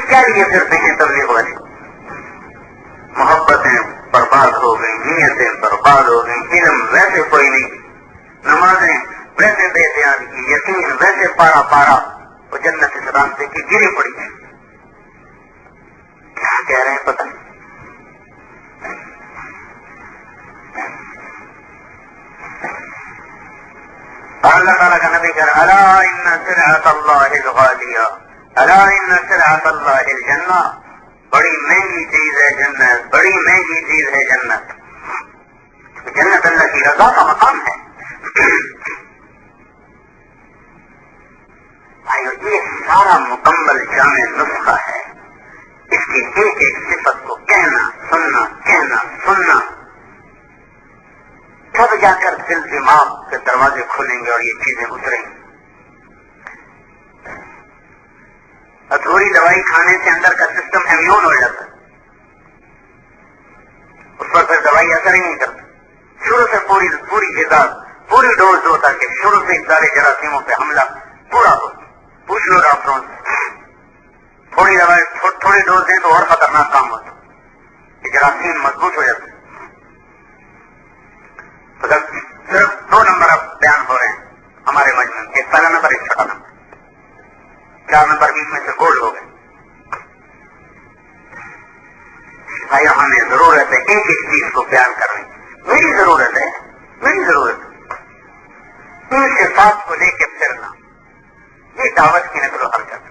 کیا لیے پھرتے ہیں تبلیغ والے. محبتیں برباد ہو گئی. نیتیں برباد ہو گئی. علم ویسے کوئی نہیں. نمازیں ویسے بے دیان کی. یقین ویسے پارا پارا. وہ جنت اس راستے کی گری پڑی ہے. کیا کہہ رہے ہیں پتہ نہیں. اللہ تعالیٰ کا نبی کہہ الا ان سلعۃ اللہ الغالیہ الا ان سلعۃ اللہ الجنہ. بڑی مہنگی چیز ہے جنت. بڑی مہنگی چیز ہے جنت. جنت اللہ کی رضا کا مقام ہے. بھائیو یہ سارا مکمل جامع نسخہ ہے. اس کی ایک ایک صفت کو کہنا سننا تب جا کر دل دماغ کے دروازے کھلیں گے اور یہ چیزیں اتریں گی. دوائی کھانے سے اندر کا سسٹم امیون ہو جاتا ہے، اس پر پھر دوائی اثر ہی نہیں کرتی. شروع سے پوری غذا پوری ڈوز دو تاکہ شروع سے سارے جراثیموں پہ حملہ پورا ہو. پوچھ لو ڈاکٹروں سے، تھوڑی دوائی تھوڑی ڈوز دیں تو اور خطرناک کام ہوتا ہے، جراثیم مضبوط ہو جاتے. صرف 2 نمبر اب بیان ہو رہے ہیں ہمارے مجموعے میں، ایک پہلا نمبر ایک چھٹا نمبر، 4 نمبر بیچ میں سے گولڈ ہو گئے. بھائی ہمیں ضرورت ہے ایک ایک چیز کو بیان کرنے کی. میری ضرورت ہے ان صفات کو لے کے پھرنا، یہ دعوت کی نقل و حرکت.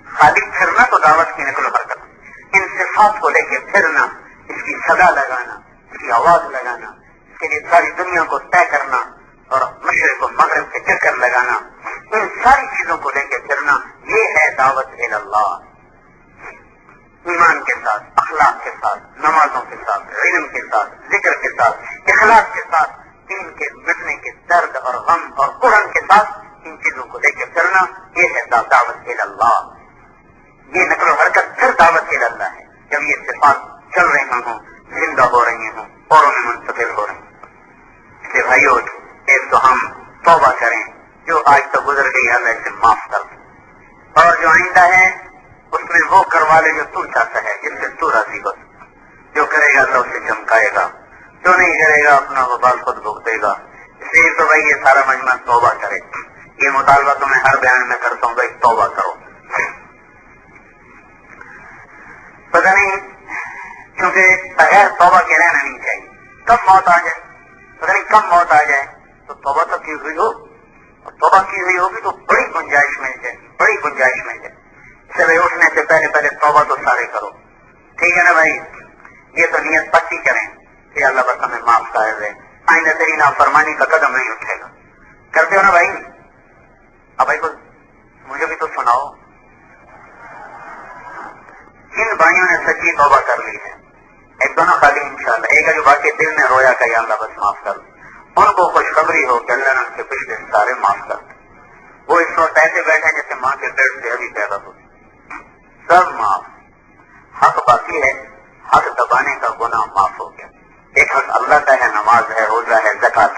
خالی پھرنا تو دعوت کی نقل و حرکت. ان صفات کو لے کے پھرنا، اس کی صدا لگانا، اس کی آواز لگانا، اس کے لیے ساری دنیا کو طے کرنا اور مشرق و مغرب سے چکر لگانا، ان ساری چیزوں کو لے کے پھرنا، یہ ہے دعوت اللہ. ایمان کے ساتھ، اخلاق کے ساتھ، نمازوں کے ساتھ، علم کے ساتھ، ذکر کے ساتھ، اخلاق کے ساتھ، دین کے مٹنے کے درد اور غم اور قرآن کے ساتھ ان چیزوں کو لے کے پھرنا، یہ ہے دعوت اللہ. یہ نقل و حرکت پھر دعوت اللہ ہے جب یہ صفات چل رہی ہوں، زندہ ہو رہی ہوں، اوروں میں منتقل ہو رہی ہیں. اس لیے بھائیو، ایک تو ہم توبہ کریں، جو آج تک گزر گئی اللہ اسے معاف کر دے، اور جو آئندہ ہے اس میں وہ کروا لے جو تو چاہتا ہے، جس سے تو راضی ہو. جو کرے گا اللہ اسے چمکائے گا، جو نہیں کرے گا اپنا وبال خود بھگتے گا. اس لیے تو بھائی یہ سارا مجمع توبہ کرے. یہ مطالبہ تو میں ہر بیان میں کرتا ہوں، بھائی توبہ کرو. پتہ نہیں کیونکہ بغیر توبہ کے رہنا نہیں چاہیے. کب موت آ جائے، پتہ نہیں کب موت آ جائے تو توبہ تو کی ہوئی ہو، اور توبہ کی ہوئی ہوگی تو بڑی گنجائش مل جائے. چلے اٹھنے سے پہلے توبہ تو سارے کرو، ٹھیک ہے نا بھائی. یہ تو نیت پکی کریں کہ اللہ بس ہمیں معاف کر دے، آئندہ تیری نافرمانی کا قدم نہیں اٹھے گا. کرتے ہو نا بھائی؟ اب بھائی کو مجھے بھی تو سناؤ، جن بھائیوں نے سچی توبہ کر لی ہے، ایک دونوں خالی انشاءاللہ، ایک ہے جو باقی دل میں رویا کہ یا اللہ بس معاف کر دے، ان کو خوشخبری ہو کہ اللہ نے ان کے پچھلے سارے معاف کر دے. وہ اس وقت ایسے بیٹھے جیسے ماں کے پیٹ سے ابھی پیدا ہو، سب معاف. حق باقی ہے، حق دبانے کا گناہ معاف ہو گیا. ایک حق اللہ کا ہے، نماز ہے، روزہ ہے، زکات.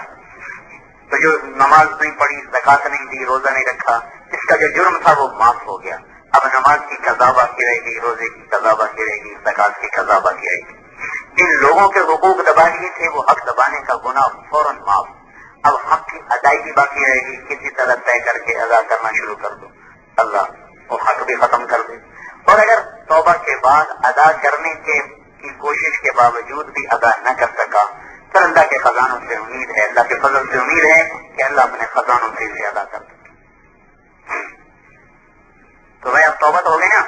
تو جو نماز نہیں پڑھی، زکات نہیں دی، روزہ نہیں رکھا، اس کا جو جرم تھا وہ معاف ہو گیا. اب نماز کی قضا باقی رہے گی، روزے کی قضا باقی رہے گی، زکات کی قضا باقی رہے گی. جن لوگوں کے حقوق دبا لیے تھے وہ حق دبانے کا گناہ فوراً معاف. اب حق کی ادائیگی باقی رہے گی، کسی طرح طے کر کے ادا کرنا شروع کر دو، اللہ وہ حق بھی ختم کر دے. اور اگر توبہ کے بعد ادا کرنے کی کوشش کے باوجود بھی ادا نہ کر سکا، پھر اللہ کے خزانوں سے امید ہے، اللہ کے فضل سے امید ہے کہ اللہ اپنے خزانوں سے اسے ادا کر دے. تو بھائی اب توبہ تو ہو گئی نا،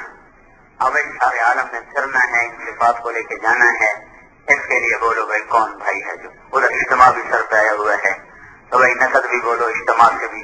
اب اس سارے عالم میں پھرنا ہے، ان صفات کو لے کے جانا ہے. اس کے لیے بولو بھائی کون بھائی ہے جو ادھر اجتماع بھی سر پہ آیا ہوا ہے، تو بھائی نقد بھی بولو، اجتماع سے بھی